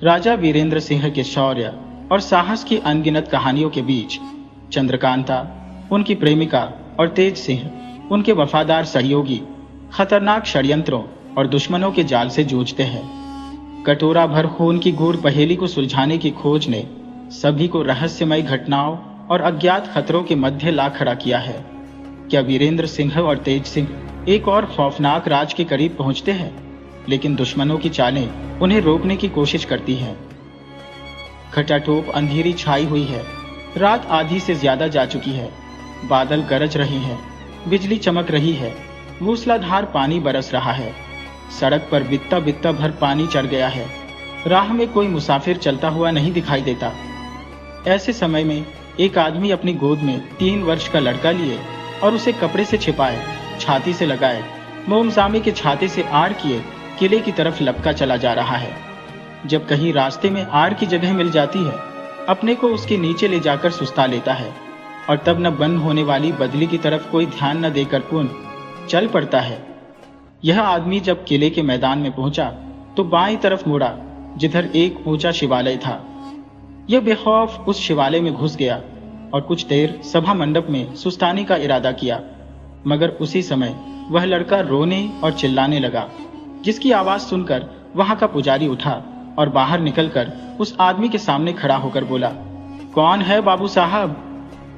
राजा वीरेंद्र सिंह के शौर्य और साहस की अनगिनत कहानियों के बीच चंद्रकांता, उनकी प्रेमिका, और तेज सिंह, उनके वफादार सहयोगी, खतरनाक षड्यंत्रों और दुश्मनों के जाल से जूझते हैं। कटोरा भर खून की गूढ़ पहेली को सुलझाने की खोज ने सभी को रहस्यमय घटनाओं और अज्ञात खतरों के मध्य ला खड़ा किया है। क्या वीरेंद्र सिंह और तेज सिंह एक और खौफनाक राज के करीब पहुंचते हैं, लेकिन दुश्मनों की चालें उन्हें रोकने की कोशिश करती हैं। खटाटोप अंधेरी छाई हुई है। रात आधी से ज्यादा जा चुकी है। बादल गरज रहे हैं, बिजली चमक रही है, मूसलाधार पानी बरस रहा है। सड़क पर बित्ता बित्ता भर पानी चढ़ गया है। राह में कोई मुसाफिर चलता हुआ नहीं दिखाई देता। ऐसे समय में एक आदमी अपनी गोद में 3 वर्ष का लड़का लिए और उसे कपड़े से छिपाए, छाती से लगाए, मोमजामे के छाते से आड़ किए किले की तरफ लपका चला जा रहा है। जब कहीं रास्ते में आड़ की जगह मिल जाती है, अपने को उसके नीचे ले जाकर सुस्ता लेता है और तब न बंद होने वाली बदली की तरफ कोई ध्यान न देकर पुनः चल पड़ता है। यह आदमी जब किले के मैदान में पहुंचा तो बाईं तरफ मुड़ा, जिधर एक ऊंचा शिवालय था। यह बेखौफ उस शिवालय में घुस गया और कुछ देर सभा मंडप में सुस्ताने का इरादा किया, मगर उसी समय वह लड़का रोने और चिल्लाने लगा, जिसकी आवाज सुनकर वहां का पुजारी उठा और बाहर निकलकर उस आदमी के सामने खड़ा होकर बोला, कौन है बाबू साहब?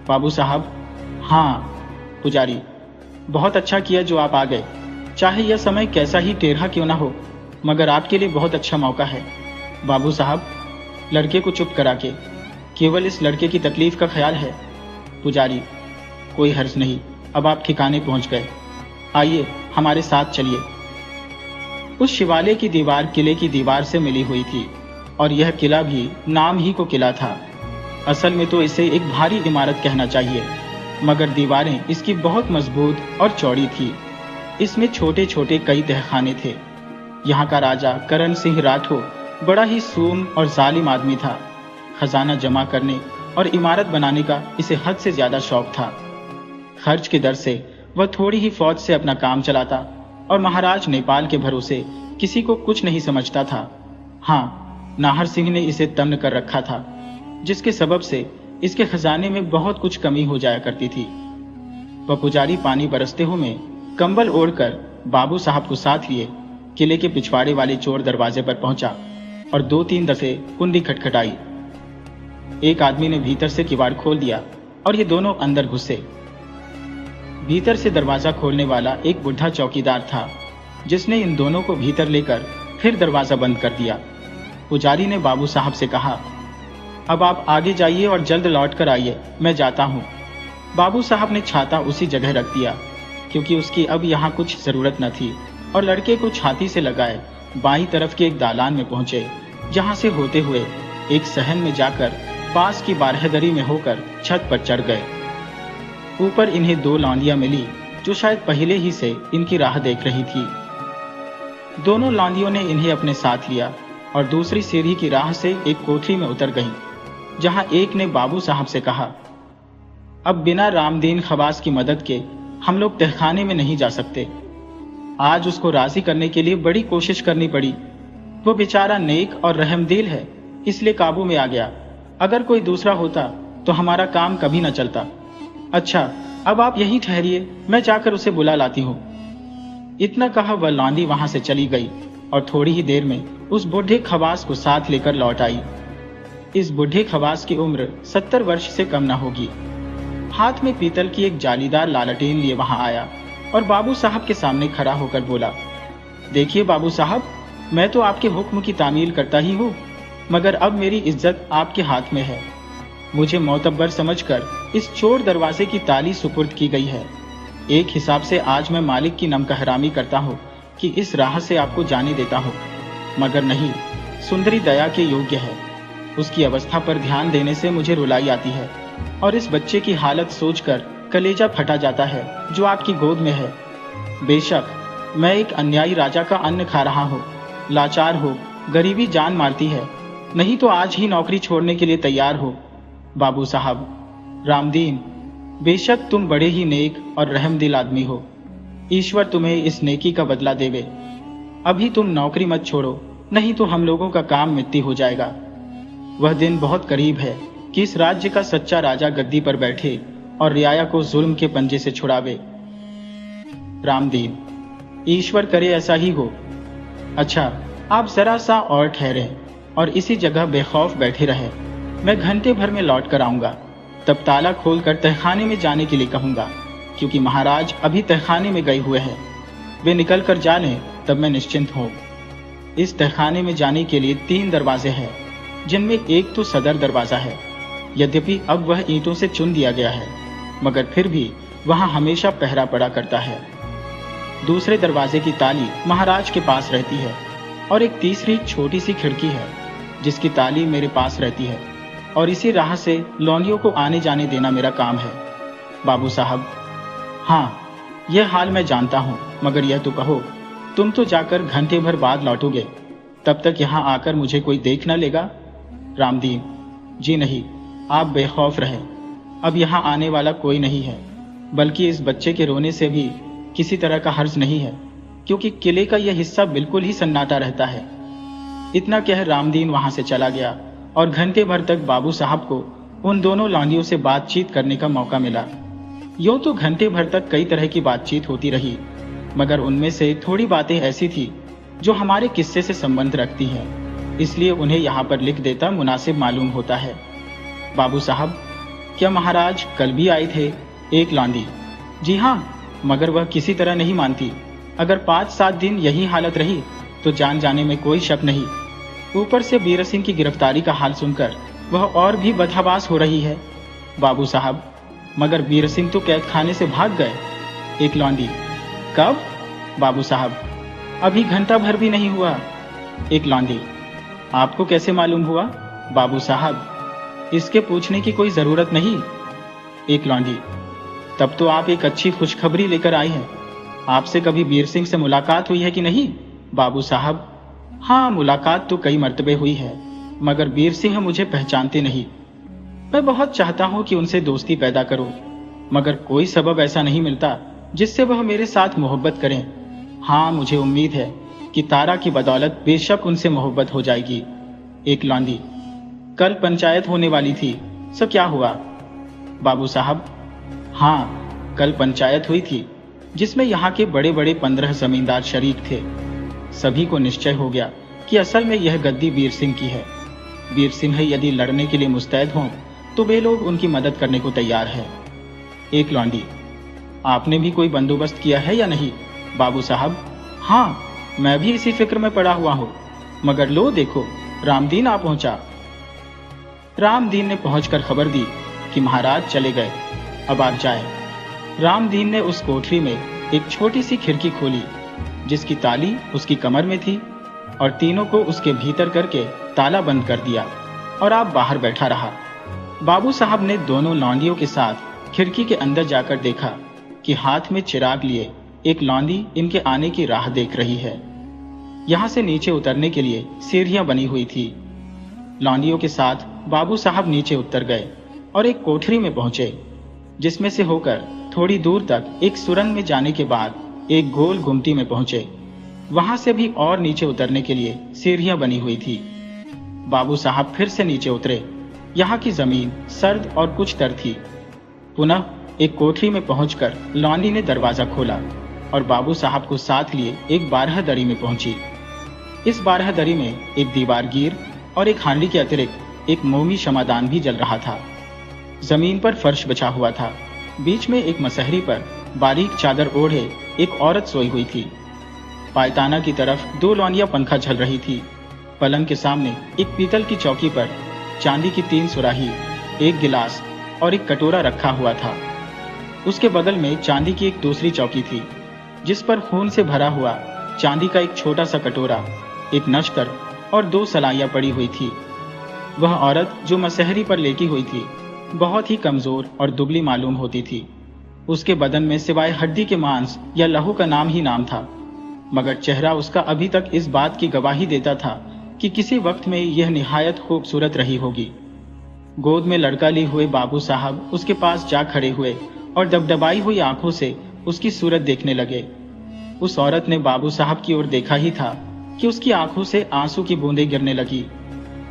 बाबू साहब? हाँ पुजारी, बहुत अच्छा किया जो आप आ गए। चाहे यह समय कैसा ही टेढ़ा क्यों ना हो, मगर आपके लिए बहुत अच्छा मौका है। बाबू साहब, लड़के को चुप करा के, केवल इस लड़के की तकलीफ का ख्याल है। पुजारी, कोई हर्ज नहीं, अब आप ठिकाने पहुंच गए। आइए हमारे साथ चलिए। उस शिवालय की दीवार किले की दीवार से मिली हुई थी और यह किला भी नाम ही को किला था। असल में तो इसे एक भारी इमारत कहना चाहिए, मगर दीवारें इसकी बहुत मजबूत और चौड़ी थी। इसमें छोटे छोटे कई तहखाने थे। यहाँ का राजा करण सिंह राठौर बड़ा ही सूम और जालिम आदमी था। खजाना जमा करने और इमारत बनाने का इसे हद से ज्यादा शौक था। खर्च की दर से वह थोड़ी ही फौज से अपना काम चलाता और महाराज नेपाल के भरोसे किसी को कुछ नहीं समझता था। हाँ, नाहर सिंह ने इसे तम्न कर रखा था, जिसके सबब से इसके खजाने में बहुत कुछ कमी हो जाया करती थी। वह पुजारी पानी बरसते हुए कंबल ओढ़कर बाबू साहब को साथ लिए किले के पिछवाड़े वाले चोर दरवाजे पर पहुंचा और 2-3 दफे कुंडी खटखटाई। एक आदमी ने भीतर से किवाड़ खोल दिया और ये दोनों अंदर घुसे। भीतर से दरवाजा खोलने वाला एक बुढ़ा चौकीदार था, जिसने इन दोनों को भीतर लेकर फिर दरवाजा बंद कर दिया। पुजारी ने बाबू साहब से कहा, अब आप आगे जाइए और जल्द लौट कर आइए, मैं जाता हूँ। बाबू साहब ने छाता उसी जगह रख दिया, क्योंकि उसकी अब यहाँ कुछ जरूरत न थी, और लड़के को छाती से लगाए बाईं तरफ के एक दालान में पहुंचे, जहाँ से होते हुए एक सहन में जाकर पास की बारहदरी में होकर छत पर चढ़ गए। ऊपर इन्हें 2 लांदियां मिली, जो शायद पहले ही से इनकी राह देख रही थी। दोनों लांदियों ने इन्हें अपने साथ लिया और दूसरी सीढ़ी की राह से एक कोठरी में उतर गईं, जहां एक ने बाबू साहब से कहा, अब बिना रामदीन खवास की मदद के हम लोग तहखाने में नहीं जा सकते। आज उसको राजी करने के लिए बड़ी कोशिश करनी पड़ी। वो बेचारा नेक और रहमदिल है, इसलिए काबू में आ गया। अगर कोई दूसरा होता तो हमारा काम कभी न चलता। अच्छा, अब आप यहीं ठहरिए, मैं जाकर उसे बुला लाती हूँ। इतना कहा वह लांदी वहां से चली गई और थोड़ी ही देर में उस बूढ़े खवास को साथ लेकर लौट आई। इस बूढ़े खवास की उम्र 70 वर्ष से कम न होगी। हाथ में पीतल की एक जालीदार लालटेन लिए वहां आया और बाबू साहब के सामने खड़ा होकर बोला, देखिए बाबू साहब, मैं तो आपके हुक्म की तामील करता ही हूँ, मगर अब मेरी इज्जत आपके हाथ में है। मुझे मोतबर समझकर इस चोर दरवाजे की ताली सुपुर्द की गई है। एक हिसाब से आज मैं मालिक की नमकहरामी करता हूँ कि इस राह से आपको जाने देता हूँ, मगर नहीं, सुंदरी दया के योग्य है। उसकी अवस्था पर ध्यान देने से मुझे रुलाई आती है और इस बच्चे की हालत सोचकर कलेजा फटा जाता है जो आपकी गोद में है। बेशक मैं एक अन्यायी राजा का अन्न खा रहा हूँ, लाचार हो, गरीबी जान मारती है, नहीं तो आज ही नौकरी छोड़ने के लिए तैयार हो। बाबू साहब, रामदीन, बेशक तुम बड़े ही नेक और रहमदिल आदमी हो। ईश्वर तुम्हें इस नेकी का बदला देवे। अभी तुम नौकरी मत छोड़ो नहीं तो हम लोगों का काम मिट्टी हो जाएगा। वह दिन बहुत करीब है कि इस राज्य का सच्चा राजा गद्दी पर बैठे और रियाया को जुल्म के पंजे से छुड़ावे। रामदीन: ईश्वर करे ऐसा ही हो। अच्छा, आप जरा सा और ठहरे और इसी जगह बेखौफ बैठे रहे। मैं घंटे भर में लौट कर आऊंगा, तब ताला खोलकर तहखाने में जाने के लिए कहूंगा, क्योंकि महाराज अभी तहखाने में गए हुए हैं। वे निकल कर जा लें तब मैं निश्चिंत हूँ। इस तहखाने में जाने के लिए 3 दरवाजे हैं, जिनमें एक तो सदर दरवाजा है। यद्यपि अब वह ईंटों से चुन दिया गया है, मगर फिर भी वहां हमेशा पहरा पड़ा करता है। दूसरे दरवाजे की ताली महाराज के पास रहती है और एक तीसरी छोटी सी खिड़की है जिसकी ताली मेरे पास रहती है, और इसी राह से लौंडियों को आने जाने देना मेरा काम है। बाबू साहब: हाँ, यह हाल मैं जानता हूँ, मगर यह तो कहो, तुम तो जाकर घंटे भर बाद लौटोगे, तब तक यहाँ आकर मुझे कोई देख न लेगा? रामदीन: जी नहीं, आप बेखौफ रहें। अब यहाँ आने वाला कोई नहीं है, बल्कि इस बच्चे के रोने से भी किसी तरह का हर्ज नहीं है, क्योंकि किले का यह हिस्सा बिल्कुल ही सन्नाटा रहता है। इतना कह रामदीन वहां से चला गया और घंटे भर तक बाबू साहब को उन दोनों लौंडियों से बातचीत करने का मौका मिला। यूं तो घंटे भर तक कई तरह की बातचीत होती रही, मगर उनमें से थोड़ी बातें ऐसी थी जो हमारे किस्से से संबंध रखती हैं, इसलिए उन्हें यहाँ पर लिख देता मुनासिब मालूम होता है। बाबू साहब: क्या महाराज कल भी आए थे? एक लौंडी: जी हाँ, मगर वह किसी तरह नहीं मानती। अगर 5-7 दिन यही हालत रही तो जान जाने में कोई शक नहीं। ऊपर से बीर सिंह की गिरफ्तारी का हाल सुनकर वह और भी बदहवास हो रही है। बाबू साहब: मगर बीर सिंह तो कैद खाने से भाग गए। एक लौंडी: कब? बाबू साहब: अभी घंटा भर भी नहीं हुआ। एक लौंडी: आपको कैसे मालूम हुआ? बाबू साहब: इसके पूछने की कोई जरूरत नहीं। एक लौंडी: तब तो आप एक अच्छी खुशखबरी लेकर आए हैं। आपसे कभी बीर सिंह से मुलाकात हुई है कि नहीं? बाबू साहब: हाँ, मुलाकात तो कई मर्तबे हुई है, मगर बीर सिंह मुझे पहचानते नहीं। मैं बहुत चाहता हूं कि उनसे दोस्ती पैदा करूं, मगर कोई सबब ऐसा नहीं मिलता जिससे वह मेरे साथ मोहब्बत करें। हाँ, मुझे उम्मीद है कि तारा की बदौलत बेशक उनसे मोहब्बत हो जाएगी। एक लौंडी: कल पंचायत होने वाली थी, सो क्या हुआ? बाबू साहब: हाँ, कल पंचायत हुई थी, जिसमें यहाँ के बड़े बड़े 15 जमींदार शरीक थे। सभी को निश्चय हो गया कि असल में यह गद्दी बीर सिंह की है। बीर सिंह यदि लड़ने के लिए मुस्तैद हों तो वे लोग उनकी मदद करने को तैयार है। एक लौंडी: आपने भी कोई बंदोबस्त किया है या नहीं? बाबू साहब: हाँ, मैं भी इसी फिक्र में पड़ा हुआ हूँ, मगर लो देखो, रामदीन आ पहुंचा। रामदीन ने पहुंचकर खबर दी कि महाराज चले गए, अब आप जाए। रामदीन ने उस कोठरी में एक छोटी सी खिड़की खोली जिसकी ताली उसकी कमर में थी, और तीनों को उसके भीतर करके ताला बंद कर दिया और आप बाहर बैठा रहा। बाबू साहब ने दोनों लौंडियों के साथ खिड़की के अंदर जाकर देखा कि हाथ में चिराग लिए एक लौंडी इनके आने की राह देख रही है। यहाँ से नीचे उतरने के लिए सीढ़ियां बनी हुई थी। लौंडियों के साथ बाबू साहब नीचे उतर गए और एक कोठरी में पहुंचे, जिसमें से होकर थोड़ी दूर तक एक सुरंग में जाने के बाद एक गोल गुमटी में पहुंचे। वहां से भी और नीचे उतरने के लिए सीढ़ियां बनी हुई थी। बाबू साहब फिर से नीचे उतरे। यहाँ की जमीन सर्द और कुछ तर थी। पुनः एक कोठरी में पहुंचकर लौंडी ने दरवाजा खोला और बाबू साहब को साथ लिए एक बारहदरी में पहुंची। इस बारहदरी में एक दीवारगीर और एक हांडी के अतिरिक्त एक मोमी शमादान भी जल रहा था। जमीन पर फर्श बिछा हुआ था। बीच में एक मसहरी पर बारीक चादर ओढ़े एक औरत सोई हुई थी। पायताना की तरफ 2 लौंडियां पंखा झल रही थी। पलंग के सामने एक पीतल की चौकी पर चांदी की 3 सुराही, एक गिलास और एक कटोरा रखा हुआ था। उसके बगल में चांदी की एक दूसरी चौकी थी, जिस पर खून से भरा हुआ चांदी का एक छोटा सा कटोरा, एक नश्तर और 2 सलाइयां पड़ी हुई थी। वह औरत जो मसहरी पर लेटी हुई थी बहुत ही कमजोर और दुबली मालूम होती थी। उसके बदन में सिवाय हड्डी के मांस या लहू का नाम ही नाम था, मगर चेहरा उसका अभी तक इस बात की गवाही देता था कि किसी वक्त में यह निहायत खूबसूरत रही होगी। गोद में लड़का लिए हुए बाबू साहब उसके पास जा खड़े हुए और दबदबाई हुई आंखों से उसकी सूरत देखने लगे। उस औरत ने बाबू साहब की ओर देखा ही था कि उसकी आंखों से आंसू की बूंदें गिरने लगी।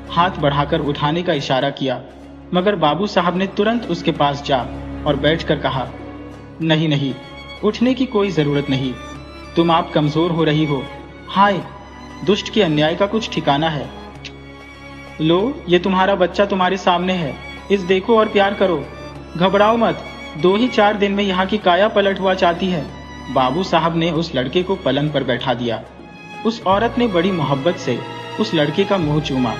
हाथ बढ़ाकर उठाने का इशारा किया, मगर बाबू साहब ने तुरंत उसके पास जा और बैठकर कहा, नहीं नहीं, उठने की कोई जरूरत नहीं, तुम आप कमजोर हो रही हो। हाय, दुष्ट के अन्याय का कुछ ठिकाना है। लो, ये तुम्हारा बच्चा तुम्हारे सामने है, इस देखो और प्यार करो, घबराओ मत, 2 ही 4 दिन में यहाँ की काया पलट हुआ चाहती है। बाबू साहब ने उस लड़के को पलंग पर बैठा दिया। उस औरत ने बड़ी मोहब्बत से उस लड़के का मुंह चूमा।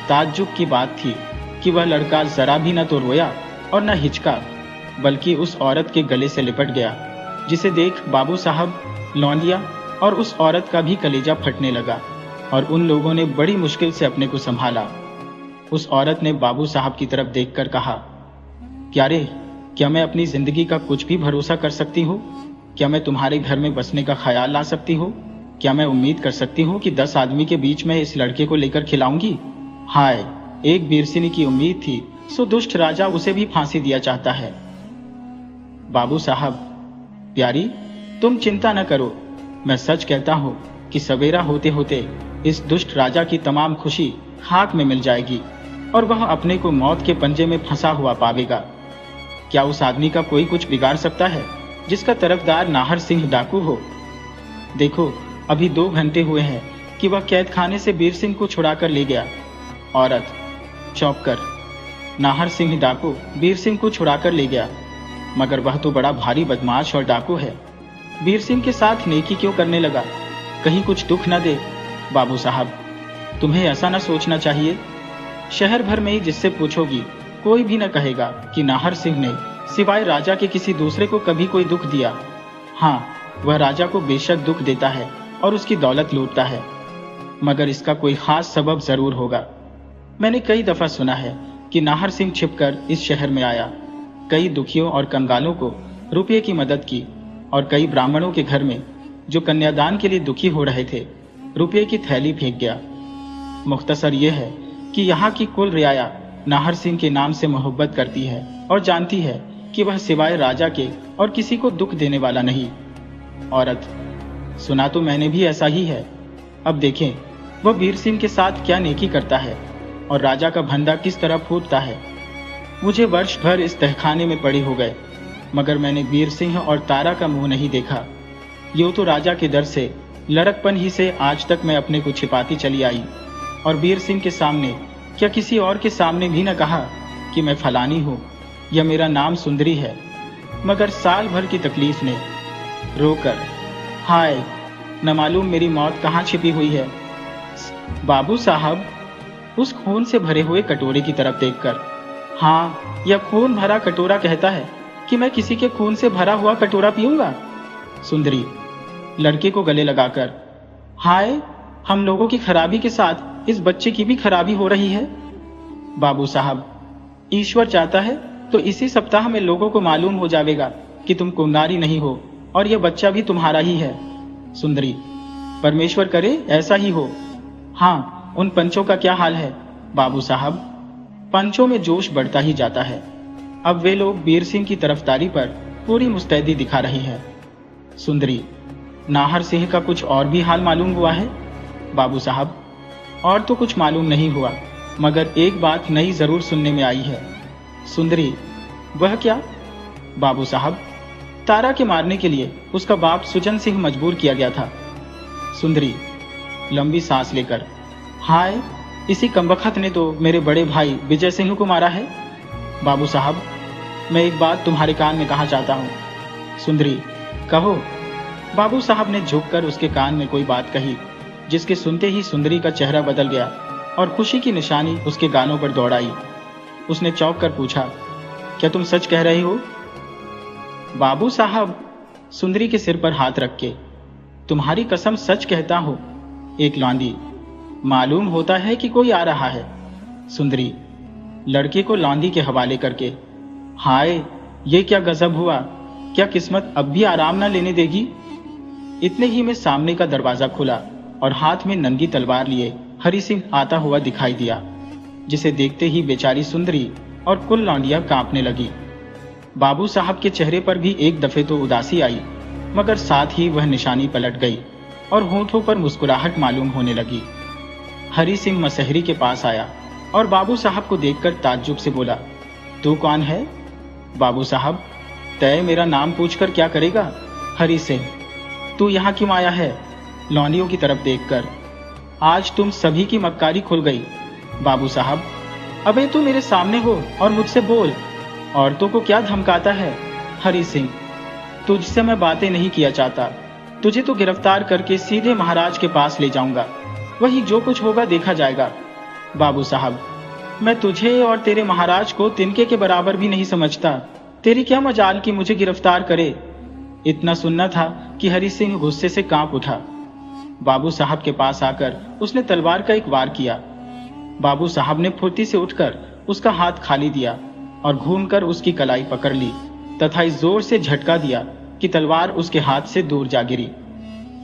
ताज्जुब की बात थी कि वह लड़का जरा भी न तो रोया और न हिचका, बल्कि उस औरत के गले से लिपट गया, जिसे देख बाबू साहब, लौंडिया और उस औरत का भी कलेजा फटने लगा और उन लोगों ने बड़ी मुश्किल से अपने को संभाला। उस औरत ने बाबू साहब की तरफ देखकर कहा, क्या रे, क्या मैं अपनी जिंदगी का कुछ भी भरोसा कर सकती हूँ? क्या मैं तुम्हारे घर में बसने का ख्याल ला सकती हूँ? क्या मैं उम्मीद कर सकती हूँ कि 10 आदमी के बीच में इस लड़के को लेकर खिलाऊंगी? हाय, एक बीरसिनी की उम्मीद थी, सो दुष्ट राजा उसे भी फांसी दिया चाहता है। बाबू साहब, प्यारी, तुम चिंता न करो, मैं सच कहता हूँ कि सवेरा होते होते इस दुष्ट राजा की तमाम खुशी खाक में मिल जाएगी और वह अपने को मौत के पंजे में फंसा हुआ पावेगा। क्या उस आदमी का कोई कुछ बिगाड़ सकता है जिसका तरफदार नाहर सिंह डाकू हो? देखो, अभी 2 घंटे हुए हैं कि वह कैद खाने से बीर सिंह को छुड़ा कर ले गया। औरत, चौंक कर, नाहर सिंह डाकू बीर सिंह को छुड़ा कर ले गया, मगर वह तो बड़ा भारी बदमाश और डाकू है। बीर सिंह के साथ नेकी क्यों करने लगा? कहीं कुछ दुख न दे। बाबू साहब, तुम्हें ऐसा न सोचना चाहिए। शहर भर में ही जिससे पूछोगी, कोई भी न कहेगा कि नाहर सिंह ने सिवाय राजा के किसी दूसरे को कभी कोई दुख दिया। हाँ, वह राजा को बेशक दुख देता है और उसकी दौलत लूटता है, मगर इसका कोई खास सबब जरूर होगा। मैंने कई दफा सुना है कि नाहर सिंह छिपकर इस शहर में आया, कई दुखियों और कंगालों को रुपये की मदद की और कई ब्राह्मणों के घर में जो कन्यादान के लिए दुखी हो रहे थे, रुपये की थैली फेंक गया। मुख्तसर यह है कि यहाँ की कुल रियाया नाहर सिंह के नाम से मोहब्बत करती है और जानती है कि वह सिवाय राजा के और किसी को दुख देने वाला नहीं। औरत, सुना तो मैंने भी ऐसा ही है। अब देखें वह बीर सिंह के साथ क्या नेकी करता है और राजा का भंडा किस तरह फूटता है। मुझे वर्ष भर इस तहखाने में पड़े हो गए, मगर मैंने बीर सिंह और तारा का मुंह नहीं देखा। यूं तो राजा के डर से, लड़कपन ही से आज तक मैं अपने को छिपाती चली आई और बीर सिंह के सामने, क्या किसी और के सामने भी न कहा कि मैं फलानी हूँ या मेरा नाम सुंदरी है। मगर साल भर की तकलीफ ने रोकर, हाय, न मालूम मेरी मौत कहाँ छिपी हुई है। बाबू साहब, उस खून से भरे हुए कटोरे की तरफ देखकर, हाँ, यह खून भरा कटोरा कहता है कि मैं किसी के खून से भरा हुआ कटोरा पीऊंगा। सुंदरी, लड़के को गले लगाकर, हाय, हम लोगों की खराबी के साथ इस बच्चे की भी खराबी हो रही है। बाबू साहब, ईश्वर चाहता है तो इसी सप्ताह में लोगों को मालूम हो जाएगा कि तुम कुंवारी नहीं हो और यह बच्चा भी तुम्हारा ही है। सुंदरी, परमेश्वर करे ऐसा ही हो। हाँ, उन पंचों का क्या हाल है? बाबू साहब, पंचों में जोश बढ़ता ही जाता है। अब वे लोग बीर सिंह की तरफदारी पर पूरी मुस्तैदी दिखा रही है। सुंदरी, नाहर सिंह का कुछ और भी हाल मालूम हुआ है? बाबू साहब, और तो कुछ मालूम नहीं हुआ, मगर एक बात नई जरूर सुनने में आई है। सुंदरी, वह क्या? बाबू साहब, तारा के मारने के लिए उसका बाप सुजन सिंह मजबूर किया गया था। सुंदरी, लंबी सांस लेकर, हाय, इसी कमबख्त ने तो मेरे बड़े भाई विजय सिंह को मारा है। बाबू साहब, मैं एक बात तुम्हारे कान में कहना चाहता हूँ। सुंदरी, कहो। बाबू साहब ने झुककर उसके कान में कोई बात कही, जिसके सुनते ही सुंदरी का चेहरा बदल गया और खुशी की निशानी उसके गालों पर दौड़ आई। उसने चौंक कर पूछा, क्या तुम सच कह रहे हो? बाबू साहब, सुंदरी के सिर पर हाथ रख के, तुम्हारी कसम सच कहता हूं। एक लौंडी, मालूम होता है कि कोई आ रहा है। सुंदरी, लड़के को लौंडी के हवाले करके, हाय, ये क्या गजब हुआ, क्या किस्मत अब भी आराम ना लेने देगी। इतने ही में सामने का दरवाजा खुला और हाथ में नंगी तलवार लिए हरि सिंह आता हुआ दिखाई दिया, जिसे देखते ही बेचारी सुंदरी और कुल लौंडियां कांपने लगी। बाबू साहब के चेहरे पर भी एक दफे तो उदासी आई, मगर साथ ही वह निशानी पलट गई और होठों पर मुस्कुराहट मालूम होने लगी। हरि सिंह मसहरी के पास आया और बाबू साहब को देखकर ताज्जुब से बोला, तू कौन है? बाबू साहब, तय मेरा नाम पूछकर क्या करेगा? हरि सिंह, तू यहाँ क्यों आया है? लौंडियों की तरफ देखकर, आज तुम सभी की मक्कारी खुल गई। बाबू साहब, अबे तू मेरे सामने हो और मुझसे बोल, औरतों को क्या धमकाता है? हरि सिंह, तुझसे मैं बातें नहीं किया चाहता, तुझे तो गिरफ्तार करके सीधे महाराज के पास ले जाऊंगा, वही जो कुछ होगा देखा जाएगा। बाबू साहब, मैं तुझे और तेरे महाराज को तिनके के बराबर भी नहीं समझता, तेरी क्या मजाल कि मुझे गिरफ्तार करे। इतना सुनना था कि हरि सिंह गुस्से से कांप उठा। बाबू साहब के पास आकर उसने तलवार का एक वार किया। बाबू साहब ने फुर्ती से उठकर उसका हाथ खाली दिया और घूमकर उसकी कलाई पकड़ ली तथा इस जोर से झटका दिया कि तलवार उसके हाथ से दूर जा गिरी।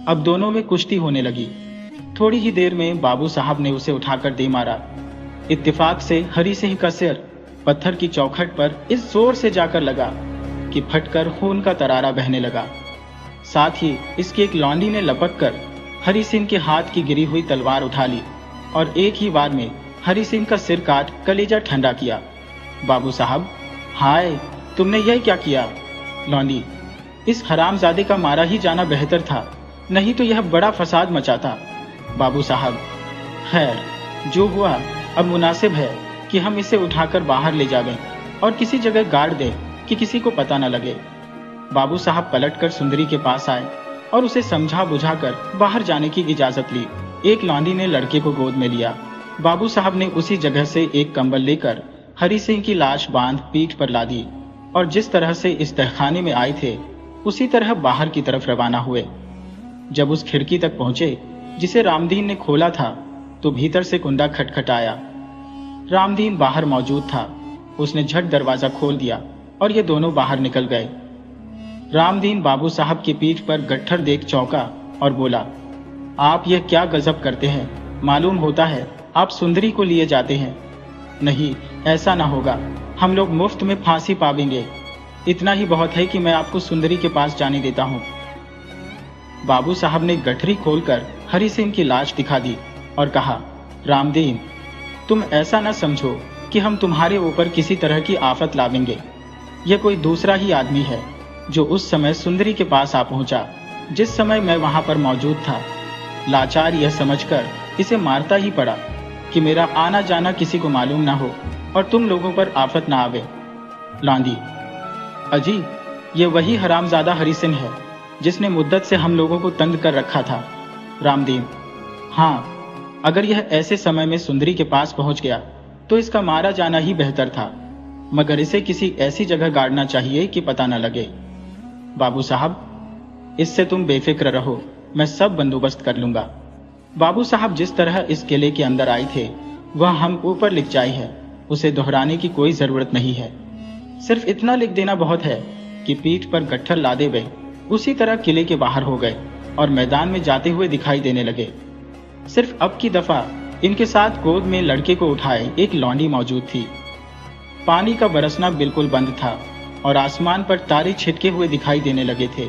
अब दोनों में कुश्ती होने लगी। थोड़ी ही देर में बाबू साहब ने उसे उठाकर दे मारा। इत्तेफाक से हरि सिंह का सिर पत्थर की चौखट पर इस जोर से जाकर लगा कि फटकर खून का तरारा बहने लगा। साथ ही इसकी एक लौंडी ने लपक कर हरि सिंह के हाथ की गिरी हुई तलवार उठा ली और एक ही वार में हरि सिंह का सिर काट कलेजा ठंडा किया। बाबू साहब, हाय, तुमने यह क्या किया? लौंडी, इस हरामजादे का मारा ही जाना बेहतर था, नहीं तो यह बड़ा फसाद मचाता। बाबू साहब, खैर, जो हुआ अब मुनासिब है कि हम इसे उठाकर बाहर ले जावें और किसी जगह गाड़ दें कि किसी को पता न लगे। बाबू साहब पलटकर सुंदरी के पास आए और उसे समझा बुझाकर बाहर जाने की इजाजत ली। एक लौंडी ने लड़के को गोद में लिया। बाबू साहब ने उसी जगह से एक कंबल लेकर हरि सिंह की लाश बांध पीठ पर ला दी और जिस तरह से इस तहखाने में आए थे उसी तरह बाहर की तरफ रवाना हुए। जब उस खिड़की तक पहुंचे जिसे रामदीन ने खोला था तो भीतर से कुंडा खटखटाया। रामदीन बाहर मौजूद था। उसने झट दरवाजा खोल दिया और ये दोनों बाहर निकल गए। रामदीन बाबू साहब की पीठ पर गट्ठर देख चौंका और बोला, आप यह क्या गजब करते हैं? मालूम होता है आप सुंदरी को लिए जाते हैं। नहीं, ऐसा ना होगा, हम लोग मुफ्त में फांसी पावेंगे। इतना ही बहुत है कि मैं आपको सुंदरी के पास जाने देता हूँ। बाबू साहब ने गठरी खोलकर हरि सिंह की लाश दिखा दी और कहा, रामदीन, तुम ऐसा न समझो कि हम तुम्हारे ऊपर किसी तरह की आफत लावेंगे। यह कोई दूसरा ही आदमी है जो उस समय सुंदरी के पास आ पहुंचा जिस समय मैं वहां पर मौजूद था। लाचार यह समझकर इसे मारता ही पड़ा कि मेरा आना जाना किसी को मालूम ना हो और तुम लोगों पर आफत ना आवे। लौंडी, अजी, ये वही हरामजादा हरि सिंह है जिसने मुद्दत से हम लोगों को तंग कर रखा था। रामदीन, हाँ, अगर यह ऐसे समय में सुंदरी के पास पहुंच गया तो इसका मारा जाना ही बेहतर था, मगर इसे किसी ऐसी जगह गाड़ना चाहिए कि पता न लगे। बाबू साहब, इससे तुम बेफिक्र रहो, मैं सब बंदोबस्त कर लूंगा। बाबू साहब जिस तरह इस किले के अंदर आए थे वह हम ऊपर लिख जाई है, उसे दोहराने की कोई जरूरत नहीं है। सिर्फ इतना लिख देना बहुत है कि पीठ पर गट्ठर लादे वे उसी तरह किले के बाहर हो गए और मैदान में जाते हुए दिखाई देने लगे। सिर्फ अब की दफा इनके साथ गोद में लड़के को उठाए एक लौंडी मौजूद थी। पानी का बरसना बिल्कुल बंद था और आसमान पर तारे छिटके हुए दिखाई देने लगे थे।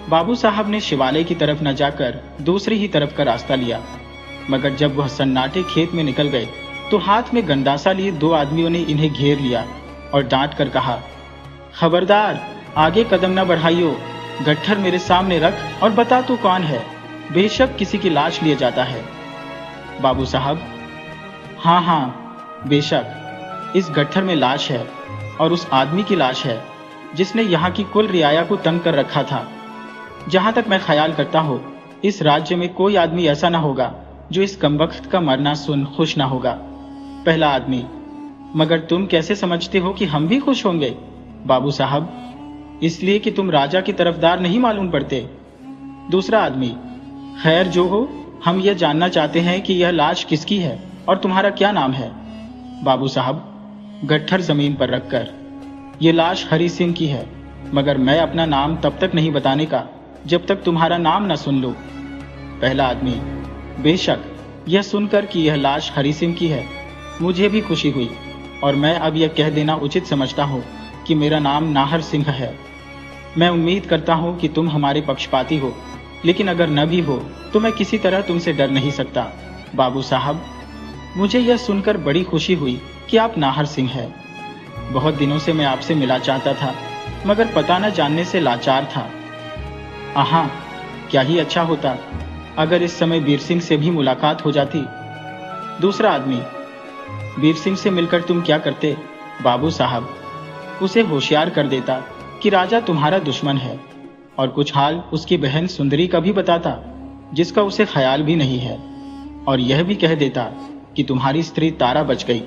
बाबू साहब ने शिवालय की तरफ न जाकर दूसरी ही तरफ का रास्ता लिया, मगर जब वह सन्नाटे खेत में निकल गए तो हाथ में गंडासा लिए दो आदमियों ने इन्हें घेर लिया और डांट कर कहा, खबरदार, आगे कदम न बढ़ाइयो, गट्ठर मेरे सामने रख और बता तू कौन है, बेशक किसी की लाश लिए जाता है। बाबू साहब, हाँ हाँ, बेशक इस गट्ठर में लाश है और उस आदमी की लाश है जिसने यहाँ की कुल रियाया को तंग कर रखा था। जहां तक मैं ख्याल करता हूँ इस राज्य में कोई आदमी ऐसा ना होगा जो इस कमबख्त का मरना सुन खुश ना होगा। पहला आदमी, मगर तुम कैसे समझते हो कि हम भी खुश होंगे? बाबू साहब, इसलिए कि तुम राजा की तरफदार नहीं मालूम पड़ते। दूसरा आदमी, खैर जो हो, हम यह जानना चाहते हैं कि यह लाश किसकी है और तुम्हारा क्या नाम है? बाबू साहब, गट्ठर जमीन पर रखकर, यह लाश हरि सिंह की है, मगर मैं अपना नाम तब तक नहीं बताने का जब तक तुम्हारा नाम न सुन लो। पहला आदमी, बेशक यह सुनकर कि यह लाश हरि सिंह की है मुझे भी खुशी हुई और मैं अब यह कह देना उचित समझता हूँ कि मेरा नाम नाहर सिंह है। मैं उम्मीद करता हूँ कि तुम हमारे पक्षपाती हो लेकिन अगर न भी हो तो मैं किसी तरह तुमसे डर नहीं सकता। बाबू साहब, मुझे यह सुनकर बड़ी खुशी हुई कि आप नाहर सिंह हैं। बहुत दिनों से मैं आपसे मिला चाहता था, मगर पता न जानने से लाचार था। आहा, क्या ही अच्छा होता अगर इस समय वीर सिंह से भी मुलाकात हो जाती। दूसरा आदमी, वीर सिंह से मिलकर तुम क्या करते? बाबू साहब, उसे होशियार कर देता कि राजा तुम्हारा दुश्मन है, और कुछ हाल उसकी बहन सुंदरी का भी बताता जिसका उसे ख्याल भी नहीं है, और यह भी कह देता कि तुम्हारी स्त्री तारा बच गई,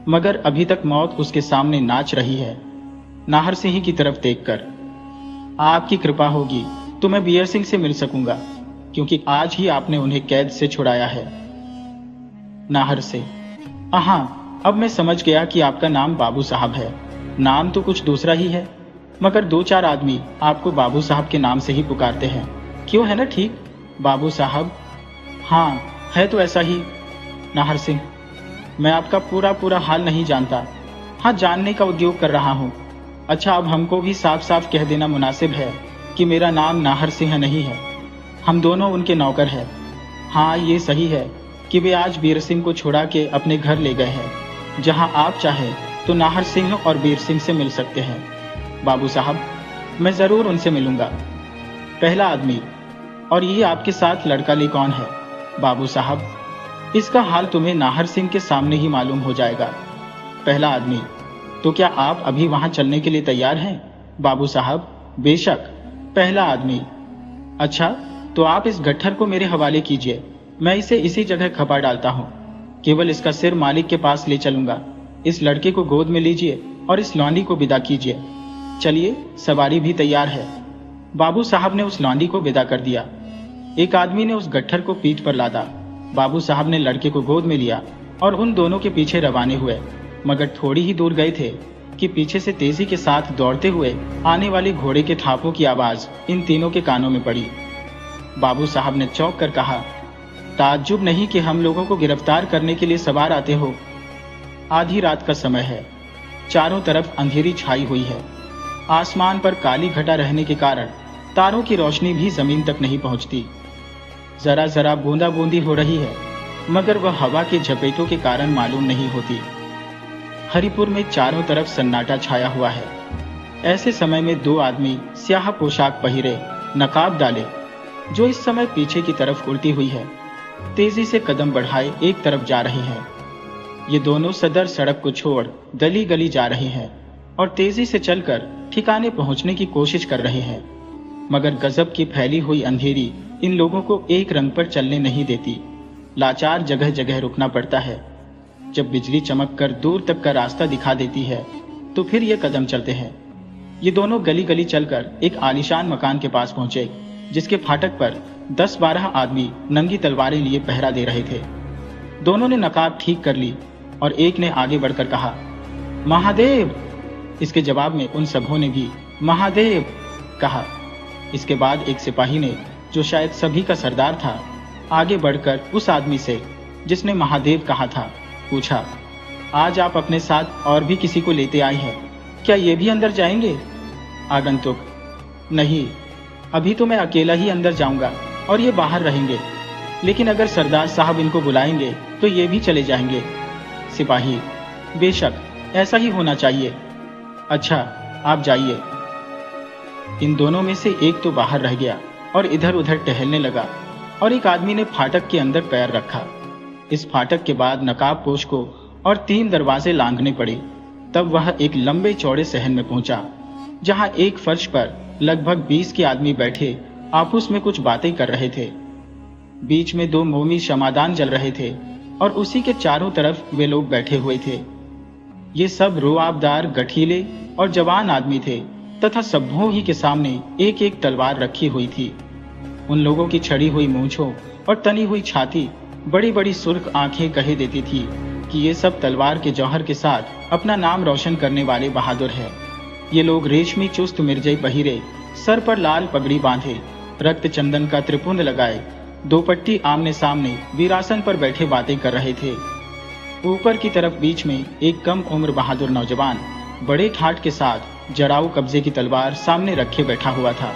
मगर अभी तक मौत उसके सामने नाच रही है। नाहर सिंह की तरफ देखकर, आपकी कृपा होगी तो मैं बीर सिंह से मिल सकूंगा, क्योंकि आज ही आपने उन्हें कैद से छुड़ाया है। नाहर से, हाँ, अब मैं समझ गया कि आपका नाम बाबू साहब है। नाम तो कुछ दूसरा ही है, मगर दो चार आदमी आपको बाबू साहब के नाम से ही पुकारते हैं। क्यों, है ना ठीक? बाबू साहब, हाँ, है तो ऐसा ही। नाहर सिंह, मैं आपका पूरा हाल नहीं जानता। हाँ, जानने का उद्योग कर रहा हूँ। अच्छा, अब हमको भी साफ साफ कह देना मुनासिब है कि मेरा नाम नाहर सिंह नहीं है। हम दोनों उनके नौकर हैं। हाँ, ये सही है कि वे आज बीर सिंह को छुड़ा के अपने घर ले गए हैं। जहाँ आप चाहें तो नाहर सिंह और बीर सिंह से मिल सकते हैं। बाबू साहब, मैं जरूर उनसे मिलूंगा। पहला आदमी, और ये आपके साथ लड़का ले कौन है? बाबू साहब, इसका हाल तुम्हें नाहर सिंह के सामने ही मालूम हो जाएगा। पहला आदमी, तो क्या आप अभी वहां चलने के लिए तैयार हैं? बाबू साहब, बेशक। पहला आदमी, अच्छा, तो आप इस गट्ठर को मेरे हवाले कीजिए, मैं इसे इसी जगह खपा डालता हूँ। केवल इसका सिर मालिक के पास ले चलूंगा। इस लड़के को गोद में लीजिए और इस लौंडी को विदा कीजिए। चलिए, सवारी भी तैयार है। बाबू साहब ने उस लौंडी को विदा कर दिया। एक आदमी ने उस गट्ठर को पीठ पर लादा। बाबू साहब ने लड़के को गोद में लिया और उन दोनों के पीछे रवाने हुए, मगर थोड़ी ही दूर गए थे कि पीछे से तेजी के साथ दौड़ते हुए आने वाले घोड़े के थापों की आवाज इन तीनों के कानों में पड़ी। बाबू साहब ने चौंक कर कहा, ताज्जुब नहीं कि हम लोगों को गिरफ्तार करने के लिए सवार आते हो। आधी रात का समय है, चारों तरफ अंधेरी छाई हुई है। आसमान पर काली घटा रहने के कारण तारों की रोशनी भी जमीन तक नहीं पहुंचती। जरा जरा बूंदा बूंदी हो रही है, मगर वह हवा के झपेटों के कारण मालूम नहीं होती। हरिपुर में चारों तरफ सन्नाटा छाया हुआ है। ऐसे समय में दो आदमी स्याह पोशाक पहिरे, नकाब डाले, जो इस समय पीछे की तरफ उल्टी हुई है, तेजी से कदम बढ़ाए एक तरफ जा रहे हैं। ये दोनों सदर सड़क को छोड़ गली गली जा रहे हैं और तेजी से चलकर ठिकाने पहुंचने की कोशिश कर रहे हैं, मगर गजब की फैली हुई अंधेरी इन लोगों को एक रंग पर चलने नहीं देती। लाचार जगह जगह रुकना पड़ता है। जब बिजली चमक कर दूर तक का रास्ता दिखा देती है तो फिर ये कदम चलते हैं। ये दोनों गली गली चलकर एक आलीशान मकान के पास पहुंचे, जिसके फाटक पर 10-12 आदमी नंगी तलवारें लिए पहरा दे रहे थे। दोनों ने नकाब ठीक कर ली और एक ने आगे बढ़कर कहा, महादेव। इसके जवाब में उन सबों ने भी महादेव कहा। इसके बाद एक सिपाही ने, जो शायद सभी का सरदार था, आगे बढ़कर उस आदमी से जिसने महादेव कहा था पूछा, आज आप अपने साथ और भी किसी को लेते आए हैं? क्या ये भी अंदर जाएंगे? आगंतुक, नहीं, अभी तो मैं अकेला ही अंदर जाऊंगा और ये बाहर रहेंगे, लेकिन अगर सरदार साहब इनको बुलाएंगे तो ये भी चले जाएंगे। सिपाही, बेशक, ऐसा ही होना चाहिए। अच्छा, आप जाइए। इन दोनों में से एक तो बाहर रह गया और इधर उधर टहलने लगा, और एक आदमी ने फाटक के अंदर पैर रखा। इस फाटक के बाद नकाबपोश को और 3 दरवाजे लांघने पड़े। तब वह एक लंबे चौड़े सहन में पहुंचा, जहां एक फर्श पर लगभग 20 के आदमी बैठे आपस में कुछ बातें कर रहे थे। बीच में 2 मोमी शमादान जल रहे थे और उसी के चारों तरफ वे लोग बैठे हुए थे। ये सब रुआबदार, गठीले और जवान आदमी थे तथा सबों ही के सामने एक एक तलवार रखी हुई थी। उन लोगों की छड़ी हुई मूंछों और तनी हुई छाती, बड़ी बड़ी सुर्ख आंखें कहे देती थी कि ये सब तलवार के जौहर के साथ अपना नाम रोशन करने वाले बहादुर हैं। ये लोग रेशमी चुस्त मिर्जई पहिरे, सर पर लाल पगड़ी बांधे, रक्त चंदन का त्रिपुंड लगाए, 2 पट्टी आमने सामने वीरासन पर बैठे बातें कर रहे थे। ऊपर की तरफ बीच में एक कम उम्र बहादुर नौजवान बड़े ठाठ के साथ जड़ाऊ कब्जे की तलवार सामने रखे बैठा हुआ था।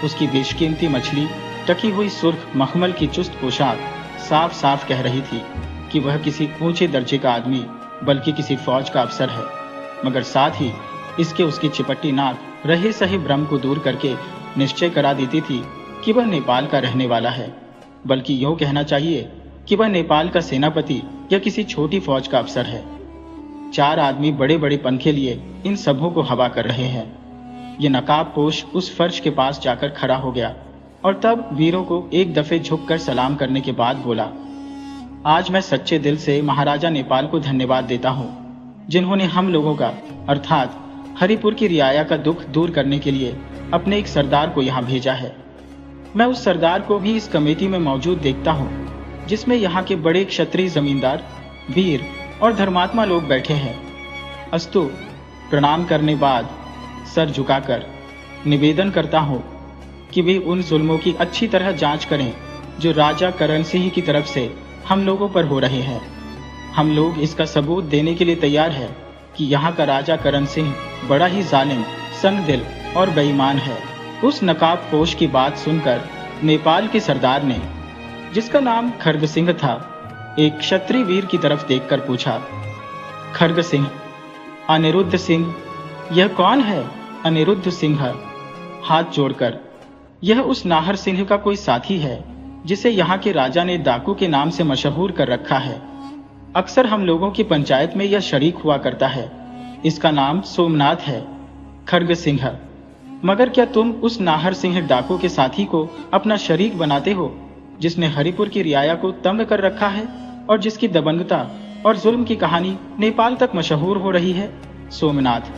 उसकी बेशकीमती मछली टकी हुई सुर्ख मखमल की चुस्त पोशाक साफ साफ कह रही थी कि वह किसी ऊंचे दर्जे का आदमी बल्कि किसी फौज का अफसर है, मगर साथ ही इसके उसकी चिपटी नाक रहे सही भ्रम को दूर करके निश्चय करा देती थी कि वह नेपाल का रहने वाला है, बल्कि यूं कहना चाहिए कि वह नेपाल का सेनापति या किसी छोटी फौज का अफसर है। 4 आदमी बड़े बड़े पंखे लिए इन सबों को हवा कर रहे हैं। ये नकाबपोश उस फर्श के पास जाकर खड़ा हो गया और तब वीरों को एक दफे झुककर सलाम करने के बाद बोला, आज मैं सच्चे दिल से महाराजा नेपाल को धन्यवाद देता हूँ, जिन्होंने हम लोगों का अर्थात हरिपुर की रियाया का दुख दूर करने के लिए अपने एक सरदार को यहाँ भेजा है। मैं उस सरदार को भी इस कमेटी में मौजूद देखता हूँ, जिसमें यहाँ के बड़े क्षत्रिय जमींदार, वीर और धर्मात्मा लोग बैठे हैं। अस्तु, प्रणाम करने बाद सर झुकाकर निवेदन करता हूँ कि वे उन जुल्मों की अच्छी तरह जांच करें जो राजा करण सिंह की तरफ से हम लोगों पर हो रहे हैं। हम लोग इसका सबूत देने के लिए तैयार है कि यहाँ का राजा करण सिंह बड़ा ही जालिम, संगदिल और बेईमान है। उस नकाबपोश की बात सुनकर नेपाल के सरदार ने, जिसका नाम खर्ग सिंह था, एक क्षत्रिय वीर की तरफ देखकर पूछा, खर्ग सिंह, अनिरुद्ध सिंह, यह कौन है? अनिरुद्ध सिंह हाथ जोड़कर, यह उस नाहर सिंह का कोई साथी है जिसे यहाँ के राजा ने डाकू के नाम से मशहूर कर रखा है। अक्सर हम लोगों की पंचायत में यह शरीक हुआ करता है। इसका नाम सोमनाथ है। खर्ग सिंह, मगर क्या तुम उस नाहर सिंह डाकू के साथी को अपना शरीक बनाते हो, जिसने हरिपुर की रियाया को तंग कर रखा है और जिसकी दबंगता और जुल्म की कहानी नेपाल तक मशहूर हो रही है? सोमनाथ,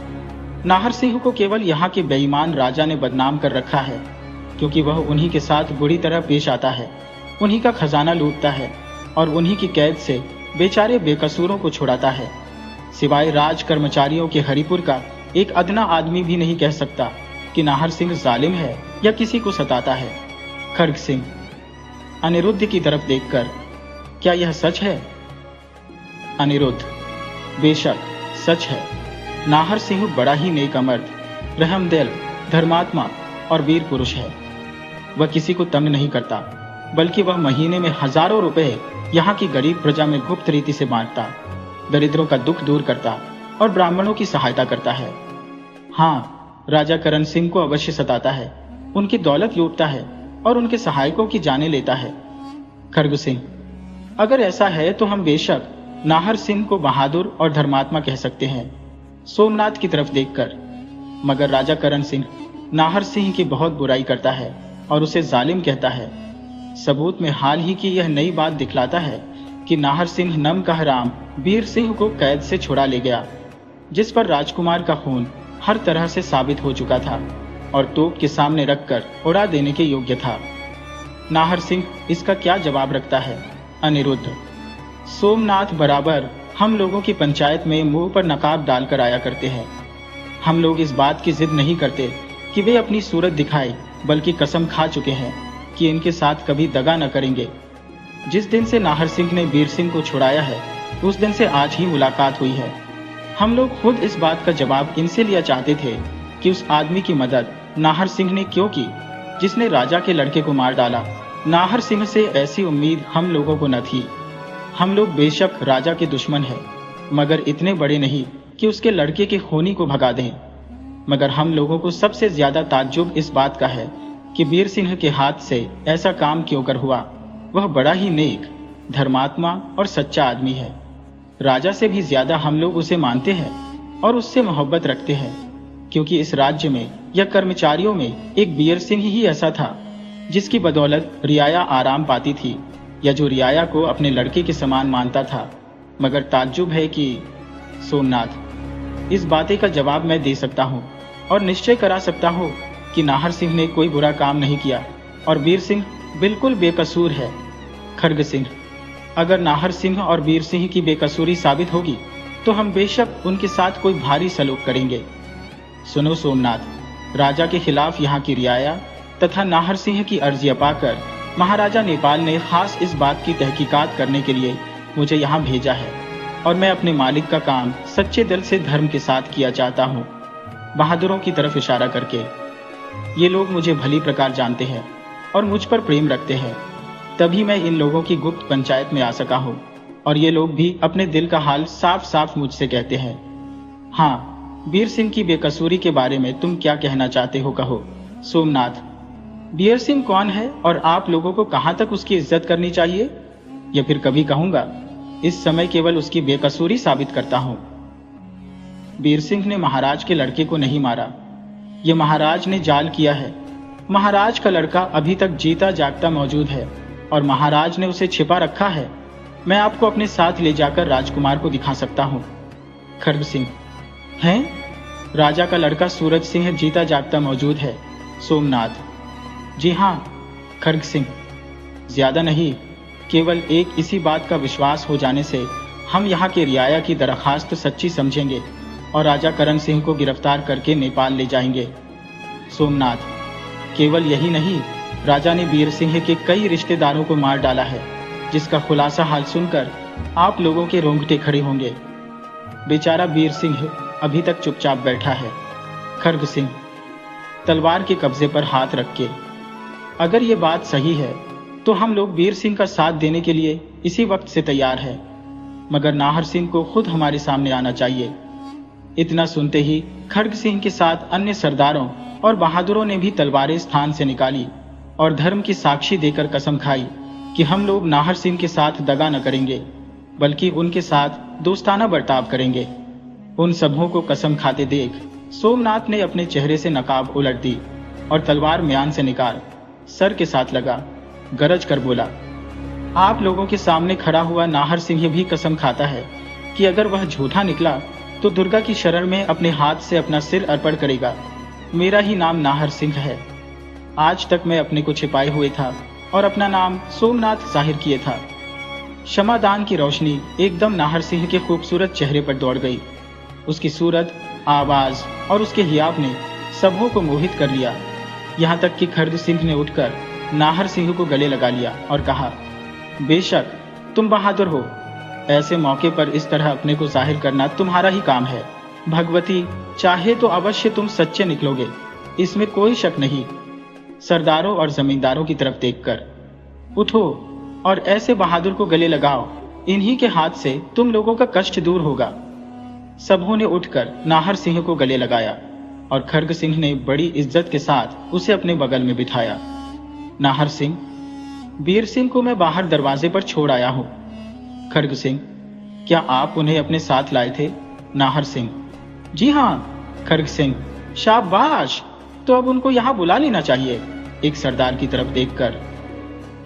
नाहर सिंह को केवल यहाँ के बेईमान राजा ने बदनाम कर रखा है, क्योंकि वह उन्हीं के साथ बुरी तरह पेश आता है, उन्हीं का खजाना लूटता है और उन्हीं की कैद से बेचारे बेकसूरों को छुड़ाता है। सिवाय राज कर्मचारियों के हरिपुर का एक अदना आदमी भी नहीं कह सकता कि नाहर सिंह जालिम है या किसी को सताता है। खर्ग सिंह अनिरुद्ध की तरफ देखकर, क्या यह सच है? अनिरुद्ध, बेशक सच है। नाहर सिंह बड़ा ही नेक मर्द, रहमदिल, धर्मात्मा और वीर पुरुष है। वह किसी को तंग नहीं करता, बल्कि वह महीने में हजारों रुपए यहाँ की गरीब प्रजा में गुप्त रीति से बांटता, दरिद्रों का दुख दूर करता और ब्राह्मणों की सहायता करता है। हाँ, राजा करण सिंह को अवश्य सताता है, उनकी दौलत लूटता है और उनके सहायकों की जानें लेता है। खर्ग सिंह, अगर ऐसा है तो हम बेशक नाहर सिंह को बहादुर और धर्मात्मा कह सकते हैं। सोमनाथ की तरफ देखकर, मगर राजा करण सिंह नाहर सिंह की बहुत बुराई करता है और उसे जालिम कहता है। सबूत में हाल ही की यह नई बात दिखलाता है कि नाहर सिंह नम का हराम वीर सिंह को कैद से छुड़ा ले गया, जिस पर राजकुमार का खून हर तरह से साबित हो चुका था और तोप के सामने रखकर उड़ा देने के योग्य था। नाहर सिंह इसका क्या जवाब रखता है? अनिरुद्ध, सोमनाथ बराबर हम लोगों की पंचायत में मुंह पर नकाब डालकर आया करते हैं। हम लोग इस बात की जिद नहीं करते कि वे अपनी सूरत दिखाए, बल्कि कसम खा चुके हैं कि इनके साथ कभी दगा न करेंगे। जिस दिन से नाहर सिंह ने वीर सिंह को छुड़ाया है, उस दिन से आज ही मुलाकात हुई है। हम लोग खुद इस बात का जवाब इनसे लिया चाहते थे कि उस आदमी की मदद नाहर सिंह ने क्यों की, जिसने राजा के लड़के को मार डाला। नाहर सिंह से ऐसी उम्मीद हम लोगों को न थी। हम लोग बेशक राजा के दुश्मन हैं, मगर इतने बड़े नहीं कि उसके लड़के के खूनी को भगा दें। मगर हम लोगों को सबसे ज्यादा ताज्जुब इस बात का है कि वीर सिंह के हाथ से ऐसा काम क्यों कर हुआ। वह बड़ा ही नेक, धर्मात्मा और सच्चा आदमी है। राजा से भी ज्यादा हम लोग उसे मानते हैं और उससे मोहब्बत रखते हैं, क्योंकि इस राज्य में या कर्मचारियों में एक वीर सिंह ही ऐसा था जिसकी बदौलत रियाया आराम पाती थी, या जो रियाया को अपने लड़के के समान मानता था। मगर ताज्जुब है कि सोमनाथ, इस बातें का जवाब मैं दे सकता हूँ और निश्चय करा सकता हूँ कि नाहर सिंह ने कोई बुरा काम नहीं किया और वीर सिंह बिल्कुल बेकसूर है। खर्ग सिंह, अगर नाहर सिंह और वीर सिंह की बेकसूरी साबित होगी तो हम बेशक उनके साथ कोई भारी सलूक करेंगे। सुनो सोमनाथ, राजा के खिलाफ यहाँ की रियाया तथा नाहर सिंह की अर्जियां पाकर महाराजा नेपाल ने खास इस बात की तहकीकात करने के लिए मुझे यहाँ भेजा है और मैं अपने मालिक का काम सच्चे दिल से धर्म के साथ किया चाहता हूँ। बहादुरों की तरफ इशारा करके, ये लोग मुझे भली प्रकार जानते हैं और मुझ पर प्रेम रखते हैं, तभी मैं इन लोगों की गुप्त पंचायत में आ सका हूँ, और ये लोग भी अपने दिल का हाल साफ साफ मुझसे कहते हैं। हाँ, बीर सिंह की बेकसूरी के बारे में तुम क्या कहना चाहते हो, कहो। सोमनाथ: बीर सिंह कौन है और आप लोगों को कहाँ तक उसकी इज्जत करनी चाहिए, या फिर कभी कहूंगा, इस समय केवल उसकी बेकसूरी साबित करता हूं। बीर सिंह ने महाराज के लड़के को नहीं मारा, ये महाराज ने जाल किया है। महाराज का लड़का अभी तक जीता जागता मौजूद है और महाराज ने उसे छिपा रखा है। मैं आपको अपने साथ ले जाकर राजकुमार को दिखा सकता हूँ। खड्ग सिंह: हैं? राजा का लड़का सूरज सिंह जीता जागता मौजूद है। सोमनाथ: जी हाँ। खड्ग सिंह: ज्यादा नहीं, केवल एक इसी बात का विश्वास हो जाने से हम यहाँ के रियाया की दरखास्त सच्ची समझेंगे और राजा करण सिंह को गिरफ्तार करके नेपाल ले जाएंगे। सोमनाथ: केवल यही नहीं, राजा ने बीर सिंह के कई रिश्तेदारों को मार डाला है, जिसका खुलासा हाल सुनकर आप लोगों के रोंगटे खड़े होंगे। बेचारा बीर सिंह अभी तक चुपचाप बैठा है। खड्ग सिंह तलवार के कब्जे पर हाथ रख के: अगर ये बात सही है तो हम लोग बीर सिंह का साथ देने के लिए इसी वक्त से तैयार है, मगर नाहर सिंह को खुद हमारे सामने आना चाहिए। इतना सुनते ही खड्ग सिंह के साथ अन्य सरदारों और बहादुरों ने भी तलवारें स्थान से निकाली और धर्म की साक्षी देकर कसम खाई कि हम लोग नाहर सिंह के साथ दगा न करेंगे, बल्कि उनके साथ दोस्ताना बर्ताव करेंगे। उन सबों को कसम खाते देख सोमनाथ ने अपने चेहरे से नकाब उलट दी और तलवार म्यान से निकाल सर के साथ लगा, गरज कर बोला: आप लोगों के सामने खड़ा हुआ नाहर सिंह भी कसम खाता है कि अगर वह झूठा निकला तो दुर्गा की शरण में अपने हाथ से अपना सिर अर्पण करेगा। मेरा ही नाम नाहर सिंह है। आज तक मैं अपने को छिपाए हुए था और अपना नाम सोमनाथ जाहिर किए था। क्षमादान की रोशनी एकदम नाहर सिंह के खूबसूरत चेहरे पर दौड़ गई। उसकी सूरत, आवाज और उसके हियाब ने सबों को मोहित कर लिया। यहाँ तक कि खड्ग सिंह ने उठकर नाहर सिंह को गले लगा लिया और कहा: बेशक तुम बहादुर हो, ऐसे मौके पर इस तरह अपने को जाहिर करना तुम्हारा ही काम है। भगवती चाहे तो अवश्य तुम सच्चे निकलोगे, इसमें कोई शक नहीं। सरदारों और जमींदारों की तरफ देखकर: उठो और ऐसे बहादुर को गले लगाओ, इन्हीं के हाथ से तुम लोगों का कष्ट दूर होगा। सबों ने उठकर नाहर सिंह को गले लगाया और खड्ग सिंह ने बड़ी इज्जत के साथ उसे अपने बगल में बिठाया। नाहर सिंह: बीर सिंह को मैं बाहर दरवाजे पर छोड़ आया हूं। खड्ग सिंह: क्या आप उन्हें अपने साथ लाए थे? नाहर सिंह: जी हाँ। खड्ग सिंह: शाबाश, तो अब उनको यहां बुला लेना चाहिए। एक सरदार की तरफ देखकर: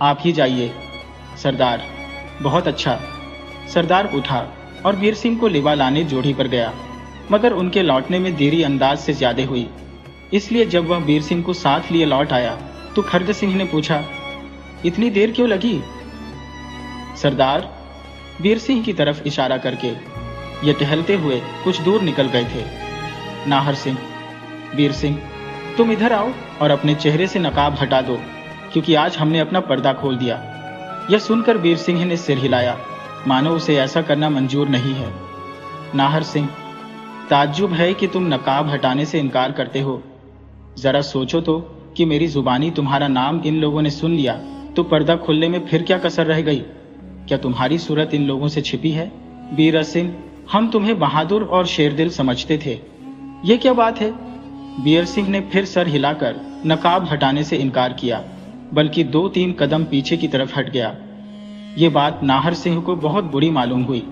आप ही जाइए। सरदार: बहुत अच्छा। सरदार उठा और बीर सिंह को लिवा लाने जोड़ी पर गया, मगर उनके लौटने में देरी अंदाज से ज्यादा हुई। इसलिए जब वह बीर सिंह को साथ लिए लौट आया तो खड्ग सिंह ने पूछा: इतनी देर क्यों लगी? सरदार बीर सिंह की तरफ इशारा करके ये टहलते हुए कुछ दूर निकल गए थे। नाहर सिंह: बीर सिंह तुम इधर आओ और अपने चेहरे से नकाब हटा दो, क्योंकि आज हमने अपना पर्दा खोल दिया। यह सुनकर बीर सिंह ने सिर हिलाया, मानो उसे ऐसा करना मंजूर नहीं है। नाहर सिंह: ताज्जुब है कि तुम नकाब हटाने से इनकार करते हो। जरा सोचो तो कि मेरी जुबानी तुम्हारा नाम इन लोगों ने सुन लिया तो पर्दा खुलने में फिर क्या कसर रह गई? क्या तुम्हारी सूरत इन लोगों से छिपी है? बीर सिंह, हम तुम्हें बहादुर और शेरदिल समझते थे, ये क्या बात है? बीर सिंह ने फिर सर हिलाकर नकाब हटाने से इनकार किया, बल्कि 2-3 कदम पीछे की तरफ हट गया। ये बात नाहर सिंह को बहुत बुरी मालूम हुई।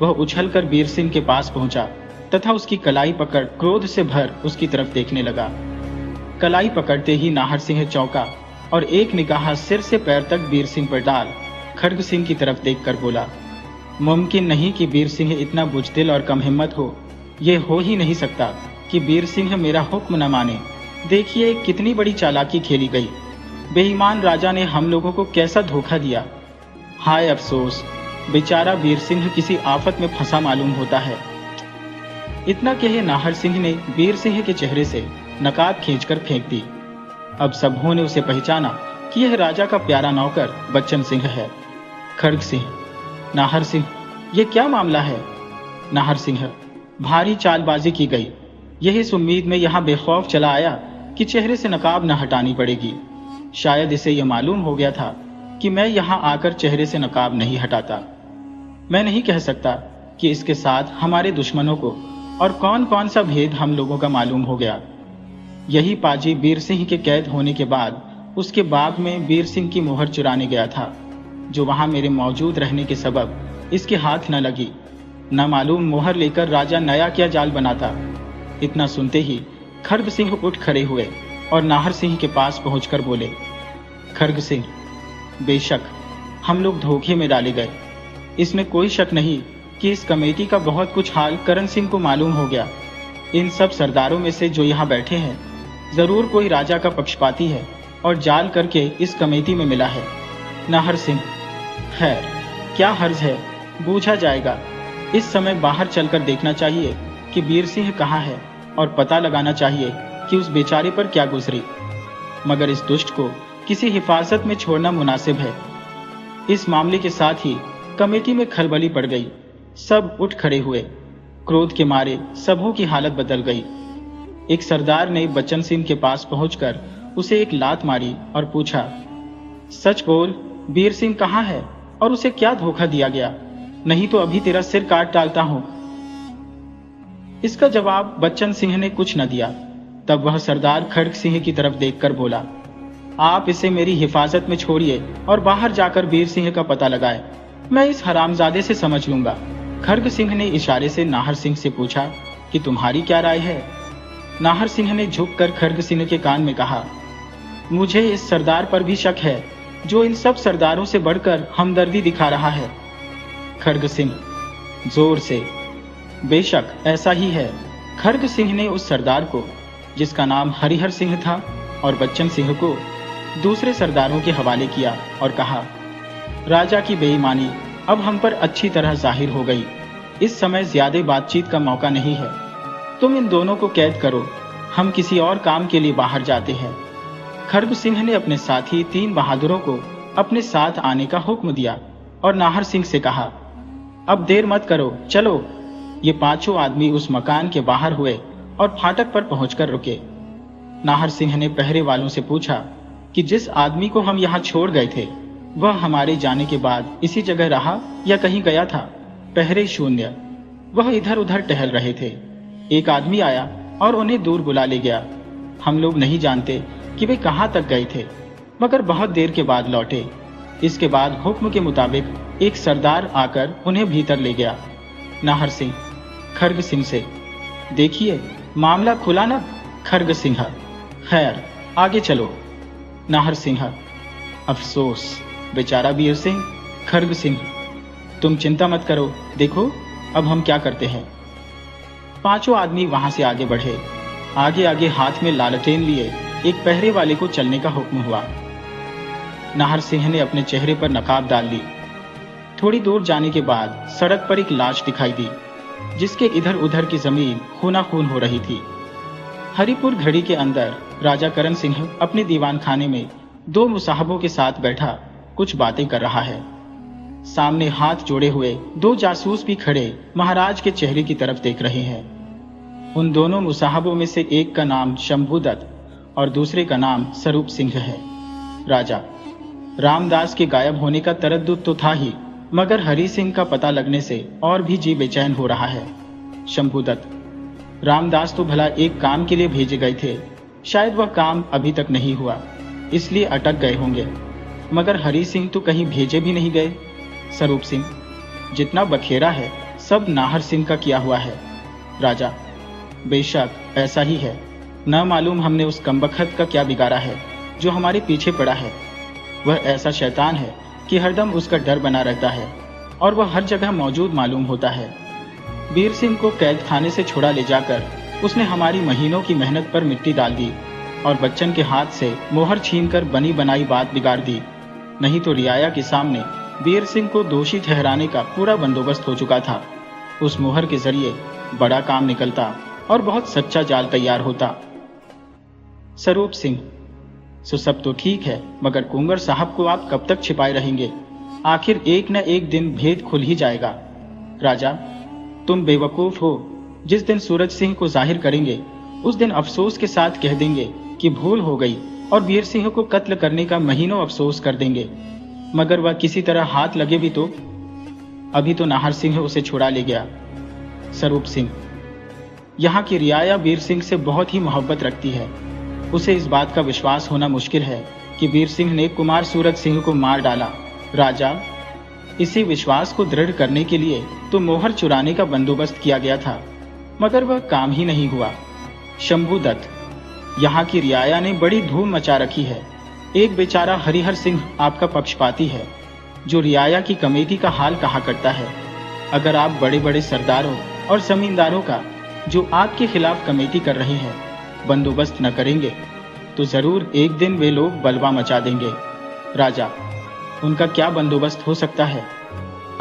वह उछलकर बीर सिंह के पास पहुंचा तथा उसकी कलाई पकड़ क्रोध से भर उसकी तरफ देखने लगा। कलाई पकड़ते ही नाहर सिंह चौंका और एक निगाह सिर से पैर तक बीर सिंह पर डाल खड्ग सिंह की तरफ देखकर बोला: मुमकिन नहीं कि बीर सिंह इतना बुजदिल और कम हिम्मत हो। ये हो ही नहीं सकता कि बीर सिंह मेरा हुक्म न माने। देखिए कितनी बड़ी चालाकी खेली गई। बेईमान राजा ने हम लोगों को कैसा धोखा दिया। हाय अफसोस, बेचारा बीर सिंह किसी आफत में फंसा मालूम होता है। इतना कहे नाहर सिंह ने बीर सिंह के चेहरे से नकाब खींचकर फेंक दी। अब सबों ने उसे पहचाना कि यह राजा का प्यारा नौकर बच्चन सिंह है। खड्ग सिंह: नाहर सिंह, यह क्या मामला है? नाहर सिंह: भारी चालबाजी की गई। यही इस उम्मीद में यहाँ बेखौफ चला आया कि चेहरे से नकाब न हटानी पड़ेगी। शायद इसे यह मालूम हो गया था कि मैं यहाँ आकर चेहरे से नकाब नहीं हटाता। मैं नहीं कह सकता कि इसके साथ हमारे दुश्मनों को और कौन कौन सा भेद हम लोगों का मालूम हो गया। यही पाजी बीर सिंह के कैद होने के बाद उसके बाग में बीर सिंह की मोहर चुराने गया था, जो वहां मेरे मौजूद रहने के सबब इसके हाथ न लगी। न मालूम मोहर लेकर राजा नया क्या जाल बनाता। इतना सुनते ही खर्ग सिंह उठ खड़े हुए और नाहर सिंह के पास पहुंचकर बोले, खर्ग सिंह, बेशक हम लोग धोखे में डाले गए। इसमें कोई शक नहीं कि इस कमेटी का बहुत कुछ हाल करण सिंह को मालूम हो गया। इन सब सरदारों में से जो यहाँ बैठे हैं, जरूर कोई राजा का पक्षपाती है और जाल करके इस कमेटी में मिला है। नाहर सिंह, खैर क्या हर्ज है, बूझा जाएगा। इस समय बाहर चलकर देखना चाहिए कि बीर सिंह कहाँ है और पता लगाना चाहिए कि उस बेचारे पर क्या गुजरी, मगर इस दुष्ट को किसी हिफाजत में छोड़ना मुनासिब है। इस मामले के साथ ही कमेटी में खलबली पड़ गई। सब उठ खड़े हुए। क्रोध के मारे सबों की हालत बदल गई। एक सरदार ने बच्चन सिंह के पास पहुंचकर उसे एक लात मारी और पूछा, सच बोल, बीर सिंह कहाँ है और उसे क्या धोखा दिया गया? नहीं तो अभी तेरा सिर काट डालता हूं। इसका जवाब बच्चन सिंह ने कुछ न दिया। तब वह सरदार खड़ग सिंह की तरफ देखकर बोला, आप इसे मेरी हिफाजत में छोड़िए और बाहर जाकर बीर सिंह का पता लगाए। मैं इस हरामजादे से समझ लूंगा। खड़ग सिंह ने इशारे से नाहर सिंह से पूछा कि तुम्हारी क्या राय है? नाहर सिंह ने झुककर खड़ग सिंह के कान में कहा, मुझे इस सरदार पर भी शक है जो इन सब सरदारों से बढ़कर हमदर्दी दिखा रहा है। खड़ग सिंह जोर से, बेशक ऐसा ही है। खड़ग सिंह ने उस सरदार को, जिसका नाम हरिहर सिंह था, और बच्चन सिंह को दूसरे सरदारों के हवाले किया और कहा, राजा की बेईमानी अब हम पर अच्छी तरह जाहिर हो गई। इस समय ज्यादा बातचीत का मौका नहीं है। तुम इन दोनों को कैद करो, हम किसी और काम के लिए बाहर जाते हैं। खड़ग सिंह ने अपने साथी 3 बहादुरों को अपने साथ आने का हुक्म दिया और नाहर सिंह से कहा, अब देर मत करो, चलो। ये 5 आदमी उस मकान के बाहर हुए और फाटक पर पहुंचकर रुके। नाहर सिंह ने पहरे वालों से पूछा कि जिस आदमी को हम यहाँ छोड़ गए थे, वह हमारे जाने के बाद इसी जगह रहा या कहीं गया था? पहरे शून्य। वह इधर उधर टहल रहे थे। एक आदमी आया और उन्हें दूर बुला ले गया। हम लोग नहीं जानते कि वे कहाँ तक गए थे, मगर बहुत देर के बाद लौटे। इसके बाद हुक्म के मुताबिक एक सरदार आकर उन्हें भीतर ले गया। नाहर सिंह खड़ग सिंह से, देखिए मामला खुला ना? खड़ग सिंह, खैर आगे चलो। नाहर सिंह, अफसोस बेचारा बीर सिंह। खड़ग सिंह, तुम चिंता मत करो, देखो अब हम क्या करते हैं। 5 आदमी वहां से आगे बढ़े। आगे आगे हाथ में लालटेन लिए एक पहरे वाले को चलने का हुक्म हुआ। नाहर सिंह ने अपने चेहरे पर नकाब डाल ली। थोड़ी दूर जाने के बाद सड़क पर एक लाश दिखाई दी, जिसके इधर उधर की जमीन खूना खून हो रही थी। हरिपुर घड़ी के अंदर राजा करण सिंह अपने दीवान खाने में 2 मुसाहबों के साथ बैठा कुछ बातें कर रहा है। सामने हाथ जोड़े हुए 2 जासूस भी खड़े महाराज के चेहरे की तरफ देख रहे हैं। उन दोनों मुसाहबों में से एक का नाम शंभुदत्त और दूसरे का नाम स्वरूप सिंह है। राजा रामदास के गायब होने का तरद्दुद तो था ही, मगर हरि सिंह का पता लगने से और भी जी बेचैन हो रहा है। शंभुदत्त, रामदास तो भला एक काम के लिए भेजे गए थे, शायद वह काम अभी तक नहीं हुआ, इसलिए अटक गए होंगे, मगर हरि सिंह तो कहीं भेजे भी नहीं गए। स्वरूप सिंह, जितना बखेरा है सब नाहर सिंह का किया हुआ है। राजा, बेशक ऐसा ही है। न मालूम हमने उस कमबख्त का क्या बिगाड़ा है जो हमारे पीछे पड़ा है। वह ऐसा शैतान है कि हरदम उसका डर बना रहता है और वह हर जगह मौजूद मालूम होता है। बीर सिंह को कैद खाने से छुड़ा ले जाकर उसने हमारी महीनों की मेहनत पर मिट्टी डाल दी और बच्चन के हाथ से मोहर छीनकर बनी बनाई बात बिगाड़ दी। नहीं तो रियाया के सामने बीर सिंह को दोषी ठहराने का पूरा बंदोबस्त हो चुका था। उस मोहर के जरिए बड़ा काम निकलता और बहुत सच्चा जाल तैयार होता। स्वरूप सिंह, सो सब तो ठीक है, मगर कुंवर साहब को आप कब तक छिपाए रहेंगे? आखिर एक न एक दिन भेद खुल ही जाएगा। राजा, तुम बेवकूफ हो। जिस दिन सूरज सिंह को जाहिर करेंगे उस दिन अफसोस के साथ कह देंगे कि भूल हो गई और वीर सिंह को कत्ल करने का महीनों अफसोस कर देंगे, मगर वह किसी तरह हाथ लगे भी तो। अभी तो नाहर सिंह उसे छुड़ा ले गया। स्वरूप सिंह, यहाँ की रियाया वीर सिंह से बहुत ही मोहब्बत रखती है। उसे इस बात का विश्वास होना मुश्किल है कि वीर सिंह ने कुमार सूरज सिंह को मार डाला। राजा, इसी विश्वास को दृढ़ करने के लिए तो मोहर चुराने का बंदोबस्त किया गया था, मगर वह काम ही नहीं हुआ। शंभू दत्त, यहाँ की रियाया ने बड़ी धूम मचा रखी है। एक बेचारा हरिहर सिंह आपका पक्षपाती है, जो रियाया की कमेटी का हाल कहा करता है। अगर आप बड़े बड़े सरदारों और जमींदारों का, जो आपके खिलाफ कमेटी कर रहे हैं, बंदोबस्त न करेंगे तो जरूर एक दिन वे लोग बलवा मचा देंगे। राजा, उनका क्या बंदोबस्त हो सकता है?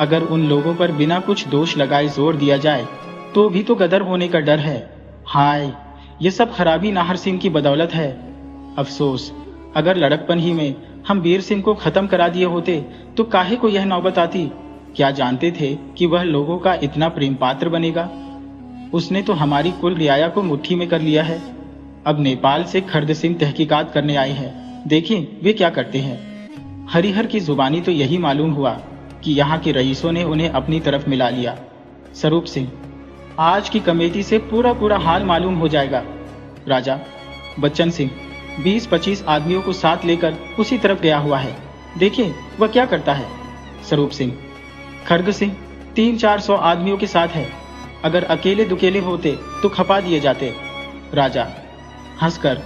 अगर उन लोगों पर बिना कुछ दोष लगाए जोर दिया जाए तो भी तो गदर होने का डर है। हाय, ये सब खराबी नाहर सिंह की बदौलत है। अफसोस, अगर लड़कपन ही में हम वीर सिंह को खत्म करा दिए होते तो काहे को यह नौबत आती? क्या जानते थे कि वह लोगों का इतना प्रेम पात्र बनेगा? उसने तो हमारी कुल रियाया को मुट्ठी में कर लिया है। अब नेपाल से खर्द सिंह तहकीकात करने आए हैं, देखें वे क्या करते हैं। हरिहर की जुबानी तो यही मालूम हुआ कि यहाँ के रईसों ने उन्हें अपनी तरफ मिला लिया। स्वरूप सिंह, आज की कमेटी से पूरा हाल मालूम हो जाएगा। राजा, बच्चन सिंह 20-25 आदमियों को साथ लेकर उसी तरफ गया हुआ है, देखिए वह क्या करता है। स्वरूप सिंह, खर्ग सिंह 300-400 आदमियों के साथ है। अगर अकेले दुकेले होते तो खपा दिए जाते। राजा हंसकर,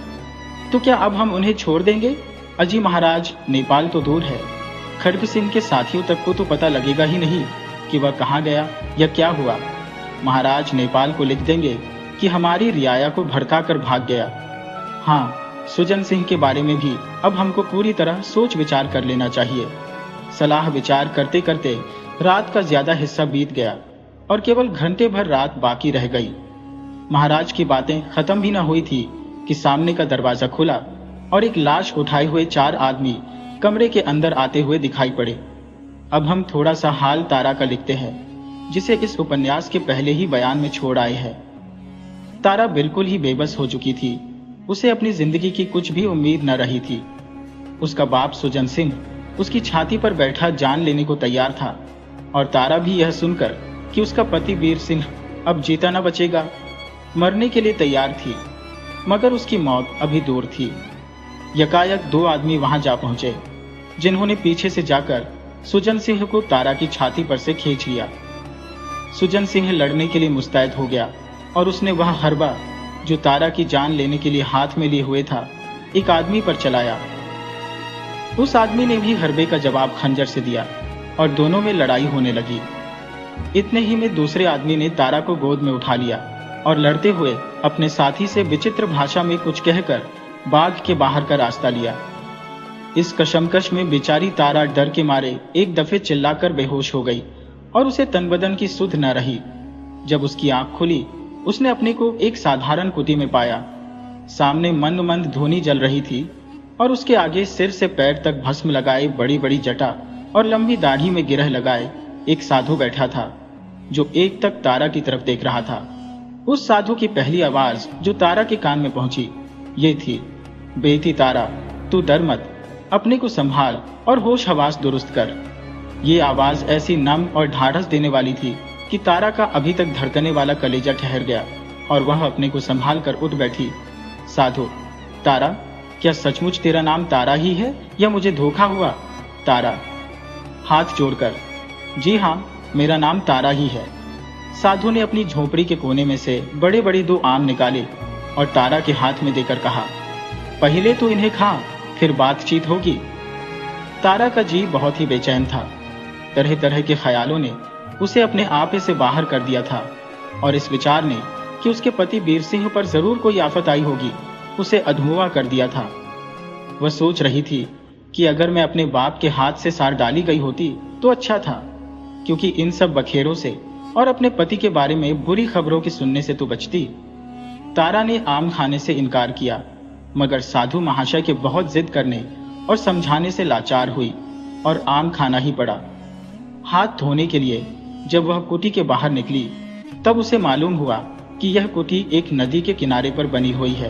तो क्या अब हम उन्हें छोड़ देंगे? अजी महाराज, नेपाल तो दूर है, खड्ग सिंह के साथियों तक को तो पता लगेगा ही नहीं कि वह कहाँ गया या क्या हुआ। महाराज नेपाल को लिख देंगे कि हमारी रियाया को भड़का कर भाग गया। हाँ, सुजन सिंह के बारे में भी अब हमको पूरी तरह सोच विचार कर लेना चाहिए। सलाह विचार करते करते रात का ज्यादा हिस्सा बीत गया और केवल घंटे भर रात बाकी रह गई। महाराज की बातें खत्म भी न हुई थी कि सामने का दरवाजा खुला और एक लाश उठाए हुए 4 आदमी कमरे के अंदर आते हुए दिखाई पड़े। अब हम थोड़ा सा हाल तारा का लिखते हैं, जिसे इस उपन्यास के पहले ही बयान में छोड़ आए हैं। तारा बिल्कुल ही बेबस हो चुकी थी। उसे अपनी जिंदगी की कुछ भी उम्मीद न रही थी। उसका बाप सुजन सिंह उसकी छाती पर बैठा जान लेने को तैयार था, और तारा भी यह सुनकर कि उसका पति वीर सिंह अब जीता न बचेगा, मरने के लिए तैयार थी। मगर उसकी मौत अभी दूर थी। यकायक 2 आदमी वहां जा पहुंचे, जिन्होंने पीछे से जाकर सुजन सिंह को तारा की छाती पर से खींच लिया। सुजन सिंह लड़ने के लिए मुस्तैद हो गया और उसने वह हरबा जो तारा की जान लेने के लिए हाथ में लिए हुए था, एक आदमी पर चलाया। उस आदमी ने भी हरबे का जवाब खंजर से दिया और दोनों में लड़ाई होने लगी। इतने ही में दूसरे आदमी ने तारा को गोद में उठा लिया और लड़ते हुए अपने साथी से विचित्र भाषा में कुछ कहकर बाग के बाहर का रास्ता लिया। इस कशमकश में बेचारी तारा डर के मारे एक दफे चिल्लाकर बेहोश हो गई और उसे तन बदन की सुध न रही। जब उसकी आंख खुली, उसने अपने को एक साधारण कुटी में पाया। सामने मंद मंद धूनी जल रही थी और उसके आगे सिर से पैर तक भस्म लगाए बड़ी बड़ी जटा और लंबी दाढ़ी में गिरह लगाए एक साधु बैठा था, जो एक तक तारा की तरफ देख रहा था। उस साधु की पहली आवाज जो तारा के कान में पहुंची ये थी, बेटी तारा, तू डर मत, अपने को संभाल और होश हवास दुरुस्त कर। ये आवाज ऐसी नम और ढाढ़स देने वाली थी कि तारा का अभी तक धड़कने वाला कलेजा ठहर गया और वह अपने को संभाल कर उठ बैठी। साधु, तारा, क्या सचमुच तेरा नाम तारा ही है या मुझे धोखा हुआ? तारा हाथ जोड़कर, जी हाँ, मेरा नाम तारा ही है। साधु ने अपनी झोपड़ी के कोने में से बड़े बड़े 2 आम निकाले और तारा के हाथ में देकर कहा, पहले तो इन्हें खा, फिर बातचीत होगी। तारा का जी बहुत ही बेचैन था। तरह तरह के ख्यालों ने उसे अपने आपे से बाहर कर दिया था और इस विचार ने कि उसके पति वीर सिंह पर जरूर कोई आफत आई होगी, उसे अधमुआ कर दिया था। वह सोच रही थी कि अगर मैं अपने बाप के हाथ से सार डाली गई होती तो अच्छा था, क्योंकि इन सब बखेरों से और अपने पति के बारे में बुरी खबरों के सुनने से तो बचती। तारा ने आम खाने से इनकार किया, मगर साधु महाशय के बहुत जिद करने और समझाने से लाचार हुई और आम खाना ही पड़ा। हाथ धोने के लिए जब वह कुटी के बाहर निकली, तब उसे मालूम हुआ कि यह कुटी एक नदी के किनारे पर बनी हुई है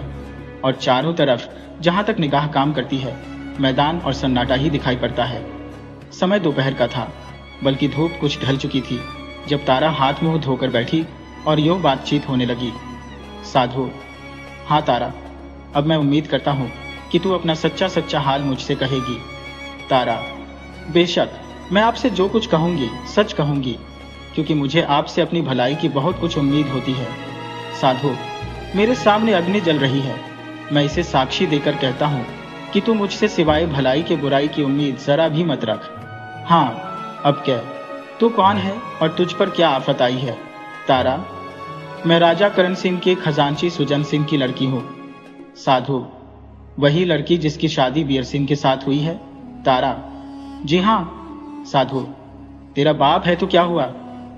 और चारों तरफ जहां तक निगाह काम करती है मैदान और सन्नाटा ही दिखाई पड़ता है। समय दोपहर का था, बल्कि धूप कुछ ढल चुकी थी जब तारा हाथ मुंह धोकर बैठी और यूं बातचीत होने लगी। साधु: हाँ तारा, अब मैं उम्मीद करता हूँ कि तू अपना सच्चा सच्चा हाल मुझसे कहेगी। तारा: बेशक, मैं आपसे जो कुछ कहूँगी सच कहूँगी, क्योंकि मुझे आपसे अपनी भलाई की बहुत कुछ उम्मीद होती है। साधु: मेरे सामने अग्नि जल रही है, मैं इसे साक्षी देकर कहता हूँ कि तू मुझसे सिवाय भलाई के बुराई की उम्मीद जरा भी मत रख। हाँ, अब कह, तू कौन है और तुझ पर क्या आफत आई है? तारा: मैं राजा करण सिंह के खजांची सुजन सिंह की लड़की हूँ। साधु: वही लड़की जिसकी शादी वीर सिंह के साथ हुई है? तारा: जी हाँ। साधु: तेरा बाप है तो क्या हुआ,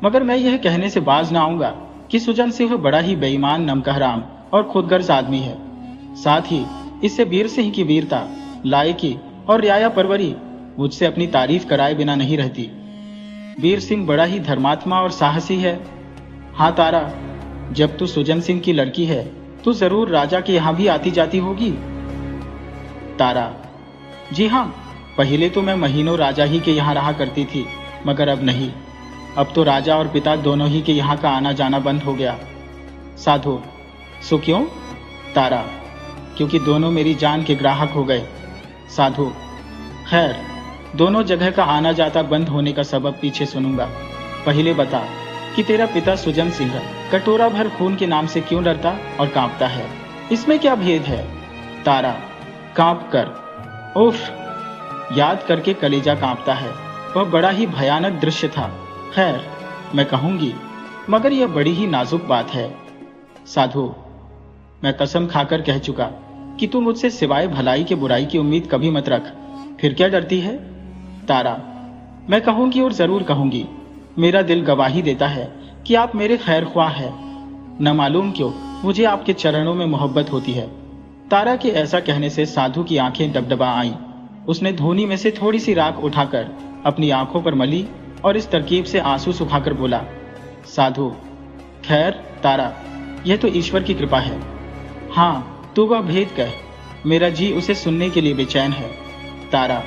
मगर मैं यह कहने से बाज ना आऊंगा कि सुजन सिंह बड़ा ही बेईमान, नमकहराम और खुदगर्ज आदमी है। साथ ही इससे वीर सिंह की वीरता, लायकी और रियाया परवरी मुझसे अपनी तारीफ कराए बिना नहीं रहती। वीर सिंह बड़ा ही धर्मात्मा और साहसी है। हाँ तारा, जब तू सुजन सिंह की लड़की है तो जरूर राजा के यहाँ भी आती जाती होगी। तारा: जी हाँ, पहले तो मैं महीनों राजा ही के यहाँ रहा करती थी, मगर अब नहीं। अब तो राजा और पिता दोनों ही के यहाँ का आना जाना बंद हो गया। साधु: सो क्यों? तारा: क्योंकि दोनों मेरी जान के ग्राहक हो गए। साधु: खैर, दोनों जगह का आना जाता बंद होने का सबब पीछे सुनूंगा। पहले बता कि तेरा पिता सुजन सिंह कटोरा भर खून के नाम से क्यों डरता और कांपता है? इसमें क्या भेद है? तारा: कांप कर? उफ, याद करके कलेजा कांपता है। वह बड़ा ही भयानक दृश्य था। खैर, मैं कहूंगी, मगर यह बड़ी ही नाजुक बात है। साधु: मैं कसम खाकर कह चुका कि तू मुझसे सिवाय भलाई के बुराई की उम्मीद कभी मत रख। फिर क्या डरती है? तारा: मैं कहूंगी और जरूर कहूंगी। मेरा दिल गवाही देता है कि आप मेरे खैर ख्वाह हैं। न मालूम क्यों मुझे आपके चरणों में मोहब्बत होती है। तारा के ऐसा कहने से साधु की आंखें डबडबा आईं। उसने धोनी में से थोड़ी सी राख उठाकर अपनी आंखों पर मली और इस तरकीब से आंसू सुखाकर बोला। साधु: खैर तारा, यह तो ईश्वर की कृपा है। हाँ, तू वह भेद कह, मेरा जी उसे सुनने के लिए बेचैन है। तारा: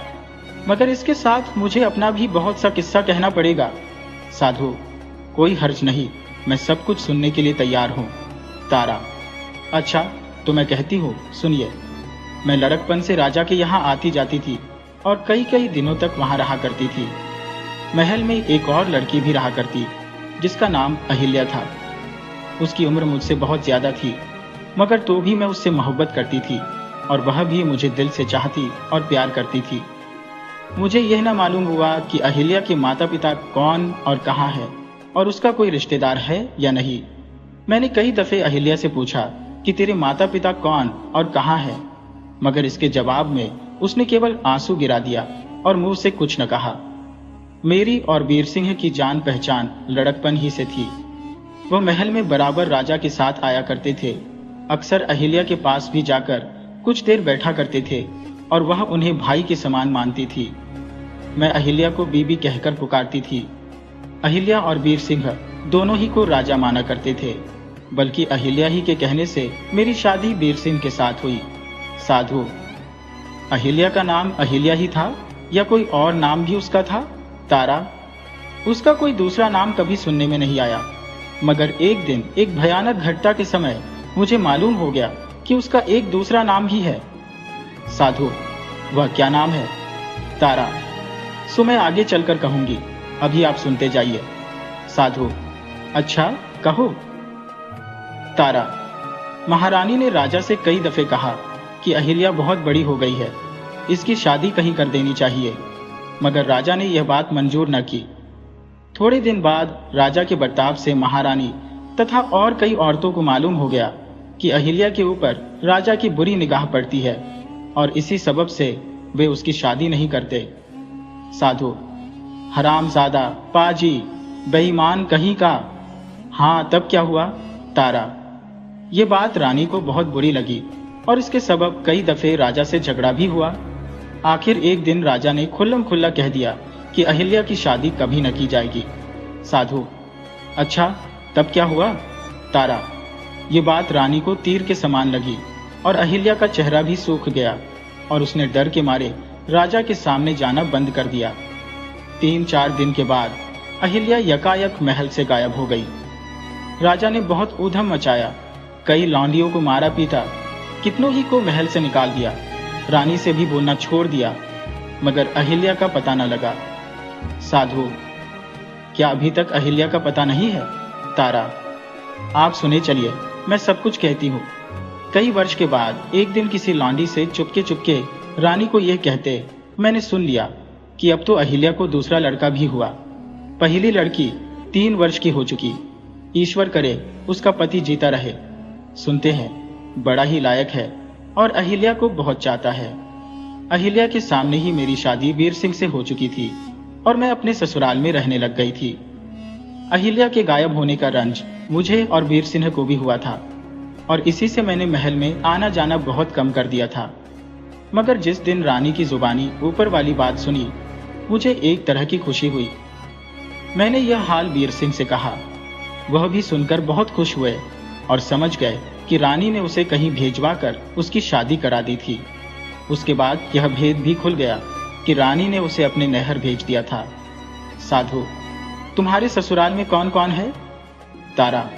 मगर इसके साथ मुझे अपना भी बहुत सा किस्सा कहना पड़ेगा। साधु: कोई हर्ज नहीं, मैं सब कुछ सुनने के लिए तैयार हूँ। तारा: अच्छा, तो मैं कहती हूँ, सुनिए। मैं लड़कपन से राजा के यहाँ आती जाती थी और कई कई दिनों तक वहाँ रहा करती थी। महल में एक और लड़की भी रहा करती, जिसका नाम अहिल्या था। उसकी उम्र मुझसे बहुत ज्यादा थी, मगर तो भी मैं उससे मोहब्बत करती थी और वह भी मुझे दिल से चाहती और प्यार करती थी। मुझे यह ना मालूम हुआ कि अहिल्या के माता पिता कौन और कहाँ है और उसका कोई रिश्तेदार है या नहीं। मैंने कई दफे अहिल्या से पूछा कि तेरे माता पिता कौन और कहाँ है, मगर इसके जवाब में उसने केवल आंसू गिरा दिया और मुंह से कुछ न कहा। मेरी और वीर सिंह की जान पहचान लड़कपन ही से थी। वह महल में बराबर राजा के साथ आया करते थे। अक्सर अहिल्या के पास भी जाकर कुछ देर बैठा करते थे और वह उन्हें भाई के समान मानती थी। मैं अहिल्या को बीबी कहकर पुकारती थी। अहिल्या और वीर सिंह दोनों ही को राजा माना करते थे, बल्कि अहिल्या ही के कहने से मेरी शादी वीर सिंह के साथ हुई। साधु: अहिल्या का नाम अहिल्या ही था या कोई और नाम भी उसका था? तारा: उसका कोई दूसरा नाम कभी सुनने में नहीं आया, मगर एक दिन एक भयानक घटना के समय मुझे मालूम हो गया कि उसका एक दूसरा नाम भी है। साधु: वह क्या नाम है? तारा: सो मैं आगे चलकर कहूंगी, अभी आप सुनते जाइए। साधु: अच्छा, कहो। तारा: महारानी ने राजा से कई दफे कहा कि अहिल्या बहुत बड़ी हो गई है, इसकी शादी कहीं कर देनी चाहिए, मगर राजा ने यह बात मंजूर न की। थोड़े दिन बाद राजा के बर्ताव से महारानी तथा और कई औरतों को मालूम हो गया कि अहिल्या के ऊपर राजा की बुरी निगाह पड़ती है और इसी सबब से वे उसकी शादी नहीं करते। साधु: हरामजादा, पाजी, बेईमान कहीं का। हाँ, तब क्या हुआ? तारा: ये बात रानी को बहुत बुरी लगी और इसके सबब कई दफे राजा से झगड़ा भी हुआ। आखिर एक दिन राजा ने खुल्लम खुल्ला कह दिया कि अहिल्या की शादी कभी न की जाएगी। साधु: अच्छा, तब क्या हुआ? तारा: ये बात रानी को तीर के समान लगी और अहिल्या का चेहरा भी सूख गया और उसने डर के मारे राजा के सामने जाना बंद कर दिया। 3-4 दिन के बाद अहिल्या यकायक महल से गायब हो गई। राजा ने बहुत ऊधम मचाया, कई लौंडियों को मारा पीटा, कितनों ही को महल से निकाल दिया, रानी से भी बोलना छोड़ दिया, मगर अहिल्या का पता न लगा। साधु, क्या अभी तक अहिल्या का पता नहीं है? तारा, आप सुने चलिए, मैं सब कुछ कहती हूँ। कई वर्ष के बाद एक दिन किसी लौंडी से चुपके चुपके रानी को यह कहते मैंने सुन लिया कि अब तो अहिल्या को दूसरा लड़का भी हुआ। पहली लड़की 3 वर्ष की हो चुकी, ईश्वर करे उसका पति जीता रहे। सुनते हैं बड़ा ही लायक है और अहिल्या को बहुत चाहता है। अहिल्या के सामने ही मेरी शादी वीर सिंह से हो चुकी थी और मैं अपने ससुराल में रहने लग गई थी। अहिल्या के गायब होने का रंज मुझे और वीर सिंह को भी हुआ था और इसी से मैंने महल में आना जाना बहुत कम कर दिया था। मगर जिस दिन रानी की जुबानी ऊपर वाली बात सुनी, मुझे एक तरह की खुशी हुई। मैंने यह हाल वीर सिंह से कहा, वह भी सुनकर बहुत खुश हुए और समझ गए कि रानी ने उसे कहीं भेजवा कर उसकी शादी करा दी थी। उसके बाद यह भेद भी खुल गया कि रानी ने उसे अपने नहर भेज दिया था। साधु, तुम्हारे ससुराल में कौन कौन है? तारा,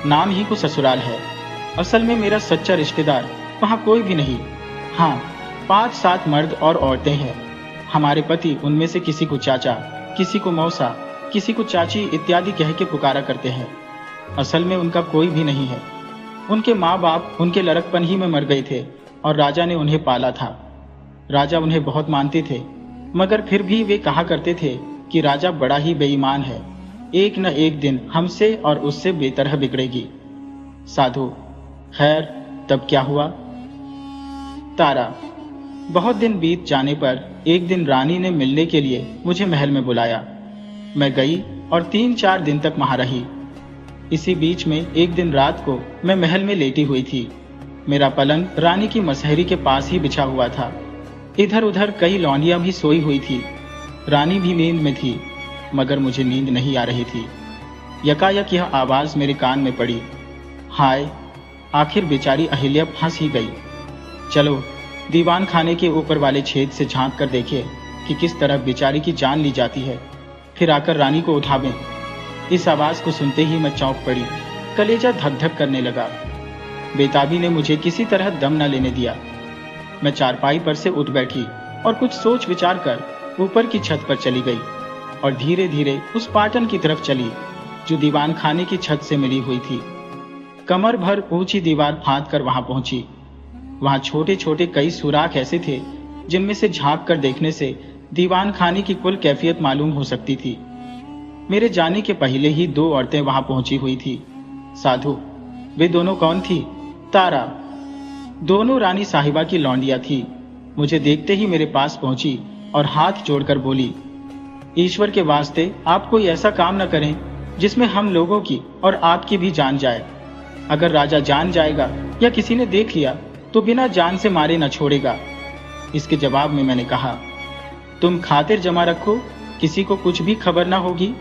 नाम ही को ससुराल है, असल में मेरा सच्चा रिश्तेदार वहाँ कोई भी नहीं। हाँ, 5-7 मर्द और औरतें हैं। हमारे पति उनमें से किसी को चाचा, किसी को मौसा, किसी को चाची इत्यादि कह के पुकारा करते हैं। असल में उनका कोई भी नहीं है। उनके माँ बाप उनके लड़कपन ही में मर गए थे और राजा ने उन्हें पाला था। राजा उन्हें बहुत मानते थे, मगर फिर भी वे कहा करते थे कि राजा बड़ा ही बेईमान है, एक न एक दिन हमसे और उससे बेतरह बिगड़ेगी। साधु, खैर तब क्या हुआ? तारा, बहुत दिन बीत जाने पर एक दिन रानी ने मिलने के लिए मुझे महल में बुलाया। मैं गई और 3-4 दिन तक वहां रही। इसी बीच में एक दिन रात को मैं महल में लेटी हुई थी। मेरा पलंग रानी की मसहरी के पास ही बिछा हुआ था। इधर उधर कई लौंडियां भी सोई हुई थी। रानी भी नींद में थी, मगर मुझे नींद नहीं आ रही थी। यकायक यह आवाज मेरे कान में पड़ी, हाय, आखिर बेचारी अहिल्या फंस ही गई। चलो दीवान खाने के ऊपर वाले छेद से झांक कर देखिए कि किस तरह बेचारी की जान ली जाती है, फिर आकर रानी को उठावें। इस आवाज को सुनते ही मैं चौंक पड़ी, कलेजा धक धक करने लगा। बेताबी ने मुझे किसी तरह दम न लेने दिया। मैं चारपाई पर से उठ बैठी और कुछ सोच विचार कर ऊपर की छत पर चली गई और धीरे धीरे उस पाटन की तरफ चली जो दीवान खाने की छत से मिली हुई थी। कमर भर ऊंची दीवार फांद कर वहां पहुंची। वहां छोटे छोटे कई सुराख ऐसे थे जिनमें से झांक कर देखने से दीवान खाने की कुल कैफियत मालूम हो सकती थी। मेरे जाने के पहले ही 2 औरतें वहां पहुंची हुई थी। साधु, वे दोनों कौन थी? तारा, दोनों रानी साहिबा की लौंडिया थी। मुझे देखते ही मेरे पास पहुंची और हाथ जोड़कर बोली, ईश्वर के वास्ते आप कोई ऐसा काम न करें जिसमें हम लोगों की और आपकी भी जान जाए। अगर राजा जान जाएगा या किसी ने देख लिया तो बिना जान से मारे न छोड़ेगा। इसके जवाब में मैंने कहा, तुम खातिर जमा रखो, किसी को कुछ भी खबर ना होगी।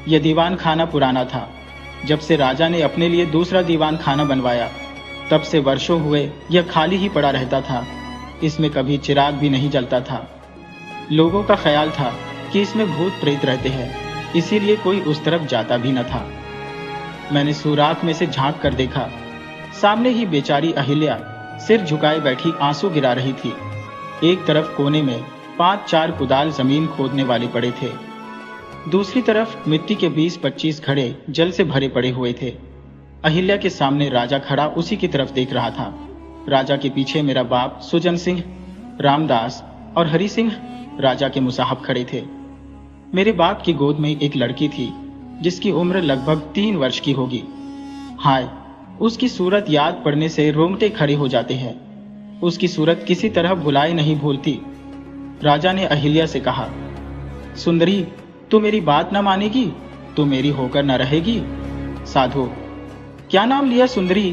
यह दीवान खाना पुराना था। जब से राजा ने अपने लिए दूसरा दीवान खाना बनवाया तब से वर्षों हुए यह खाली ही पड़ा रहता था। इसमें कभी चिराग भी नहीं जलता था। लोगों का ख्याल था कि इसमें भूत प्रेत रहते हैं, इसीलिए कोई उस तरफ जाता भी न था। मैंने सुराख में से झांक कर देखा, सामने ही बेचारी अहिल्या सिर झुकाए बैठी आंसू गिरा रही थी। एक तरफ कोने में 5-4 कुदाल जमीन खोदने वाले पड़े थे, दूसरी तरफ मिट्टी के 20-25 घड़े जल से भरे पड़े हुए थे। अहिल्या के सामने राजा खड़ा उसी की तरफ देख रहा था। राजा के पीछे मेरा बाप सुजन सिंह, रामदास और हरि सिंह राजा के मुसाहब खड़े थे। मेरे बाप की गोद में एक लड़की थी जिसकी उम्र लगभग 3 वर्ष की होगी। हाय, उसकी सूरत याद पड़ने से रोंगटे खड़े हो जाते हैं। उसकी सूरत किसी तरह भुलाए नहीं भूलती। राजा ने अहिल्या से कहा, सुंदरी, तू मेरी बात न मानेगी तो मेरी होकर न रहेगी। साधु, क्या नाम लिया सुंदरी?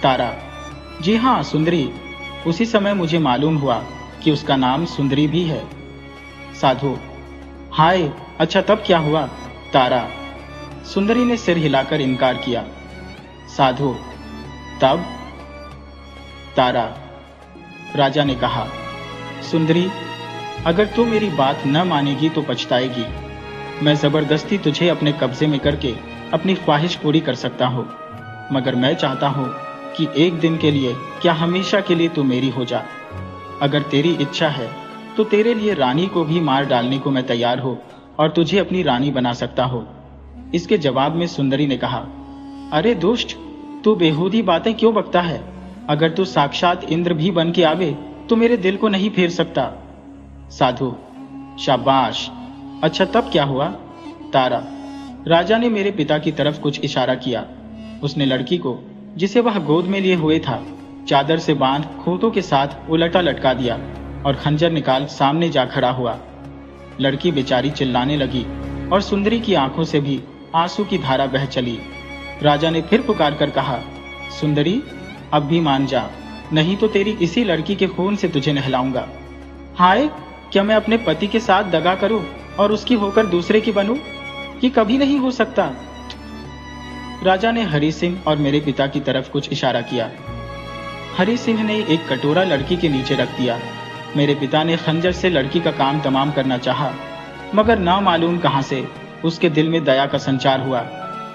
तारा, जी हाँ सुंदरी। उसी समय मुझे मालूम हुआ कि उसका नाम सुंदरी भी है। साधु, हाय, अच्छा तब क्या हुआ? तारा, सुंदरी ने सिर हिलाकर इनकार किया। साधु, तब तारा। राजा ने कहा, सुंदरी, अगर तू मेरी बात न मानेगी तो पछताएगी। मैं जबरदस्ती तुझे अपने कब्जे में करके अपनी ख्वाहिश पूरी कर सकता हूँ, मगर मैं चाहता हूँ कि एक दिन के लिए क्या हमेशा के लिए तू मेरी हो जा। अगर तेरी इच्छा है तो तेरे लिए रानी को भी मार डालने को मैं तैयार हूँ और तुझे अपनी रानी बना सकता हूँ। इसके जवाब में सुंदरी ने कहा, अरे दुष्ट, तू बेहूदी बातें क्यों बकता है? अगर तू साक्षात इंद्र भी बन के आवे तो मेरे दिल को नहीं फेर सकता। साधु, शाबाश। अच्छा, तब क्या हुआ? तारा। राजा ने मेरे पिता की तरफ कुछ इशारा किया। उसने लड़की को, जिसे वह गोद में लिए हुए था, चादर से बांध खूंटों के साथ उलटा लटका दिया और खंजर निकाल सामने जा खड़ा हुआ। लड़की बेचारी चिल्लाने लगी और सुंदरी की आंखों से भी आंसू की धारा बह चली। राजा ने फिर पुकार कर कहा, सुंदरी, अब भी मान जा, नहीं तो तेरी इसी लड़की के खून से तुझे नहलाऊंगा। हाय, क्या मैं अपने पति के साथ दगा करूं और उसकी होकर दूसरे की बनूं? ये कभी नहीं हो सकता। राजा ने हरि सिंह और मेरे पिता की तरफ कुछ इशारा किया। हरि सिंह ने एक कटोरा लड़की के नीचे रख दिया। मेरे पिता ने खंजर से लड़की का काम तमाम करना चाहा, मगर ना मालूम कहां से उसके दिल में दया का संचार हुआ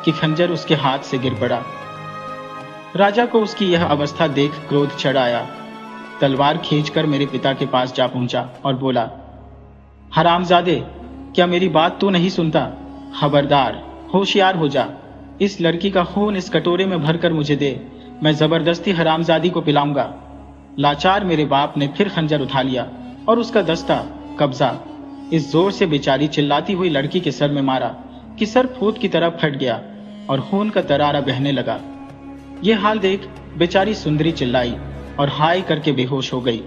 कि खंजर उसके हाथ से गिर पड़ा। राजा को उसकी यह अवस्था देख क्रोध चढ़ आया। तलवार खींचकर मेरे पिता के पास जा पहुंचा और बोला, हरामजादे, क्या मेरी बात तू नहीं सुनता? खबरदार, होशियार हो जा। इस लड़की का खून इस कटोरे में भरकर मुझे दे, मैं जबरदस्ती हरामजादी को पिलाऊंगा। लाचार मेरे बाप ने फिर खंजर उठा लिया और उसका दस्ता, कब्जा, इस जोर से बेचारी चिल्लाती हुई लड़की के सर में मारा कि सर फूट की तरह फट गया और खून का तरारा बहने लगा। ये हाल देख बेचारी सुंदरी चिल्लाई और हाय करके बेहोश हो गई।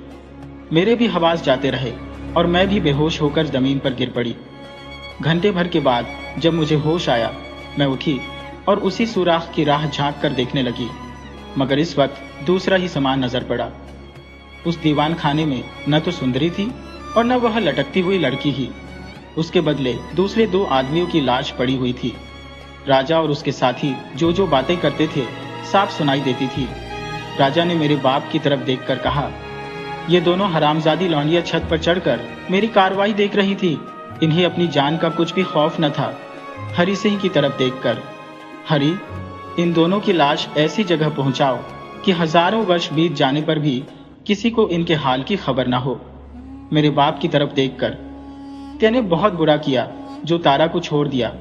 मेरे भी हवास जाते रहे और मैं भी बेहोश होकर जमीन पर गिर पड़ी। घंटे भर के बाद जब मुझे होश आया, मैं उठी और उसी सुराख की राह झांक कर देखने लगी, मगर इस वक्त दूसरा ही सामान नजर पड़ा। उस दीवान खाने में न तो सुंदरी थी और न वह लटकती हुई लड़की ही। उसके बदले दूसरे दो आदमियों की लाश पड़ी हुई थी। राजा और उसके साथी जो जो बातें करते थे साफ सुनाई देती थी। राजा ने मेरे बाप की तरफ देखकर कहा, ये दोनों हरामजादी लौंडिया छत पर चढ़कर मेरी कार्रवाई देख रही थी। इन्हें अपनी जान का कुछ भी खौफ न था। हरि सिंह की तरफ देखकर, हरि, इन दोनों की लाश ऐसी जगह पहुंचाओ कि हजारों वर्ष बीत जाने पर भी किसी को इनके हाल की खबर न हो। मेरे बाप की तरफ देखकर, तेने बहुत बुरा किया जो तारा को छोड़ दिया।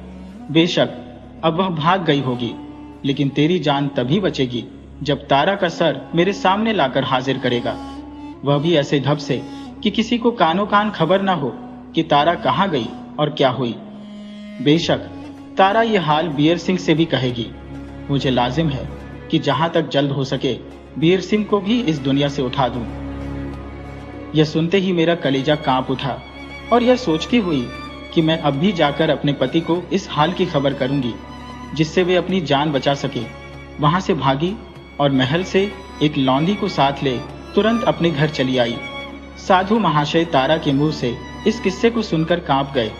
बेशक अब वह भाग गई होगी, लेकिन तेरी जान तभी बचेगी जब तारा का सर मेरे सामने लाकर हाजिर करेगा, वह भी ऐसे ढब से कि किसी को कानों कान खबर ना हो कि तारा कहाँ गई और क्या हुई। बेशक तारा ये हाल बीर सिंह से भी कहेगी। मुझे लाजिम है कि जहां तक जल्द हो सके बीर सिंह को भी इस दुनिया से उठा दूं। यह सुनते ही मेरा कलेजा कांप उठा और यह सोचती हुई कि मैं अब भी जाकर अपने पति को इस हाल की खबर करूंगी जिससे वे अपनी जान बचा सके। वहां से भागी और महल से एक लौंडी को साथ ले तुरंत अपने घर चली आई। साधु महाशय तारा के मुंह से इस किस्से को सुनकर कांप गए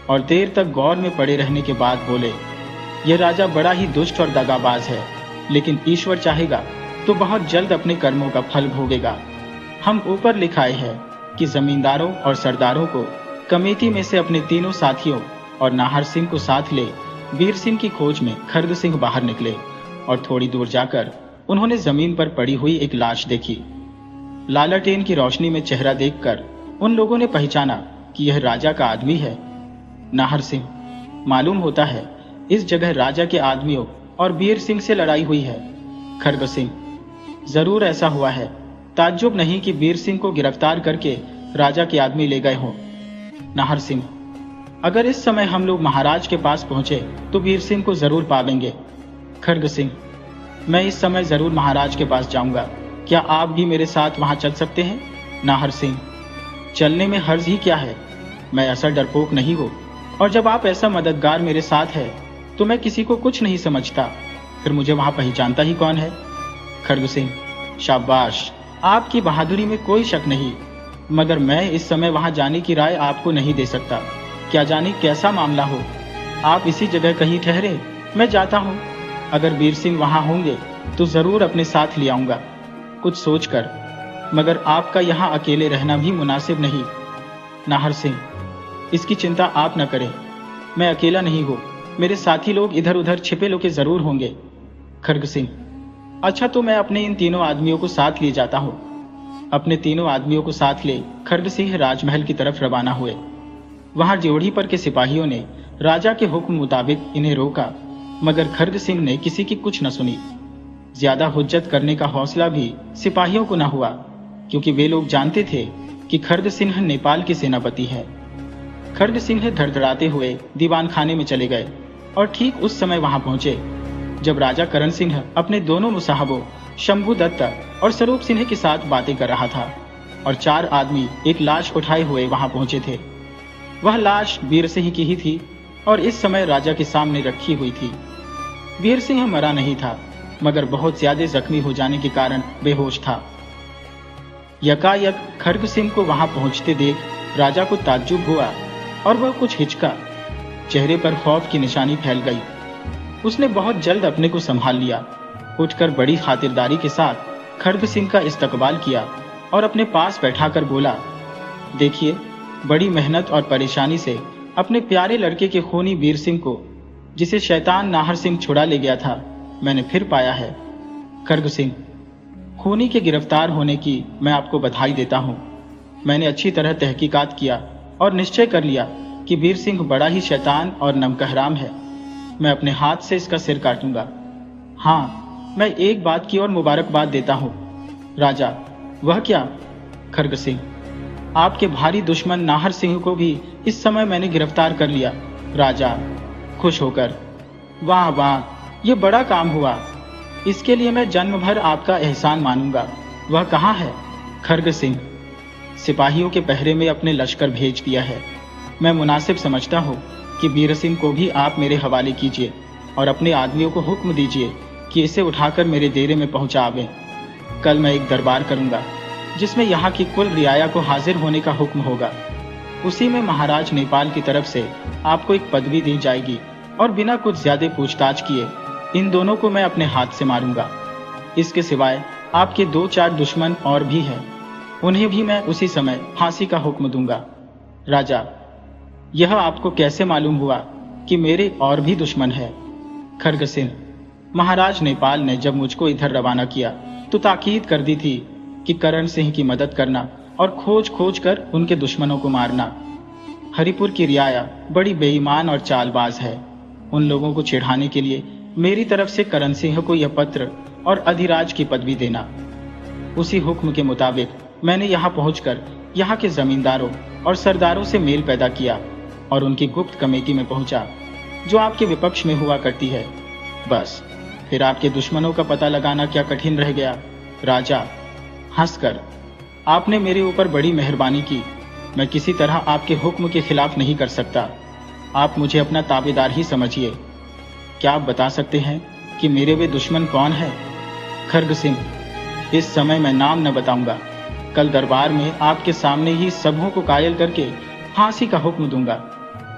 और देर तक गौर में पड़े रहने के बाद बोले, यह राजा बड़ा ही दुष्ट और दगाबाज है, लेकिन ईश्वर चाहेगा तो बहुत जल्द अपने कर्मों का फल भोगेगा। हम ऊपर लिखाए हैं कि जमींदारों और सरदारों को कमेटी में से अपने तीनों साथियों और नाहर सिंह को साथ ले वीर सिंह की खोज में खर्द सिंह बाहर निकले और थोड़ी दूर जाकर उन्होंने जमीन पर पड़ी हुई एक लाश देखी। लालटेन की रोशनी में चेहरा देखकर उन लोगों ने पहचाना कि यह राजा का आदमी है। नाहर सिंह, मालूम होता है इस जगह राजा के आदमियों और वीर सिंह से लड़ाई हुई है। खर्ग सिंह, जरूर ऐसा हुआ है। ताज्जुब नहीं कि वीर सिंह को गिरफ्तार करके राजा के आदमी ले गए हों। नाहर सिंह, अगर इस समय हम लोग महाराज के पास पहुंचे तो वीर सिंह को जरूर पावेंगे। खर्ग सिंह, मैं इस समय जरूर महाराज के पास जाऊंगा। क्या आप भी मेरे साथ वहां चल सकते हैं? नाहर सिंह, चलने में हर्ज ही क्या है, मैं ऐसा डरपोक नहीं हूं, और जब आप ऐसा मददगार मेरे साथ है तो मैं किसी को कुछ नहीं समझता, फिर मुझे वहां पहचानता ही कौन है। खर्ग सिंह, शाबाश, आपकी बहादुरी में कोई शक नहीं, मगर मैं इस समय वहां जाने की राय आपको नहीं दे सकता। क्या जाने कैसा मामला हो, आप इसी जगह कहीं ठहरे, मैं जाता हूं। अगर वीर सिंह वहां होंगे तो जरूर अपने साथ ले आऊंगा। कुछ सोचकर, मगर आपका यहाँ अकेले रहना भी मुनासिब नहीं। नाहर सिंह, इसकी चिंता आप न करें, मैं अकेला नहीं हूँ, मेरे साथी लोग इधर उधर छिपे लोग जरूर होंगे। खर्ग सिंह, अच्छा तो मैं अपने इन तीनों आदमियों को साथ लिए जाता हूँ। अपने तीनों आदमियों को साथ ले खर्ग सिंह राजमहल की तरफ रवाना हुए। वहां ड्योढ़ी पर के सिपाहियों ने राजा के हुक्म मुताबिक इन्हें रोका, मगर खर्ग सिंह ने किसी की कुछ न सुनी। ज्यादा हुज्जत करने का हौसला भी सिपाहियों को न हुआ, क्योंकि वे लोग जानते थे कि खर्ग सिंह नेपाल के सेनापति है। खर्ग सिंह धड़धड़ाते हुए दीवान खाने में चले गए और ठीक उस समय वहां पहुंचे जब राजा करण सिंह अपने दोनों मुसाहबों शंभू दत्त और स्वरूप सिंह के साथ बातें कर रहा था और 4 आदमी एक लाश उठाए हुए वहां पहुंचे थे। वह लाश वीर सिंह की ही थी और इस समय राजा के सामने रखी हुई थी। वीर सिंह मरा नहीं था, मगर बहुत ज्यादा जख्मी हो जाने के कारण बेहोश था। यकायक खर्ग सिंह को वहां पहुंचते देख राजा को ताज्जुब हुआ और वह कुछ हिचका। चेहरे पर खौफ की निशानी फैल गई। उसने बहुत जल्द अपने को संभाल लिया, उठकर बड़ी खातिरदारी के साथ खर्ग सिंह का इस्तकबाल किया और अपने पास बैठाकर बोला, देखिए, बड़ी मेहनत और परेशानी से अपने प्यारे लड़के के खूनी वीर सिंह को, जिसे शैतान नाहर सिंह छुड़ा ले गया था, मैंने फिर पाया है। खर्ग सिंह, खूनी के गिरफ्तार होने की मैं आपको बधाई देता हूँ। मैंने अच्छी तरह तहकीकात किया और निश्चय कर लिया कि वीर सिंह बड़ा ही शैतान और नमकहराम है। मैं अपने हाथ से इसका सिर काटूंगा। हाँ, मैं एक बात की और मुबारकबाद देता हूँ। राजा, वह क्या? खर्ग सिंह, आपके भारी दुश्मन नाहर सिंह को भी इस समय मैंने गिरफ्तार कर लिया। राजा खुश होकर, वाह वाह, ये बड़ा काम हुआ, इसके लिए मैं जन्म भर आपका एहसान मानूंगा। वह कहाँ है? खर्ग सिंह, सिपाहियों के पहरे में अपने लश्कर भेज दिया है। मैं मुनासिब समझता हूँ कि वीर सिंह को भी आप मेरे हवाले कीजिए और अपने आदमियों को हुक्म दीजिए कि इसे उठाकर मेरे डेरे में पहुंचा आवे। कल मैं एक दरबार करूंगा जिसमें यहाँ की कुल रियाया को हाजिर होने का हुक्म होगा। उसी में महाराज नेपाल की तरफ से आपको एक पदवी दी जाएगी और बिना कुछ ज्यादा पूछताछ किए इन दोनों को मैं अपने हाथ से मारूंगा। इसके सिवाय आपके 2-4 दुश्मन और भी हैं, उन्हें भी मैं उसी समय फांसी का हुक्म दूंगा। राजा, यह आपको कैसे मालूम हुआ कि मेरे और भी दुश्मन है? खर्ग सिंह, महाराज नेपाल ने जब मुझको इधर रवाना किया तो ताकीद कर दी थी कि करण सिंह की मदद करना और खोज खोज कर उनके दुश्मनों को मारना। हरिपुर की रियाया बड़ी बेईमान और चालबाज है। उन लोगों को चिढ़ाने के लिए मेरी तरफ से करण सिंह को यह पत्र और अधिराज की पदवी देना। उसी हुक्म के मुताबिक मैंने यहाँ पहुंचकर यहाँ के जमींदारों और सरदारों से मेल पैदा किया और उनकी गुप्त कमेटी में पहुंचा जो आपके विपक्ष में हुआ करती है। बस फिर आपके दुश्मनों का पता लगाना क्या कठिन रह गया? राजा हंसकर, आपने मेरे ऊपर बड़ी मेहरबानी की। मैं किसी तरह आपके हुक्म के खिलाफ नहीं कर सकता। आप मुझे अपना ताबेदार ही समझिए। क्या आप बता सकते हैं कि मेरे वे दुश्मन कौन है? खर्ग सिंह, इस समय मैं नाम न बताऊंगा। कल दरबार में आपके सामने ही सबों को कायल करके फांसी का हुक्म दूंगा।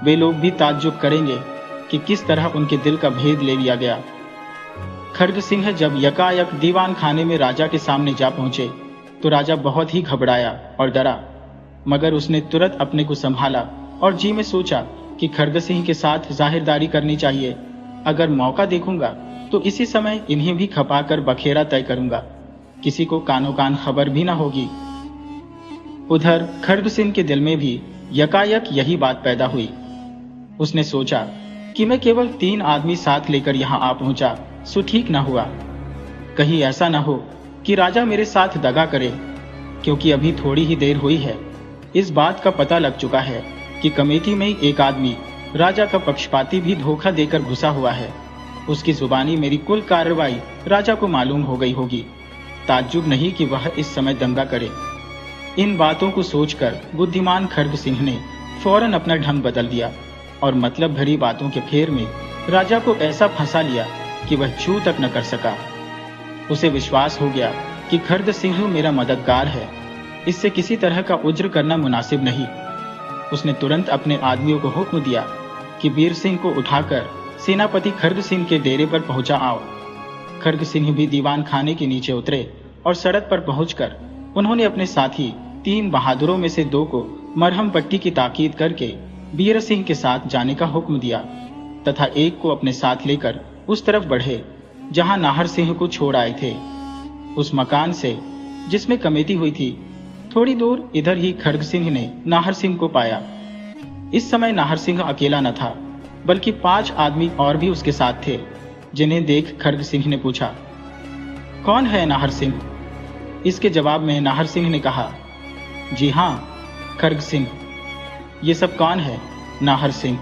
वे लोग भी ताज्जुब करेंगे कि किस तरह उनके दिल का भेद ले लिया गया। खर्ग सिंह जब यकायक दीवान खाने में राजा के सामने जा पहुंचे तो राजा बहुत ही घबराया और डरा, मगर उसने तुरंत अपने को संभाला और जी में सोचा कि खर्ग सिंह के साथ जाहिरदारी करनी चाहिए। अगर मौका देखूंगा तो इसी समय इन्हें भी खपाकर बखेरा तय करूंगा, किसी को कानो कान खबर भी ना होगी। उधर खर्ग सिंह के दिल में भी यकायक यही बात पैदा हुई। उसने सोचा कि मैं केवल 3 आदमी साथ लेकर यहाँ आ पहुंचा सो ठीक ना हुआ। कहीं ऐसा ना हो कि राजा मेरे साथ दगा करे, क्योंकि अभी थोड़ी ही देर हुई है। इस बात का पता लग चुका है कि कमेटी में एक आदमी राजा का पक्षपाती भी धोखा देकर घुसा हुआ है। उसकी जुबानी मेरी कुल कार्रवाई राजा को मालूम हो गई होगी। ताज्जुब नहीं कि वह इस समय दंगा करे। इन बातों को सोचकर बुद्धिमान खर्ग सिंह ने फौरन अपना ढंग बदल दिया और मतलब भरी बातों के फेर में राजा को ऐसा फंसा लिया कि वह छू तक न कर सका। उसे विश्वास हो गया कि खर्ग सिंह मेरा मददगार है, इससे किसी तरह का उज्र करना मुनासिब नहीं। उसने तुरंत अपने आदमियों को हुक्म दिया कि वीर सिंह को उठाकर सेनापति खर्ग सिंह के डेरे पर पहुंचा आओ। खर्ग सिंह भी दीवान खाने के नीचे उतरे और सड़क पर पहुंचकर उन्होंने अपने साथी 3 बहादुरों में से 2 को मरहम पट्टी की ताकीद करके बीर सिंह के साथ जाने का हुक्म दिया तथा एक को अपने साथ लेकर उस तरफ बढ़े जहां नाहर सिंह को छोड़ आए थे। उस मकान से जिसमें कमेटी हुई थी थोड़ी दूर इधर ही खड़ग सिंह ने नाहर सिंह को पाया। इस समय नाहर सिंह अकेला न था, बल्कि 5 आदमी और भी उसके साथ थे, जिन्हें देख खड़ग सिंह ने पूछा, कौन है नाहर सिंह? इसके जवाब में नाहर सिंह ने कहा, जी हाँ खड़ग सिंह। ये सब कौन है? नाहर सिंह।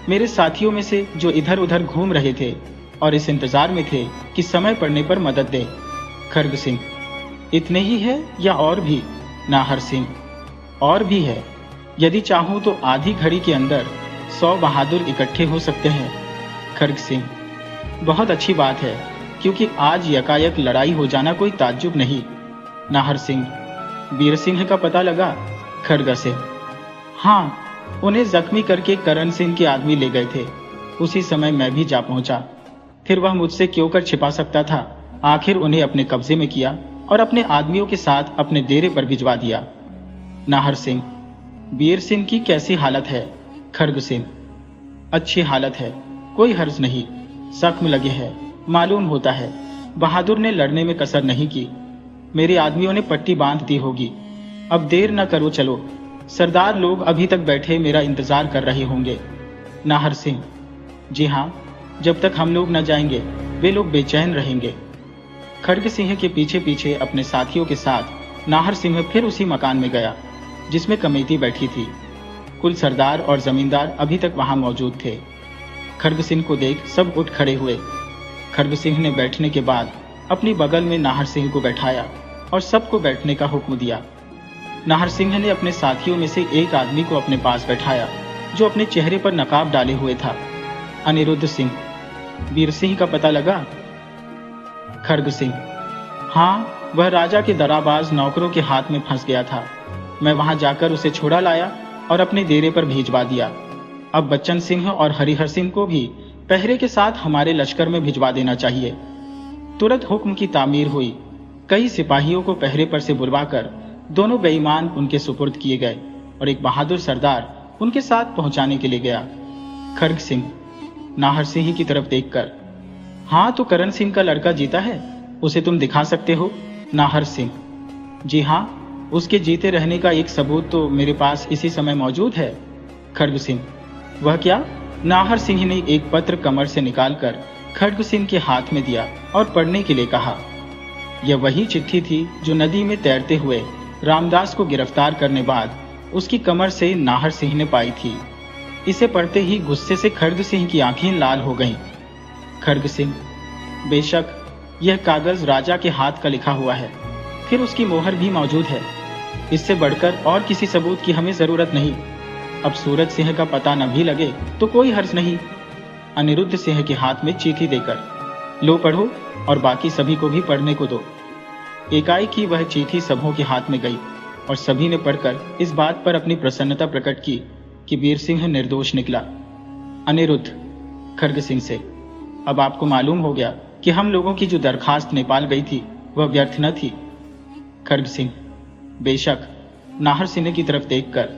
मेरे साथियों में से जो इधर उधर घूम रहे थे और इस इंतजार में थे कि समय पड़ने पर मदद दे। खड़ग सिंह। इतने ही है या और भी? नाहर सिंह। और भी है, यदि चाहूं तो आधी घड़ी के अंदर 100 बहादुर इकट्ठे हो सकते हैं। खड़ग सिंह। बहुत अच्छी बात है, क्योंकि आज यकायक लड़ाई हो जाना कोई ताज्जुब नहीं। नाहर सिंह। बीर सिंह का पता लगा? खड़ग सिंह। हाँ, उन्हें जख्मी करके करण सिंह के आदमी ले गए थे। उसी समय मैं भी जा पहुंचा। फिर वह मुझसे क्यों कर छिपा सकता था? आखिर उन्हें अपने कब्जे में किया और अपने आदमियों के साथ अपने डेरे पर भिजवा दिया। नाहर सिंह। बीर सिंह की कैसी हालत है? खड़ग सिंह। अच्छी हालत है, कोई हर्ज नहीं। जख्म लगे हैं, मालूम होता है। बहादुर ने लड़ने में कसर नहीं की। मेरे आदमियों ने पट्टी बांध दी होगी। अब देर न करो, चलो। सरदार लोग अभी तक बैठे मेरा इंतजार कर रहे होंगे। नाहर सिंह। जी हाँ, जब तक हम लोग न जाएंगे वे लोग बेचैन रहेंगे। खड़ग सिंह के पीछे पीछे अपने साथियों के साथ नाहर सिंह फिर उसी मकान में गया जिसमें कमेटी बैठी थी। कुल सरदार और जमींदार अभी तक वहां मौजूद थे। खड़ग सिंह को देख सब उठ खड़े हुए। खड़ग सिंह ने बैठने के बाद अपनी बगल में नाहर सिंह को बैठाया और सबको बैठने का हुक्म दिया। नाहर सिंह ने अपने साथियों में से एक आदमी को अपने पास बैठाया जो अपने चेहरे पर नकाब डाले हुए था। अनिरुद्ध सिंह। बीर सिंह का पता लगा? खड़ग सिंह। हाँ, वह राजा के दराबाज नौकरों के हाथ में फंस गया था। मैं वहां जाकर उसे छुड़ा लाया और अपने डेरे पर भिजवा दिया। अब बच्चन सिंह और हरिहर सिंह को भी पहरे के साथ हमारे लश्कर में भिजवा देना चाहिए। तुरंत हुक्म की तामीर हुई। कई सिपाहियों को पहरे पर से बुलवाकर दोनों बेईमान उनके सुपुर्द किए गए और एक बहादुर सरदार उनके साथ पहुंचाने के लिए गया। खड़ग सिंह। नाहर सिंह की तरफ देखकर, हाँ, तो करण सिंह का लड़का जीता है, उसे तुम दिखा सकते हो? नाहर सिंह। जी हाँ, उसके जीते रहने का एक सबूत तो मेरे पास इसी समय मौजूद है। खड़ग सिंह। वह क्या? नाहर सिंह ने एक पत्र कमर से निकालकर खड़ग सिंह के हाथ में दिया और पढ़ने के लिए कहा। यह वही चिट्ठी थी जो नदी में तैरते हुए रामदास को गिरफ्तार करने बाद उसकी कमर से नाहर सिंह ने पाई थी। इसे पढ़ते ही गुस्से से खड़ग सिंह की आंखें लाल हो गईं। खड़ग सिंह। बेशक यह कागज राजा के हाथ का लिखा हुआ है, फिर उसकी मोहर भी मौजूद है। इससे बढ़कर और किसी सबूत की हमें जरूरत नहीं। अब सूरज सिंह का पता न भी लगे तो कोई हर्ज नहीं। अनिरुद्ध सिंह के हाथ में चिट्ठी देकर, लो पढ़ो और बाकी सभी को भी पढ़ने को दो। एकाएक ही वह चिट्ठी सबों के हाथ में गई और सभी ने पढ़कर इस बात पर अपनी प्रसन्नता प्रकट की कि बीर सिंह निर्दोष निकला। अनिरुद्ध। खड़ग सिंह से, अब आपको मालूम हो गया कि हम लोगों की जो दरखास्त नेपाल गई थी वह व्यर्थ न थी। खड़ग सिंह। बेशक। नाहर सिंह की तरफ देखकर,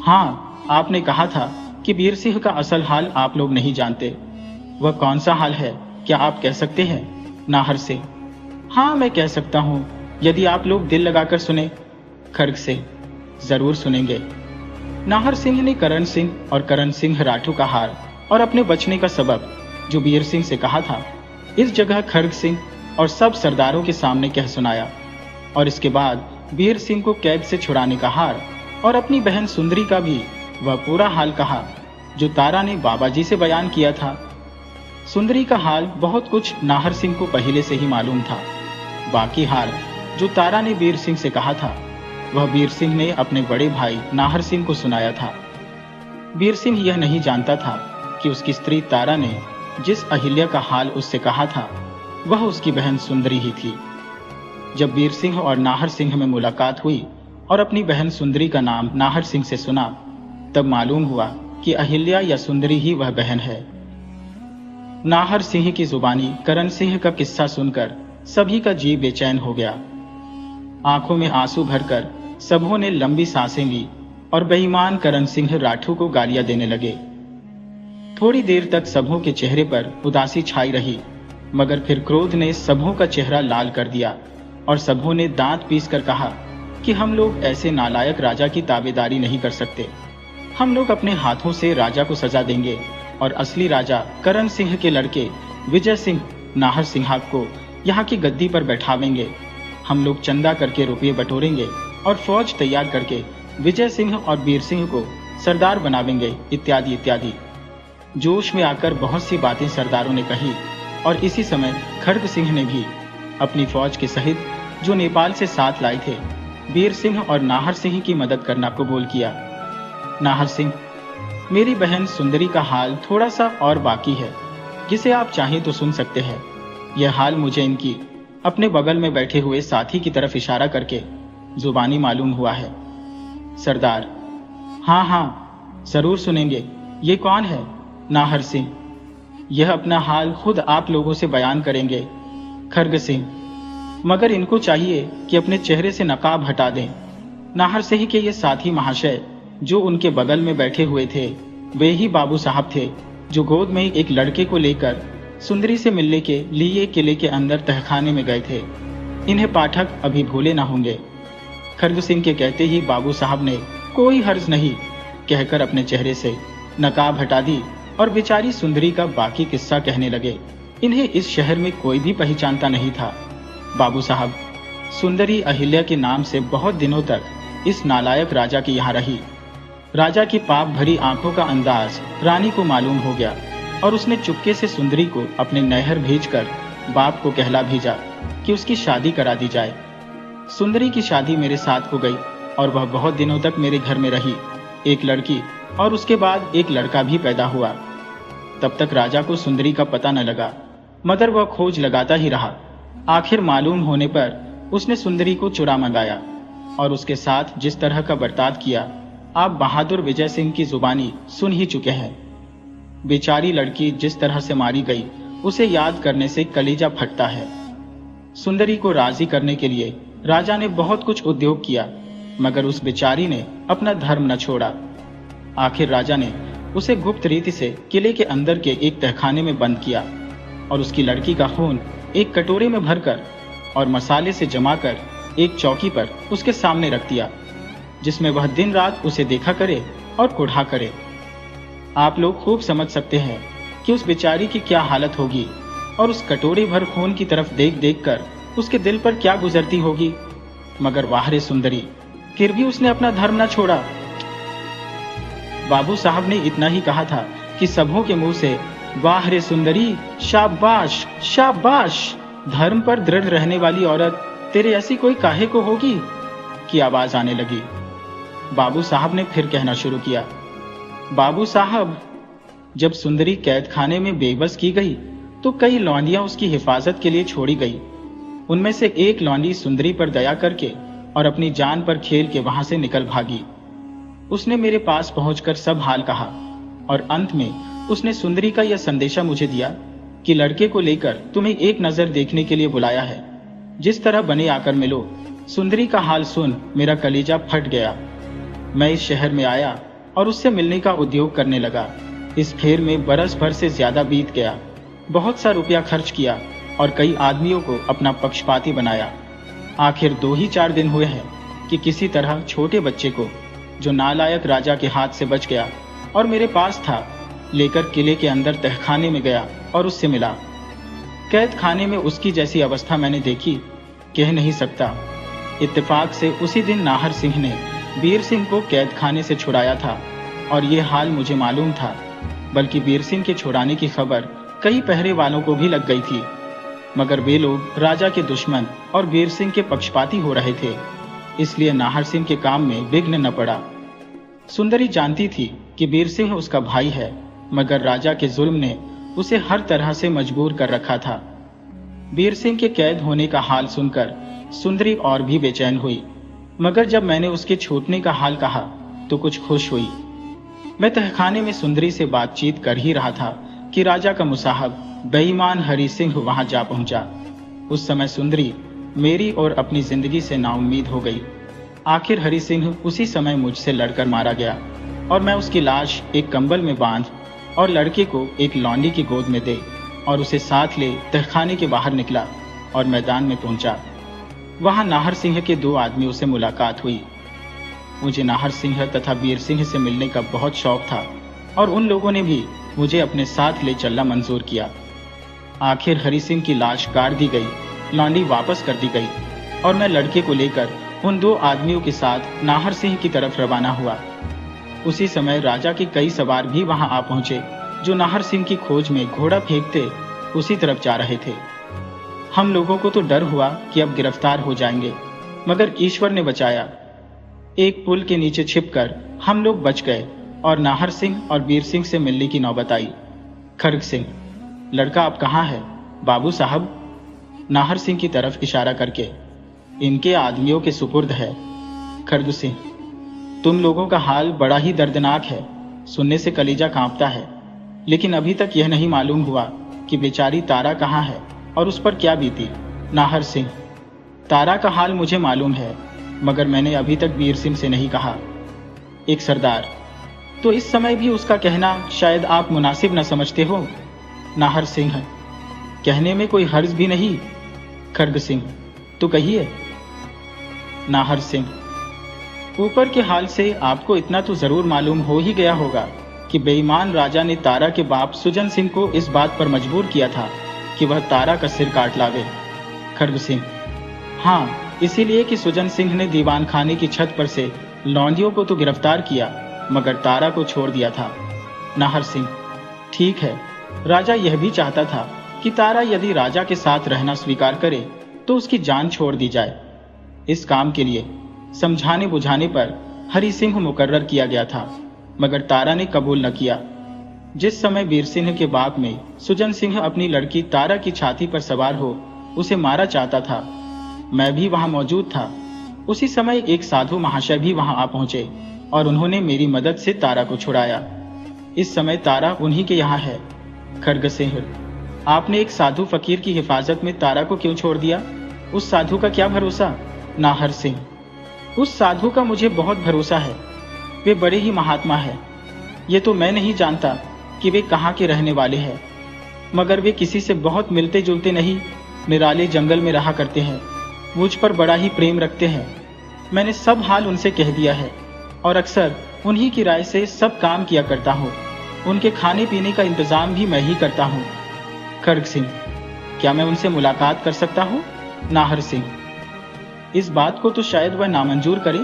हाँ, आपने कहा था कि बीर सिंह का असल हाल आप लोग नहीं जानते। वह कौन सा हाल है, क्या आप कह सकते हैं? नाहर सिंह। हाँ, मैं कह सकता हूं, यदि आप लोग दिल लगाकर सुने। खड़ग सिंह। जरूर सुनेंगे। नाहर सिंह ने करण सिंह और करण सिंह राठू का हाल और अपने बचने का सबब जो बीर सिंह से कहा था इस जगह खड़ग सिंह और सब सरदारों के सामने कह सुनाया। और इसके बाद बीर सिंह को कैद से छुड़ाने का हाल और अपनी बहन सुंदरी का भी वह पूरा हाल कहा जो तारा ने बाबा जी से बयान किया था। सुंदरी का हाल बहुत कुछ नाहर सिंह को पहले से ही मालूम था। बाकी हाल जो तारा ने बीर सिंह से कहा था वह बीर सिंह ने अपने बड़े भाई नाहर सिंह को सुनाया था। बीर सिंह यह नहीं जानता था कि उसकी स्त्री तारा ने जिस अहिल्या का हाल उससे कहा था वह उसकी बहन सुंदरी ही थी। जब बीर सिंह और नाहर सिंह में मुलाकात हुई और अपनी बहन सुंदरी का नाम नाहर सिंह से सुना, तब मालूम हुआ कि अहिल्या या सुंदरी ही वह बहन है। नाहर सिंह की जुबानी करण सिंह का किस्सा सुनकर सभी का जी बेचैन हो गया। आंखों में आंसू भरकर सबों ने लंबी सांसें ली और बेईमान करण सिंह राठौर को गालियां देने लगे। थोड़ी देर तक सबों के चेहरे पर उदासी छाई रही, मगर फिर क्रोध ने सबों का चेहरा लाल कर दिया और सबों ने दांत पीसकर कहा कि हम लोग ऐसे नालायक राजा की ताबेदारी नहीं कर सकते। हम लोग अपने हाथों से राजा को सजा देंगे और असली राजा करण सिंह के लड़के विजय सिंह नाहर सिंह को यहाँ की गद्दी पर बैठावेंगे। हम लोग चंदा करके रुपये बटोरेंगे और फौज तैयार करके विजय सिंह और वीर सिंह को सरदार बनावेंगे, इत्यादि इत्यादि। जोश में आकर बहुत सी बातें सरदारों ने कही और इसी समय खड़ग सिंह ने भी अपनी फौज के सहित जो नेपाल से साथ लाए थे वीर सिंह और नाहर सिंह की मदद करना कबूल किया। नाहर सिंह, मेरी बहन सुंदरी का हाल थोड़ा सा और बाकी है, जिसे आप चाहें तो सुन सकते हैं। यह हाल मुझे इनकी अपने बगल में बैठे हुए साथी की तरफ इशारा करके जुबानी मालूम हुआ है। सरदार, हाँ हाँ जरूर सुनेंगे। ये कौन है? नाहर सिंह, यह अपना हाल खुद आप लोगों से बयान करेंगे। खड़ग सिंह, मगर इनको चाहिए कि अपने चेहरे से नकाब हटा दें। नाहर सिंह के ये साथी महाशय जो उनके बगल में बैठे हुए थे वे ही बाबू साहब थे जो गोद में एक लड़के को लेकर सुंदरी से मिलने के लिए किले के अंदर तहखाने में गए थे। इन्हें पाठक अभी भूले ना होंगे। खड़ग सिंह के कहते ही बाबू साहब ने कोई हर्ज नहीं कहकर अपने चेहरे से नकाब हटा दी और बेचारी सुंदरी का बाकी किस्सा कहने लगे। इन्हें इस शहर में कोई भी पहचानता नहीं था। बाबू साहब, सुंदरी अहिल्या के नाम से बहुत दिनों तक इस नालायक राजा के यहाँ रही। राजा की पाप भरी आंखों का अंदाज रानी को मालूम हो गया और उसने चुपके से सुंदरी को अपने नहर भेजकर बाप को कहला भेजा कि उसकी शादी करा दी जाए। सुंदरी की शादी मेरे साथ हो गई और वह बहुत दिनों तक मेरे घर में रही। एक लड़की और उसके बाद एक लड़का भी पैदा हुआ। तब तक राजा को सुंदरी का पता न लगा, मगर वह खोज लगाता ही रहा। आखिर मालूम होने पर उसने सुंदरी को चुरा मंगाया और उसके साथ जिस तरह का बर्ताव किया आप बहादुर विजय सिंह की जुबानी सुन ही चुके हैं। बेचारी लड़की जिस तरह से मारी गई उसे याद करने से कलेजा फटता है। सुंदरी को राजी करने के लिए राजा ने बहुत कुछ उद्योग किया, मगर उस बेचारी ने अपना धर्म न छोड़ा। आखिर राजा ने उसे गुप्त रीति से किले के अंदर के एक तहखाने में बंद किया और उसकी लड़की का खून एक कटोरे में भरकर और मसाले से जमाकर एक चौकी पर उसके सामने रख दिया, जिसमें वह दिन रात उसे देखा करे और कुढ़ा करे। आप लोग खूब समझ सकते हैं कि उस बेचारी की क्या हालत होगी और उस कटोरे भर खून की तरफ देख देख कर उसके दिल पर क्या गुजरती होगी। मगर वाह रे सुंदरी, फिर भी उसने अपना धर्म न छोड़ा। बाबू साहब ने इतना ही कहा था कि सबों के मुंह से वाह रे सुंदरी, शाबाश शाबाश, धर्म पर दृढ़ रहने वाली औरत तेरे ऐसी कोई काहे को होगी की आवाज आने लगी। बाबू साहब ने फिर कहना शुरू किया, बाबू साहब, जब सुंदरी कैद खाने में बेबस की गई तो कई लौंडियां उसकी हिफाजत के लिए छोड़ी गई। उनमें से एक लौंडी सुंदरी पर दया करके और अपनी जान पर खेल के वहां से निकल भागी। उसने मेरे पास पहुंचकर सब हाल कहा और अंत में उसने सुंदरी का यह संदेशा मुझे दिया कि लड़के को लेकर तुम्हें एक नजर देखने के लिए बुलाया है। जिस तरह बने आकर मिलो। सुंदरी का हाल सुन मेरा कलेजा फट गया। मैं इस शहर में आया और उससे मिलने का उद्योग करने लगा। इस फेर में बरस भर से ज्यादा बीत गया। बहुत सा रुपया खर्च किया और कई आदमियों को अपना पक्षपाती बनाया। आखिर 2 ही 4 दिन हुए हैं कि किसी तरह छोटे बच्चे को जो नालायक राजा के हाथ से बच गया और मेरे पास था, लेकर किले के अंदर तहखाने में गया और उससे मिला। कैद खाने में उसकी जैसी अवस्था मैंने देखी, कह नहीं सकता। इत्तेफाक से उसी दिन नाहर सिंह ने वीर सिंह को कैद खाने से छुड़ाया था और ये हाल मुझे मालूम था, बल्कि वीर सिंह के छुड़ाने की खबर कई पहरे वालों को भी लग गई थी, मगर वे लोग राजा के दुश्मन और वीर सिंह के पक्षपाती हो रहे थे, इसलिए नाहर सिंह के काम में विघ्न न पड़ा। सुंदरी जानती थी कि वीर सिंह उसका भाई है, मगर राजा के जुल्म ने उसे हर तरह से मजबूर कर रखा था। वीर सिंह के कैद होने का हाल सुनकर सुंदरी और भी बेचैन हुई, मगर जब मैंने उसके छूटने का हाल कहा तो कुछ खुश हुई। मैं तहखाने में सुंदरी से बातचीत कर ही रहा था कि राजा का मुसाहब बेईमान हरि सिंह वहां जा पहुंचा। उस समय सुंदरी मेरी और अपनी जिंदगी से नाउम्मीद हो गई। आखिर हरि सिंह उसी समय मुझसे लड़कर मारा गया और मैं उसकी लाश एक कंबल में बांध और लड़के को एक लौंडी की गोद में दे और उसे साथ ले तहखाने के बाहर निकला और मैदान में पहुंचा। वहां नाहर सिंह के 2 आदमियों से मुलाकात हुई। मुझे नाहर सिंह तथा वीर सिंह से मिलने का बहुत शौक था और उन लोगों ने भी मुझे अपने साथ ले चलना मंजूर किया। आखिर हरि सिंह की लाश काट दी गई, लौंडी वापस कर दी गई और मैं लड़के को लेकर उन 2 आदमियों के साथ नाहर सिंह की तरफ रवाना हुआ। उसी समय राजा के कई सवार भी वहां आ पहुंचे जो नाहर सिंह की खोज में घोड़ा फेंकते उसी तरफ जा रहे थे। हम लोगों को तो डर हुआ कि अब गिरफ्तार हो जाएंगे, मगर ईश्वर ने बचाया। एक पुल के नीचे छिपकर हम लोग बच गए और नाहर सिंह और वीर सिंह से मिलने की नौबत आई। खर्ग सिंह, लड़का अब कहाँ है? बाबू साहब, नाहर सिंह की तरफ इशारा करके, इनके आदमियों के सुपुर्द है। खर्ग सिंह, तुम लोगों का हाल बड़ा ही दर्दनाक है, सुनने से कलेजा कांपता है, लेकिन अभी तक यह नहीं मालूम हुआ कि बेचारी तारा कहाँ है और उस पर क्या बीती। नाहर सिंह, तारा का हाल मुझे मालूम है, मगर मैंने अभी तक वीर सिंह से नहीं कहा। एक सरदार, तो इस समय भी उसका कहना शायद आप मुनासिब न समझते हो। नाहर सिंह, कहने में कोई हर्ज भी नहीं। खर्ग सिंह, तो कहिए। नाहर सिंह, ऊपर के हाल से आपको इतना तो जरूर मालूम हो ही गया होगा कि बेईमान राजा ने तारा के बाप सुजन सिंह को इस बात पर मजबूर किया था कि वह तारा का सिर काट लावे। खर्ग सिंह, हाँ, इसीलिए कि सुजन सिंह ने दीवान खाने की छत पर से लौंडियों को तो गिरफ्तार किया, मगर तारा को छोड़ दिया था। नाहर सिंह, ठीक है, राजा यह भी चाहता था कि तारा यदि राजा के साथ रहना स्वीकार करे तो उसकी जान छोड़ दी जाए। इस काम के लिए समझाने बुझाने पर हरि सिंह मुकर्रर किया गया था, मगर तारा ने कबूल न किया। जिस समय वीर सिंह के बाग में सुजन सिंह अपनी लड़की तारा की छाती पर सवार हो उसे मारा चाहता था, मैं भी वहां मौजूद था। उसी समय एक साधु महाशय भी वहां आ पहुंचे और उन्होंने मेरी मदद से तारा को छुड़ाया। इस समय तारा उन्हीं के यहाँ है। खर्ग सिंह, आपने एक साधु फकीर की हिफाजत में तारा को क्यों छोड़ दिया? उस साधु का क्या भरोसा? नाहर सिंह, उस साधु का मुझे बहुत भरोसा है, वे बड़े ही महात्मा है। ये तो मैं नहीं जानता कि वे कहाँ के रहने वाले हैं, मगर वे किसी से बहुत मिलते जुलते नहीं, निराले जंगल में रहा करते हैं, मुझ पर बड़ा ही प्रेम रखते हैं। मैंने सब हाल उनसे कह दिया है और अक्सर उन्हीं की राय से सब काम किया करता हूँ। उनके खाने पीने का इंतजाम भी मैं ही करता हूँ। खर्ग सिंह, क्या मैं उनसे मुलाकात कर सकता हूँ? नाहर सिंह, इस बात को तो शायद वह नामंजूर करे।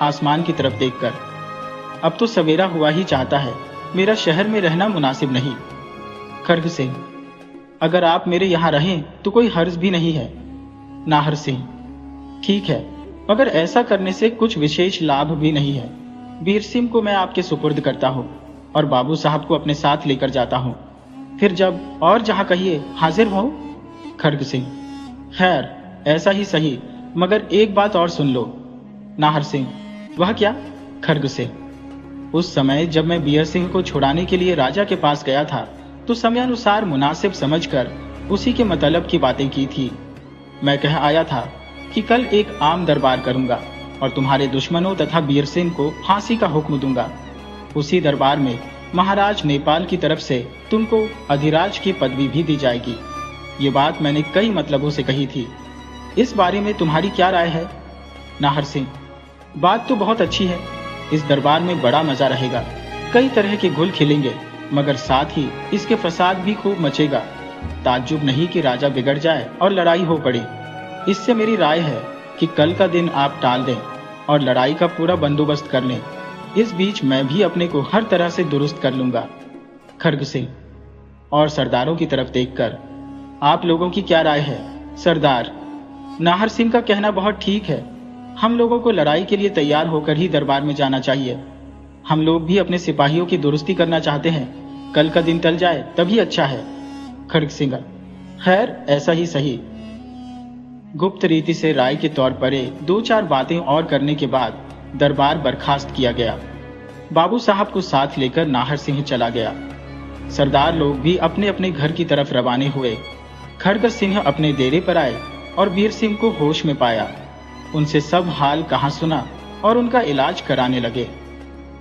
आसमान की तरफ देखकर, अब तो सवेरा हुआ ही चाहता है, मेरा शहर में रहना मुनासिब नहीं। खर्ग सिंह, अगर आप मेरे यहाँ रहें तो कोई हर्ज भी नहीं है। नाहर सिंह, ठीक है, मगर ऐसा करने से कुछ विशेष लाभ भी नहीं है। वीर सिंह को मैं आपके सुपुर्द करता हूँ और बाबू साहब को अपने साथ लेकर जाता हूँ, फिर जब और जहाँ कहिए हाजिर हो। खर्ग सिंह, खैर ऐसा ही सही, मगर एक बात और सुन लो। नाहर सिंह, वह क्या? खर्ग सिंह, उस समय जब मैं वीर सिंह को छुड़ाने के लिए राजा के पास गया था तो समयानुसार मुनासिब समझकर उसी के मतलब की बातें की थी। मैं कह आया था कि कल एक आम दरबार करूंगा और तुम्हारे दुश्मनों तथा वीर सिंह को फांसी का हुक्म दूंगा। उसी दरबार में महाराज नेपाल की तरफ से तुमको अधिराज की पदवी भी दी जाएगी। ये बात मैंने कई मतलबों से कही थी, इस बारे में तुम्हारी क्या राय है? नाहर सिंह, बात तो बहुत अच्छी है, इस दरबार में बड़ा मजा रहेगा, कई तरह के गुल खिलेंगे, मगर साथ ही इसके फसाद भी खूब मचेगा। ताज्जुब नहीं कि राजा बिगड़ जाए और लड़ाई हो पड़े। इससे मेरी राय है कि कल का दिन आप टाल दें और लड़ाई का पूरा बंदोबस्त कर लें। इस बीच मैं भी अपने को हर तरह से दुरुस्त कर लूंगा। खर्ग सिंह और सरदारों की तरफ देखकर, आप लोगों की क्या राय है? सरदार, नाहर सिंह का कहना बहुत ठीक है, हम लोगों को लड़ाई के लिए तैयार होकर ही दरबार में जाना चाहिए। हम लोग भी अपने सिपाहियों की दुरुस्ती करना चाहते हैं, कल का दिन टल जाए तभी अच्छा है। खर्ग सिंह, खैर ऐसा ही सही। गुप्त रीति से राय के तौर पर 2-4 बातें और करने के बाद दरबार बर्खास्त किया गया। बाबू साहब को साथ लेकर नाहर सिंह चला गया। सरदार लोग भी अपने अपने घर की तरफ रवाने हुए। खड्ग सिंह अपने डेरे पर आए और वीर सिंह को होश में पाया। उनसे सब हाल कहां सुना और उनका इलाज कराने लगे।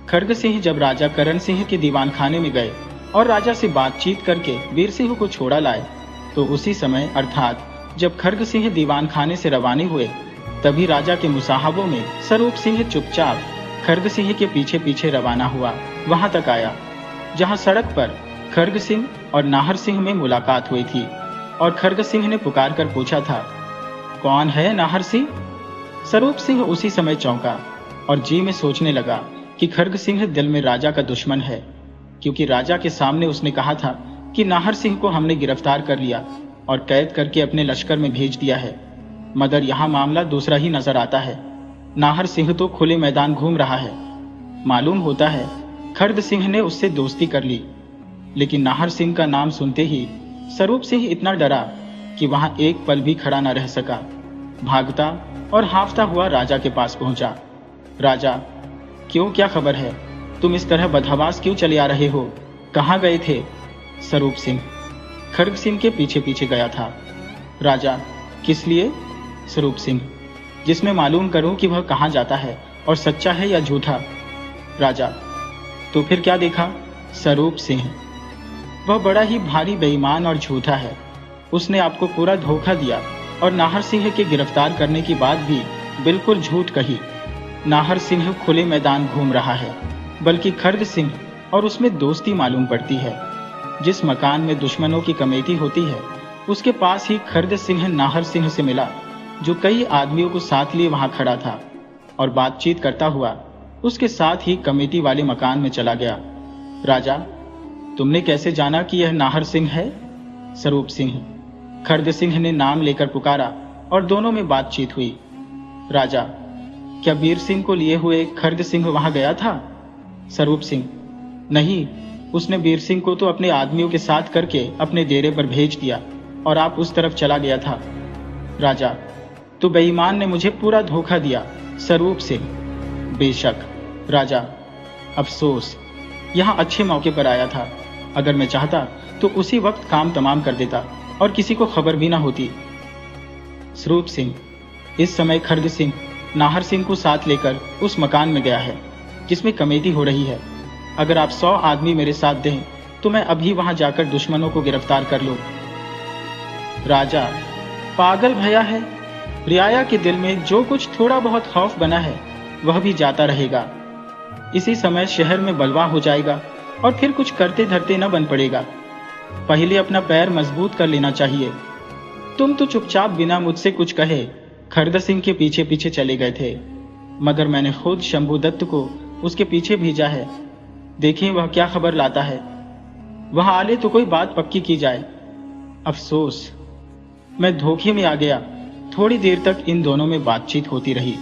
खड्ग सिंह जब राजा करण सिंह के दीवान खाने में गए और राजा से बातचीत करके वीर सिंह को छोड़ा लाए, तो उसी समय अर्थात जब खड्ग सिंह दीवान खाने से रवाना हुए, तभी राजा के मुसाहबों में स्वरूप सिंह चुपचाप खड्ग सिंह के पीछे पीछे रवाना हुआ वहां तक आया जहां सड़क पर खड्ग सिंह और नाहर सिंह में मुलाकात हुई थी। और खड्ग सिंह ने पुकार कर पूछा था, कौन है नाहर सिंह? स्वरूप सिंह उसी समय चौंका और जी में सोचने लगा कि खड्ग सिंह दिल में राजा का दुश्मन है, क्योंकि राजा के सामने उसने कहा था कि नाहर सिंह को हमने गिरफ्तार कर लिया और कैद करके अपने लश्कर में भेज दिया है, मगर यहाँ मामला दूसरा ही नजर आता है। नाहर सिंह तो खुले मैदान घूम रहा है। मालूम होता है खड्ग सिंह ने उससे दोस्ती कर ली, लेकिन नाहर सिंह का नाम सुनते ही स्वरूप सिंह इतना डरा कि वहां एक पल भी खड़ा न रह सका। भागता और हांफता हुआ राजा के पास पहुंचा। राजा, क्यों, क्या खबर है? तुम इस तरह बदहवास क्यों चले आ रहे हो? कहाँ गए थे? स्वरूप सिंह खड्ग सिंह के पीछे पीछे गया था। राजा, किस लिए? स्वरूप सिंह, जिसमें मालूम करूं कि वह कहाँ जाता है और सच्चा है या झूठा। राजा, तो फिर क्या देखा? स्वरूप सिंह, वह बड़ा ही भारी बेईमान और झूठा है। उसने आपको पूरा धोखा दिया और नाहर सिंह के गिरफ्तार करने की बात भी बिल्कुल झूठ कही। नाहर सिंह खुले मैदान घूम रहा है, बल्कि खड्ग सिंह और उसमें दोस्ती मालूम पड़ती है। जिस मकान में दुश्मनों की कमेटी होती है, उसके पास ही खड्ग सिंह नाहर सिंह से मिला, जो कई आदमियों को साथ लिए वहां खड़ा था, और बातचीत करता हुआ उसके साथ ही कमेटी वाले मकान में चला गया। राजा, तुमने कैसे जाना कि यह नाहर सिंह है? स्वरूप सिंह, खड्ग सिंह ने नाम लेकर पुकारा और दोनों में बातचीत हुई। राजा, क्या वीर सिंह को लिए हुए खड्ग सिंह वहां गया था? स्वरूप सिंह, नहीं, उसने वीर सिंह को तो अपने आदमियों के साथ करके अपने डेरे पर भेज दिया और आप उस तरफ चला गया था। राजा, तो बेईमान ने मुझे पूरा धोखा दिया। स्वरूप सिंह, बेशक। राजा, अफसोस, यहाँ अच्छे मौके पर आया था। अगर मैं चाहता तो उसी वक्त काम तमाम कर देता और किसी को खबर भी ना होती। स्वरूप सिंह, इस समय खड्ग सिंह नाहर सिंह को साथ लेकर उस मकान में गया है जिसमें कमेटी हो रही है। अगर आप 100 आदमी मेरे साथ दें तो मैं अभी वहां जाकर दुश्मनों को गिरफ्तार कर लूं। राजा, पागल भया है। रियाया के दिल में जो कुछ थोड़ा बहुत खौफ बना है वह भी जाता रहेगा। इसी समय शहर में बलवा हो जाएगा और फिर कुछ करते धरते न बन पड़ेगा। पहले अपना पैर मजबूत कर लेना चाहिए। तुम तो चुपचाप बिना मुझसे कुछ कहे खड्ग सिंह के पीछे पीछे चले गए थे, मगर मैंने खुद शंभुदत्त को उसके पीछे भेजा है। देखें वह क्या खबर लाता है। वहां आले तो कोई बात पक्की की जाए। अफसोस, मैं धोखे में आ गया। थोड़ी देर तक इन दोनों में बातचीत होती रही।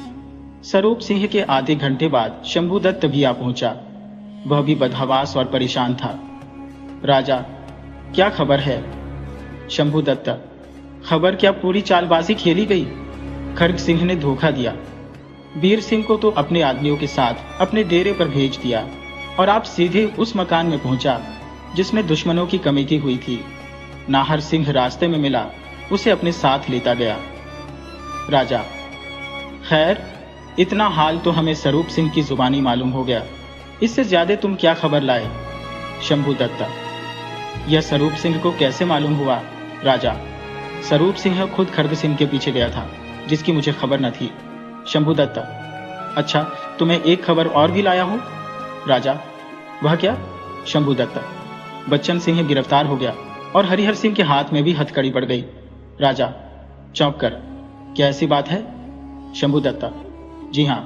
स्वरूप सिंह के आधे घंटे बाद शंभुदत्त भी आ पहुंचा। वह भी बदहवास और परेशान था। राजा, क्या खबर है? शंभुदत्त, खबर क्या पूरी चालबाजी खेली गई? खड्ग सिंह ने धोखा दिया। वीर सिंह को तो अपने आदमियों के साथ अपने डेरे पर भेज दिया और आप सीधे उस मकान में पहुंचा जिसमें दुश्मनों की कमेटी हुई थी। नाहर सिंह रास्ते में मिला, उसे अपने साथ लेता गया। राजा, खैर, इतना हाल तो हमें स्वरूप सिंह की जुबानी मालूम हो गया। इससे ज्यादा तुम क्या खबर लाए? शंभुदत्त, यह स्वरूप सिंह को कैसे मालूम हुआ? राजा, स्वरूप सिंह खुद खड्ग सिंह के पीछे गया था, जिसकी मुझे खबर न थी। शंभुदत्त, अच्छा, तो मैं एक खबर और भी लाया हूं। राजा, वह क्या? शंभुदत्त, बच्चन सिंह गिरफ्तार हो गया और हरिहर सिंह के हाथ में भी हथकड़ी पड़ गई। राजा, चौंक कर, क्या ऐसी बात है? शंभुदत्त, जी हां।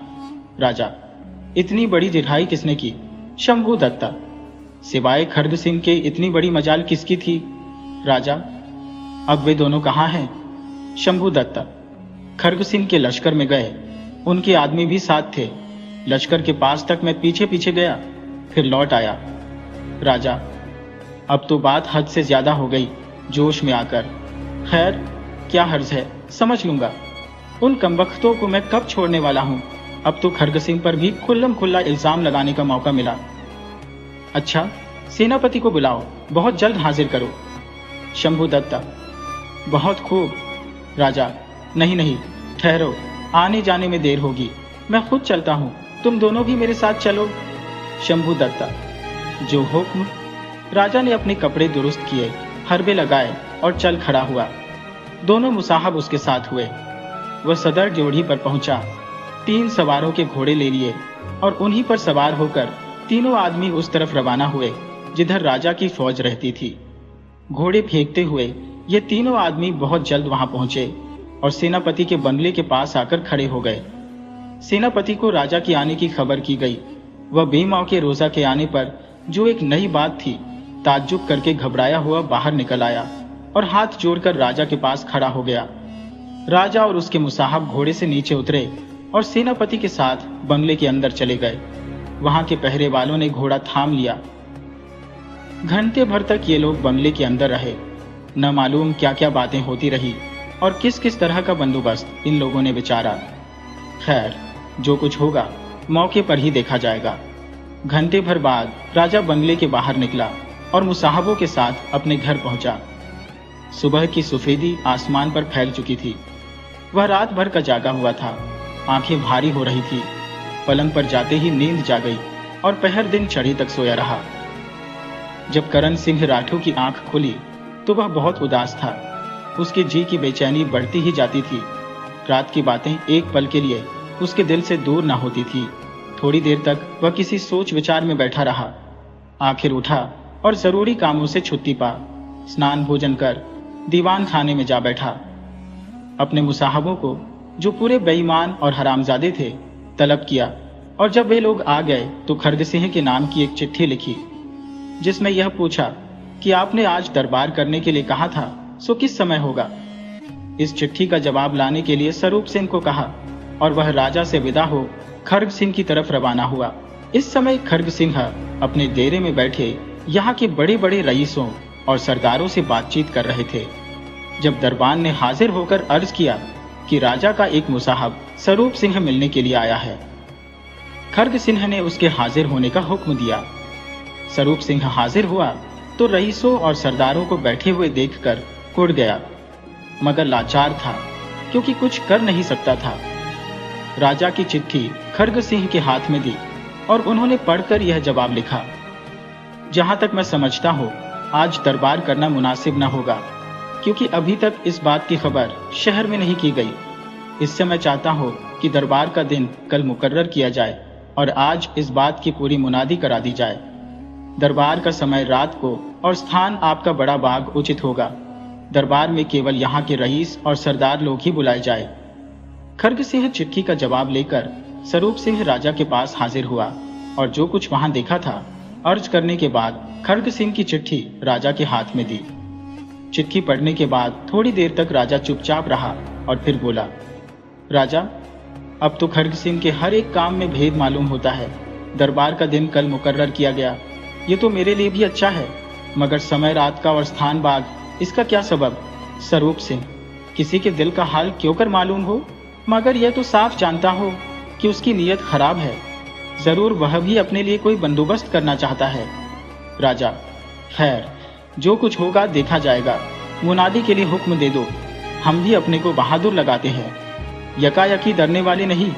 राजा, इतनी बड़ी जिरहाई किसने की? शंभुदत्त, सिवाय खड्ग सिंह के इतनी बड़ी मजाल किसकी थी? राजा, अब वे दोनों कहाँ हैं? शंभुदत्त, खड्ग सिंह के लश्कर में गए। उनके आदमी भी साथ थे। लश्कर के पास तक मैं पीछे पीछे गया, फिर लौट आया। राजा, अब तो बात हद से ज्यादा हो गई, जोश में आकर। खैर, क्या हर्ज है, समझ लूंगा। उन कमबख्तों को मैं कब छोड़ने वाला हूं। अब तो खड्ग सिंह पर भी खुल्लम खुल्ला इल्जाम लगाने का मौका मिला। अच्छा, सेनापति को बुलाओ, बहुत जल्द हाजिर करो। शंभुदत्त, बहुत खूब। राजा, नहीं नहीं, ठहरो, आने जाने में देर होगी, मैं खुद चलता हूँ, तुम दोनों भी मेरे साथ चलो। शंभू दत्ता, जो हुक्म। राजा ने अपने कपड़े दुरुस्त किए, हरबे लगाए और चल खड़ा हुआ। दोनों मुसाहब उसके साथ हुए। वह सदर ड्योढ़ी पर पहुंचा, 3 सवारों के घोड़े ले लिए और उन्हीं पर सवार होकर तीनों आदमी उस तरफ रवाना हुए जिधर राजा की फौज रहती थी। घोड़े फेंकते हुए ये तीनों आदमी बहुत जल्द वहां पहुंचे और सेनापति के बंगले के पास आकर खड़े हो गए। सेनापति को राजा के आने की खबर की गई। वह बेमौके रोजा के आने पर, जो एक नई बात थी, ताज्जुब करके घबराया हुआ बाहर निकल आया और हाथ जोड़कर राजा के पास खड़ा हो गया। राजा और उसके मुसाहब घोड़े से नीचे उतरे और सेनापति के साथ बंगले के अंदर चले गए। वहां के पहरे वालों ने घोड़ा थाम लिया। घंटे भर तक ये लोग बंगले के अंदर रहे। न मालूम क्या क्या बातें होती रही और किस किस तरह का बंदोबस्त इन लोगों ने विचारा। खैर, जो कुछ होगा मौके पर ही देखा जाएगा। घंटे भर बाद राजा बंगले के बाहर निकला और मुसाहबों के साथ अपने घर पहुंचा। सुबह की सफेदी आसमान पर फैल चुकी थी। वह रात भर का जागा हुआ था, आंखें भारी हो रही थी। पलंग पर जाते ही नींद जा गई और पहर दिन चढ़ी तक सोया रहा। जब करण सिंह राठौर की आंख खुली तो वह बहुत उदास था। उसके जी की बेचैनी बढ़ती ही जाती थी। रात की बातें एक पल के लिए उसके दिल से दूर न होती थी। थोड़ी देर तक वह किसी सोच विचार में बैठा रहा। आखिर उठा और जरूरी कामों से छुट्टी पा स्नान भोजन कर दीवान खाने में जा बैठा। अपने मुसाहबों को, जो पूरे बेईमान और हरामजादे थे, तलब किया और जब वे लोग आ गए तो खरग सिंह के नाम की एक चिट्ठी लिखी जिसमें यह पूछा कि आपने आज दरबार करने के लिए कहा था, सो किस समय होगा। इस चिट्ठी का जवाब लाने के लिए स्वरूप सिंह को कहा और वह राजा से विदा हो खरग सिंह की तरफ रवाना हुआ। इस समय खरग सिंह अपने डेरे में बैठे यहाँ के बड़े बड़े रईसों और सरदारों से बातचीत कर रहे थे जब दरबान ने हाजिर होकर अर्ज किया कि राजा का एक मुसाहब स्वरूप सिंह मिलने के लिए आया है। खरग सिंह ने उसके हाजिर होने का हुक्म दिया। स्वरूप सिंह हाजिर हुआ तो रईसों और सरदारों को बैठे हुए देखकर कुड़ गया, मगर लाचार था क्योंकि कुछ कर नहीं सकता था। राजा की चिट्ठी खरग सिंह के हाथ में दी और उन्होंने पढ़कर यह जवाब लिखा, जहां तक मैं समझता हूं आज दरबार करना मुनासिब न होगा क्योंकि अभी तक इस बात की खबर शहर में नहीं की गई। इससे मैं चाहता हूं कि दरबार का दिन कल मुकर्रर किया जाए और आज इस बात की पूरी मुनादी करा दी जाए। दरबार का समय रात को और स्थान आपका बड़ा बाग उचित होगा। दरबार में केवल यहाँ के रईस और सरदार लोग ही बुलाए जाए। खरग सिंह चिट्ठी का जवाब लेकर स्वरूप सिंह राजा के पास हाजिर हुआ और जो कुछ वहां देखा था अर्ज करने के बाद खरग सिंह की चिट्ठी राजा के हाथ में दी। चिट्ठी पढ़ने के बाद थोड़ी देर तक राजा चुपचाप रहा और फिर बोला, राजा, अब तो खरग सिंह के हर एक काम में भेद मालूम होता है। दरबार का दिन कल मुकर्रर किया गया, ये तो मेरे लिए भी अच्छा है, मगर समय रात का और स्थान बाग, इसका क्या सबब। स्वरूप सिंह, किसी के दिल का हाल क्यों कर मालूम हो, मगर यह तो साफ जानता हो कि उसकी नीयत खराब है। जरूर वह भी अपने लिए कोई बंदोबस्त करना चाहता है। राजा, खैर, जो कुछ होगा देखा जाएगा। मुनादी के लिए हुक्म दे दो, हम भी अपने को बहादुर लगाते हैं, यकायकी डरने वाले नहीं।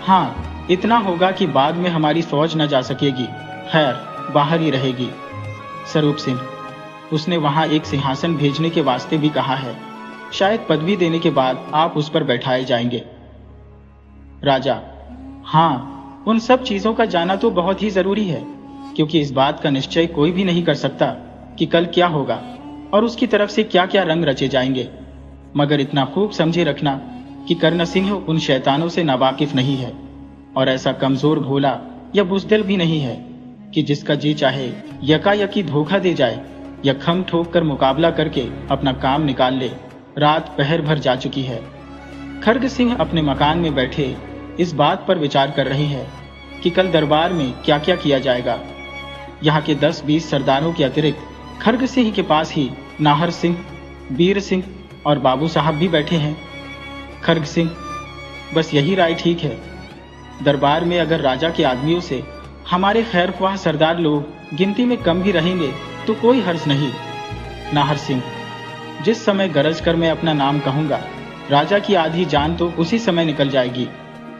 हाँ, इतना होगा कि बाद में हमारी फौज न जा सकेगी, खैर बाहर ही रहेगी। स्वरूप सिंह, उसने वहां एक सिंहासन भेजने के वास्ते भी कहा है, शायद पदवी देने के बाद आप उस पर बैठाए जाएंगे। राजा, हाँ, उन सब चीजों का जाना तो बहुत ही जरूरी है क्योंकि इस बात का निश्चय कोई भी नहीं कर सकता कि कल क्या होगा और उसकी तरफ से क्या क्या रंग रचे जाएंगे। मगर इतना खूब समझे रखना कि कर्ण सिंह उन शैतानों से नावाकिफ नहीं है और ऐसा कमजोर भोला या बुज़दिल भी नहीं है कि जिसका जी चाहे यकायकी धोखा दे जाए या खम ठोक कर मुकाबला करके अपना काम निकाल ले। रात पहर भर जा चुकी है। खरग सिंह अपने मकान में बैठे इस बात पर विचार कर रहे हैं कि कल दरबार में क्या क्या किया जाएगा। यहाँ के 10-20 सरदारों के अतिरिक्त खरग सिंह के पास ही नाहर सिंह, बीर सिंह और बाबू साहब भी बैठे हैं। खरग सिंह, बस यही राय ठीक है। दरबार में अगर राजा के आदमियों से हमारे खैरख्वाह सरदार लोग गिनती में कम भी रहेंगे तो कोई हर्ज नहीं। नाहर सिंह, जिस समय गरज कर मैं अपना नाम कहूंगा, राजा की आधी जान तो उसी समय निकल जाएगी।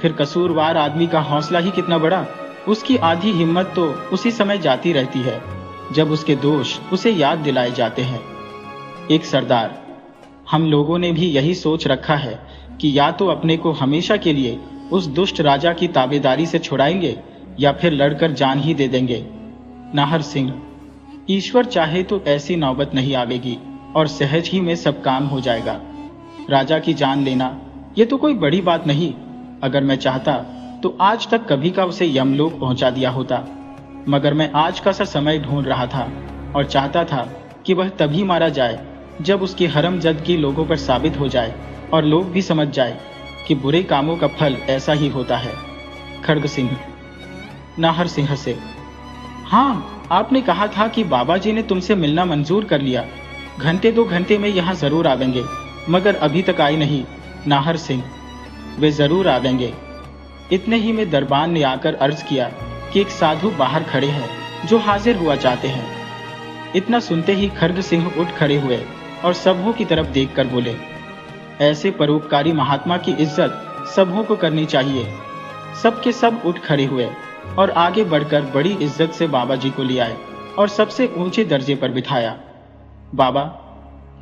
फिर कसूरवार आदमी का हौसला ही कितना बड़ा, उसकी आधी हिम्मत तो उसी समय जाती रहती है जब उसके दोष उसे याद दिलाए जाते हैं। एक सरदार, हम लोगों ने भी यही सोच रखा है कि या तो अपने को हमेशा के लिए उस दुष्ट राजा की ताबेदारी से छुड़ाएंगे या फिर लड़कर जान ही दे देंगे। नाहर सिंह, ईश्वर चाहे तो ऐसी नौबत नहीं आवेगी और सहज ही में सब काम हो जाएगा। राजा की जान लेना ये तो कोई बड़ी बात नहीं। अगर मैं चाहता तो आज तक कभी का उसे यमलोक पहुंचा दिया होता, मगर मैं आज का सा समय ढूंढ रहा था और चाहता था कि वह तभी मारा जाए जब उसकी हरमजदगी लोगों पर साबित हो जाए और लोग भी समझ जाए कि बुरे कामों का फल ऐसा ही होता है। खड्ग सिंह, नाहर सिंह से, हाँ, आपने कहा था कि बाबा जी ने तुमसे मिलना मंजूर कर लिया, घंटे 2 घंटे में यहाँ जरूर आवेंगे, मगर अभी तक आए नहीं। नाहर सिंह, वे जरूर आवेंगे। इतने ही में दरबान ने आकर अर्ज किया कि एक साधु बाहर खड़े हैं जो हाजिर हुआ चाहते हैं। इतना सुनते ही खड्ग सिंह उठ खड़े हुए और सबों की तरफ देखकर बोले, ऐसे परोपकारी महात्मा की इज्जत सबों को करनी चाहिए। सबके सब उठ खड़े हुए और आगे बढ़कर बड़ी इज्जत से बाबा जी को ले आए और सबसे ऊंचे दर्जे पर बिठाया। बाबा,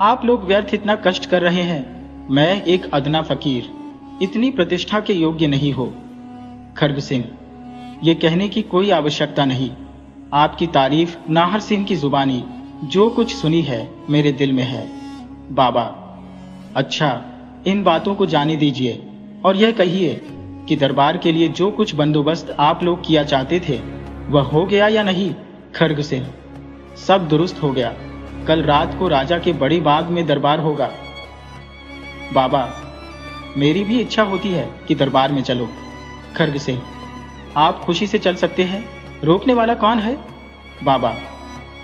आप लोग व्यर्थ इतना कष्ट कर रहे हैं। मैं एक अदना फकीर इतनी प्रतिष्ठा के योग्य नहीं हो। खड्ग सिंह, ये कहने की कोई आवश्यकता नहीं। आपकी तारीफ नाहर सिंह की जुबानी जो कुछ सुनी है मेरे दिल में है। बाबा, अच्छा, इन बातों को जाने दीजिए और यह कहिए कि दरबार के लिए जो कुछ बंदोबस्त आप लोग किया चाहते थे वह हो गया या नहीं? खड्ग सिंह, सब दुरुस्त हो गया। कल रात को राजा के बड़े बाग में दरबार होगा। बाबा, मेरी भी इच्छा होती है कि दरबार में चलो। खड्ग सिंह, आप खुशी से चल सकते हैं, रोकने वाला कौन है? बाबा,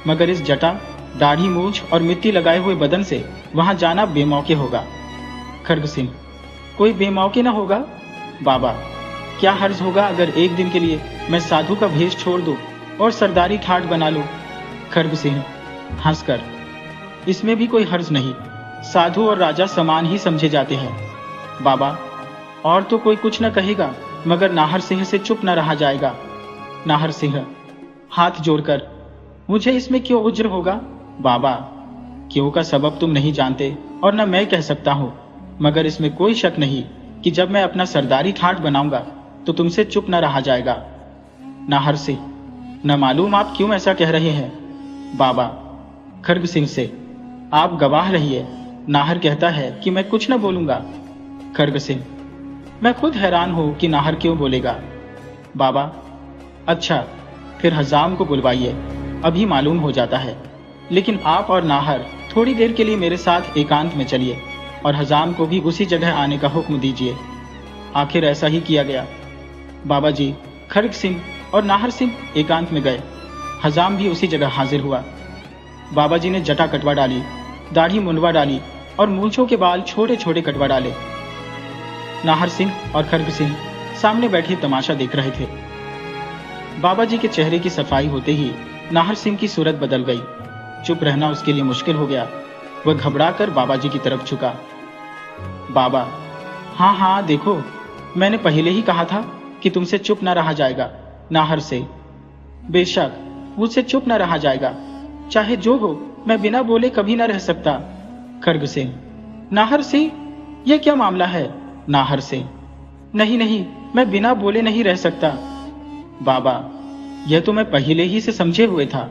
मगर इस जटा, दाढ़ी, मूंछ और मिट्टी लगाए हुए बदन से वहां जाना बेमौके होगा। खड्ग सिंह, कोई बेमौके ना होगा। बाबा, क्या हर्ज होगा अगर एक दिन के लिए मैं साधु का भेष छोड़ दूं और सरदारी ठाट बना लूं? खड्ग सिंह हंसकर, इसमें भी कोई हर्ज नहीं, साधु और राजा समान ही समझे जाते हैं। बाबा, और तो कोई कुछ न कहेगा, मगर नाहर सिंह से चुप न रहा जाएगा। नाहर सिंह हाथ जोड़कर, मुझे इसमें क्यों उज्र होगा? बाबा, क्यों का सबब तुम नहीं जानते और न मैं कह सकता हूं, मगर इसमें कोई शक नहीं कि जब मैं अपना सरदारी ठाट बनाऊंगा तो तुमसे चुप न रहा जाएगा। नाहर सिंह, न मालूम आप क्यों ऐसा कह रहे हैं। बाबा, खड्ग सिंह से, आप गवाह रहिए, नाहर कहता है कि मैं कुछ न बोलूंगा। खड्ग सिंह, मैं खुद हैरान हूं कि नाहर क्यों बोलेगा। बाबा, अच्छा, फिर हजाम को बुलवाइए, अभी मालूम हो जाता है। लेकिन आप और नाहर थोड़ी देर के लिए मेरे साथ एकांत में चलिए और हजाम को भी उसी जगह आने का हुक्म दीजिए। आखिर ऐसा ही किया गया। बाबा जी, खड्ग सिंह और नाहर सिंह एकांत में गए। हजाम भी उसी जगह हाजिर हुआ। बाबा जी ने जटा कटवा डाली, दाढ़ी मुंडवा डाली और मूंछों के बाल छोटे छोटे कटवा डाले। नाहर सिंह और खड्ग सिंह सामने बैठे तमाशा देख रहे थे। बाबा जी के चेहरे की सफाई होते ही नाहर सिंह की सूरत बदल गई। चुप रहना उसके लिए मुश्किल हो गया। वह घबराकर बाबा जी की तरफ झुका। बाबा, हाँ हाँ, देखो, मैंने पहले ही कहा था कि तुमसे चुप न रहा जाएगा। नाहर से, बेशक मुझसे चुप न रहा जाएगा, चाहे जो हो, मैं बिना बोले कभी न रह सकता। खड्ग सिंह, नाहर सिंह, यह क्या मामला है? नाहर सिंह, नहीं नहीं, मैं बिना बोले नहीं रह सकता। बाबा, यह तो मैं पहले ही से समझे हुए था।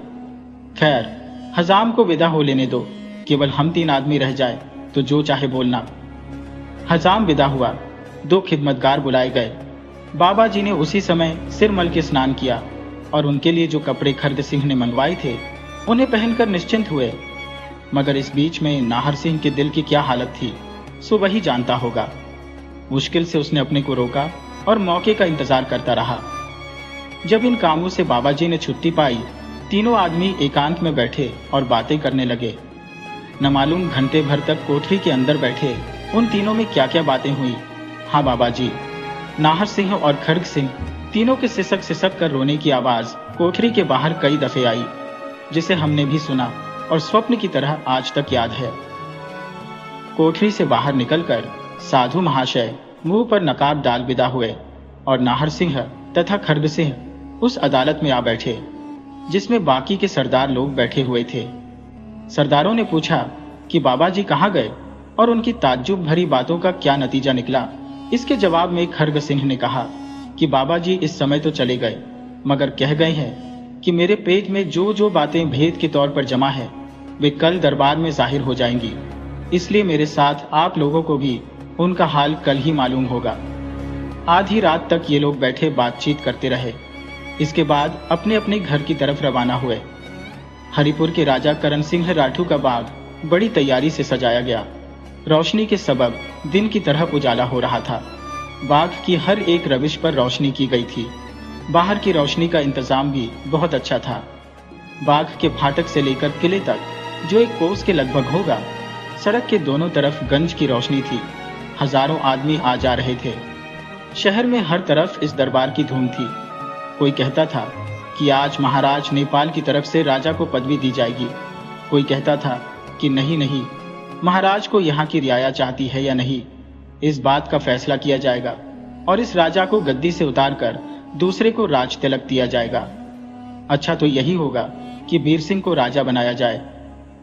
खैर, हजाम को विदा हो लेने दो, केवल हम 3 आदमी रह जाए तो जो चाहे बोलना। हजाम विदा हुआ। 2 खिदमतगार बुलाए गए। बाबा जी ने उसी समय सिर मल के स्नान किया और उनके लिए जो कपड़े खड्ग सिंह ने मंगवाए थे उन्हें पहनकर निश्चिंत हुए। मगर इस बीच में नाहर सिंह के दिल की क्या हालत थी सो वही जानता होगा। मुश्किल से उसने अपने को रोका और मौके का इंतजार करता रहा। जब इन कामों से बाबा जी ने छुट्टी पाई, तीनों आदमी एकांत में बैठे और बातें करने लगे। न मालूम घंटे भर तक कोठरी के अंदर बैठे उन तीनों में क्या क्या बातें हुई। हाँ बाबा जी, नाहर सिंह और खड्ग सिंह तीनों के सिसक सिसक कर रोने की आवाज कोठरी के बाहर कई दफे आई, जिसे हमने भी सुना और स्वप्न की तरह आज तक याद है। कोठरी से बाहर निकलकर साधु महाशय मुंह पर नकाब डाल विदा हुए और नाहर सिंह तथा खड्ग सिंह उस अदालत में आ बैठे जिसमें बाकी के सरदार लोग बैठे हुए थे। सरदारों ने पूछा कि बाबा जी कहाँ गए और उनकी ताज्जुब भरी बातों का क्या नतीजा निकला। इसके जवाब में खड्ग सिंह ने कहा कि बाबा जी इस समय तो चले गए, मगर कह गए हैं कि मेरे पेट में जो जो बातें भेद के तौर पर जमा है वे कल दरबार में जाहिर हो जाएंगी, इसलिए मेरे साथ आप लोगों को भी उनका हाल कल ही मालूम होगा। आधी रात तक ये लोग बैठे बातचीत करते रहे। इसके बाद अपने अपने घर की तरफ रवाना हुए। हरिपुर के राजा करण सिंह राठू का बाग बड़ी तैयारी से सजाया गया। रोशनी के सबब दिन की तरह उजाला हो रहा था। बाग की हर एक रविश पर रोशनी की गई थी। बाहर की रोशनी का इंतजाम भी बहुत अच्छा था। बाग के फाटक से लेकर किले तक, जो एक कोस के लगभग होगा, सड़क के दोनों तरफ गंज की रोशनी थी। हजारों आदमी आ जा रहे थे। शहर में हर तरफ इस दरबार की धूम थी। कोई कहता था कि आज महाराज नेपाल की तरफ से राजा को पदवी दी जाएगी। कोई कहता था कि नहीं नहीं, महाराज को यहाँ की रियाया चाहती है या नहीं, इस बात का फैसला किया जाएगा और इस राजा को गद्दी से उतारकर दूसरे को राज तिलक दिया जाएगा। अच्छा तो यही होगा कि वीर सिंह को राजा बनाया जाए।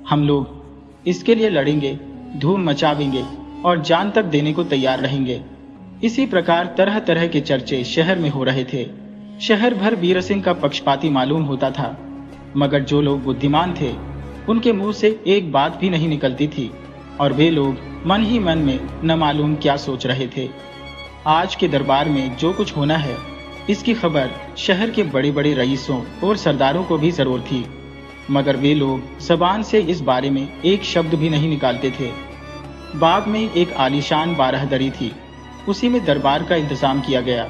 हम लोग इसके लिए लड़ेंगे, धूम मचावेंगे और जान तक देने को तैयार रहेंगे। इसी प्रकार तरह तरह के चर्चे शहर में हो रहे थे। शहर भर वीर सिंह का पक्षपाती मालूम होता था, मगर जो लोग बुद्धिमान थे उनके मुंह से एक बात भी नहीं निकलती थी और वे लोग मन ही मन में न मालूम क्या सोच रहे थे। आज के दरबार में जो कुछ होना है, इसकी खबर शहर के बड़े बड़े रईसों और सरदारों को भी जरूर थी, मगर वे लोग जबान से इस बारे में एक शब्द भी नहीं निकालते थे। बाग में एक आलीशान बारहदरी थी। उसी में दरबार का इंतजाम किया गया।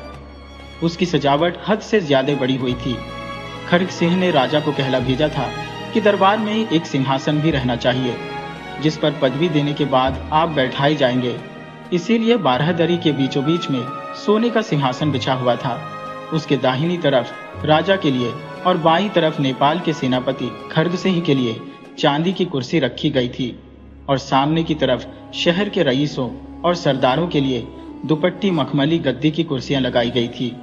उसकी सजावट हद से ज्यादा बड़ी हुई थी। खड्ग सिंह ने राजा को कहला भेजा था कि दरबार में एक सिंहासन भी रहना चाहिए, जिस पर पदवी देने के बाद आप बैठाए जाएंगे। इसीलिए बारहदरी के बीचों बीच में सोने का सिंहासन बिछा हुआ था। उसके दाहिनी तरफ राजा के लिए और बाईं तरफ नेपाल के सेनापति खड्ग सिंह के लिए चांदी की कुर्सी रखी गई थी और सामने की तरफ शहर के रईसों और सरदारों के लिए दुपट्टी मखमली गद्दी की कुर्सियां लगाई गई थी।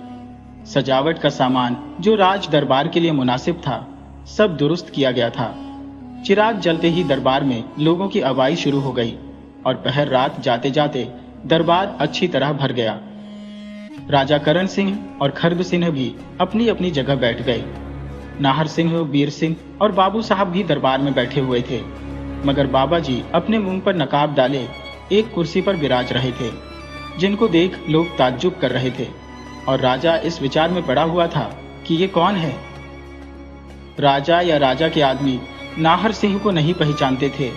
सजावट का सामान जो राज दरबार के लिए मुनासिब था, सब दुरुस्त किया गया था। चिराग जलते ही दरबार में लोगों की आवाई शुरू हो गई और पहर रात जाते जाते दरबार अच्छी तरह भर गया। राजा करण सिंह और खड्ग सिंह भी अपनी अपनी जगह बैठ गए। नाहर सिंह, वीर सिंह और बाबू साहब भी दरबार में बैठे हुए थे, मगर बाबा जी अपने मुंह पर नकाब डाले एक कुर्सी पर विराज रहे थे, जिनको देख लोग ताज्जुब कर रहे थे और राजा इस विचार में पड़ा हुआ था कि ये कौन है। राजा या राजा के आदमी नाहर सिंह को नहीं पहचानते थे,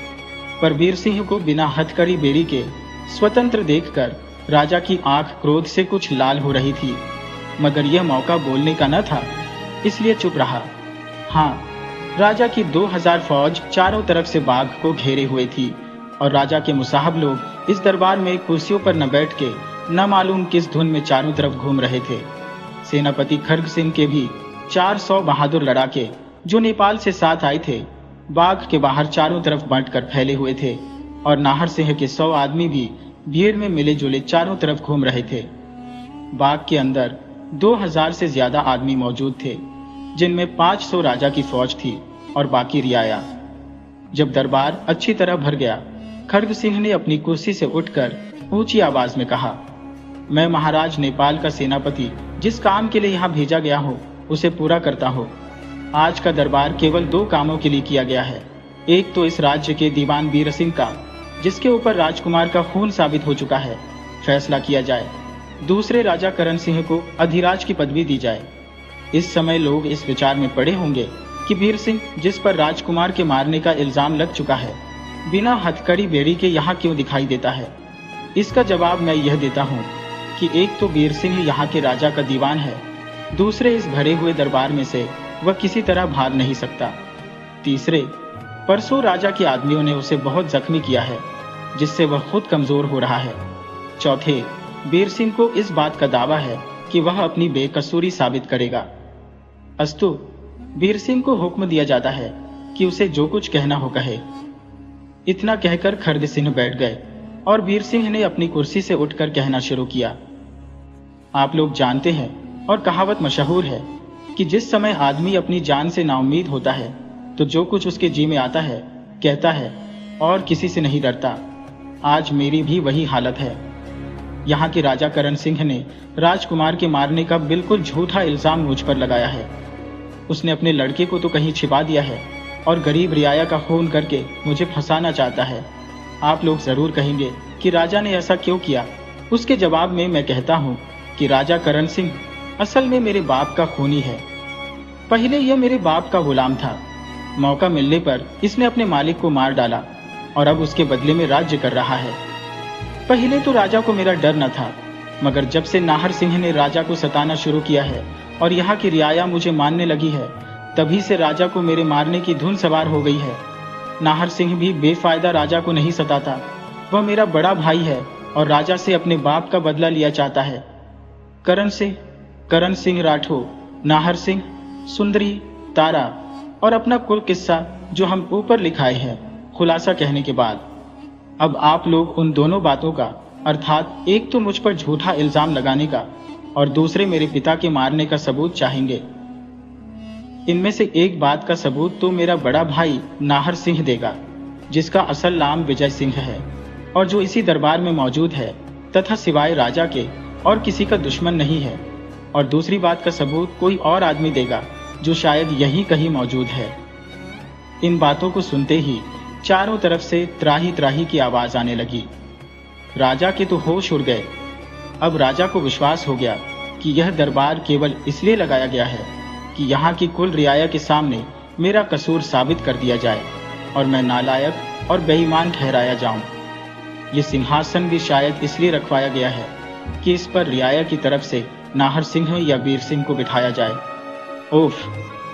पर वीर सिंह को बिना हथकड़ी बेड़ी के स्वतंत्र देखकर राजा की आंख क्रोध से कुछ लाल हो रही थी, मगर यह मौका बोलने का न था, इसलिए चुप रहा। हाँ, राजा की 2000 फौज चारों तरफ से बाग को घेरे हुए थी और राजा के मुसाहब लोग इस दरबार में कुर्सियों पर न बैठ के न मालूम किस धुन में चारों तरफ घूम रहे थे। सेनापति खड्ग सिंह के भी 400 बहादुर लड़ाके जो नेपाल से साथ आए थे, बाग के बाहर चारों तरफ बांटकर फैले हुए थे और नाहर सिंह के 100 आदमी भी भीड़ में मिले जुले चारों तरफ घूम रहे थे। बाग के अंदर 2000 से ज्यादा आदमी मौजूद थे, जिनमें 500 राजा की फौज थी और बाकी रियाया। जब दरबार अच्छी तरह भर गया, खड्ग सिंह ने अपनी कुर्सी से उठकर ऊंची आवाज में कहा, मैं महाराज नेपाल का सेनापति जिस काम के लिए यहाँ भेजा गया हूँ उसे पूरा करता हूँ। आज का दरबार केवल 2 कामों के लिए किया गया है। एक तो इस राज्य के दीवान वीर सिंह का, जिसके ऊपर राजकुमार का खून साबित हो चुका है, फैसला किया जाए। दूसरे राजा करण सिंह को अधिराज की पदवी दी जाए। इस समय लोग इस विचार में पड़े होंगे कि वीर सिंह, जिस पर राजकुमार के मारने का इल्जाम लग चुका है, बिना हथकड़ी बेड़ी के यहाँ क्यों दिखाई देता है। इसका जवाब मैं यह देता हूँ कि एक तो वीर सिंह यहाँ के राजा का दीवान है, दूसरे इस भरे हुए दरबार में से वह किसी तरह भाग नहीं सकता। तीसरे, परसों राजा के आदमियों ने उसे बहुत जख्मी किया है, जिससे वह खुद कमजोर हो रहा है। चौथे, वीर सिंह को इस बात का दावा है कि वह अपनी बेकसूरी साबित करेगा। अस्तु, वीर सिंह को हुक्म दिया जाता है कि उसे जो कुछ कहना हो कहे। इतना कहकर खड्ग सिंह बैठ गए और वीर सिंह ने अपनी कुर्सी से उठकर कहना शुरू किया, आप लोग जानते हैं और कहावत मशहूर है कि जिस समय आदमी अपनी जान से नाउम्मीद होता है तो जो कुछ उसके जी में आता है कहता है और किसी से नहीं डरता। आज मेरी भी वही हालत है। यहाँ के राजा करण सिंह ने राजकुमार के मारने का बिल्कुल झूठा इल्जाम मुझ पर लगाया है। उसने अपने लड़के को तो कहीं छिपा दिया है और गरीब रियाया का खून करके मुझे फंसाना चाहता है। आप लोग जरूर कहेंगे कि राजा ने ऐसा क्यों किया। उसके जवाब में मैं कहता हूँ कि राजा करण सिंह असल में मेरे बाप का खूनी है। पहले यह मेरे बाप का गुलाम था। मौका मिलने पर इसने अपने मालिक को मार डाला और अब उसके बदले में राज्य कर रहा है। पहले तो राजा को मेरा डर न था, मगर जब से नाहर सिंह ने राजा को सताना शुरू किया है और यहाँ की रियाया मुझे मानने लगी है, तभी से राजा को मेरे मारने की धुन सवार हो गई है। नाहर सिंह भी बेफायदा राजा को नहीं सताता। वह मेरा बड़ा भाई है और राजा से अपने बाप का बदला लिया चाहता है। करण सिंह राठौर, नाहर सिंह, सुंदरी, तारा और अपना कुल किस्सा जो हम ऊपर लिखाए हैं, खुलासा कहने के बाद अब आप लोग उन दोनों बातों का, अर्थात एक तो मुझ पर झूठा इल्जाम लगाने का और दूसरे मेरे पिता के मारने का सबूत चाहेंगे। इनमें से एक बात का सबूत तो मेरा बड़ा भाई नाहर सिंह देगा, जिसका असल नाम विजय सिंह है और जो इसी दरबार में मौजूद है तथा सिवाय राजा के और किसी का दुश्मन नहीं है। और दूसरी बात का सबूत कोई और आदमी देगा जो शायद यहीं कहीं मौजूद है। इन बातों को सुनते ही चारों तरफ से त्राही त्राही की आवाज आने लगी। राजा के तो होश उड़ गए। अब राजा को विश्वास हो गया कि यह दरबार केवल इसलिए लगाया गया है कि यहाँ की कुल रियाया के सामने मेरा कसूर साबित कर दिया जाए और मैं नालायक और बेईमान ठहराया जाऊं। ये सिंहासन भी शायद इसलिए रखवाया गया है कि इस पर रियाया की तरफ से नाहर सिंह या वीर सिंह को बिठाया जाए। ओफ,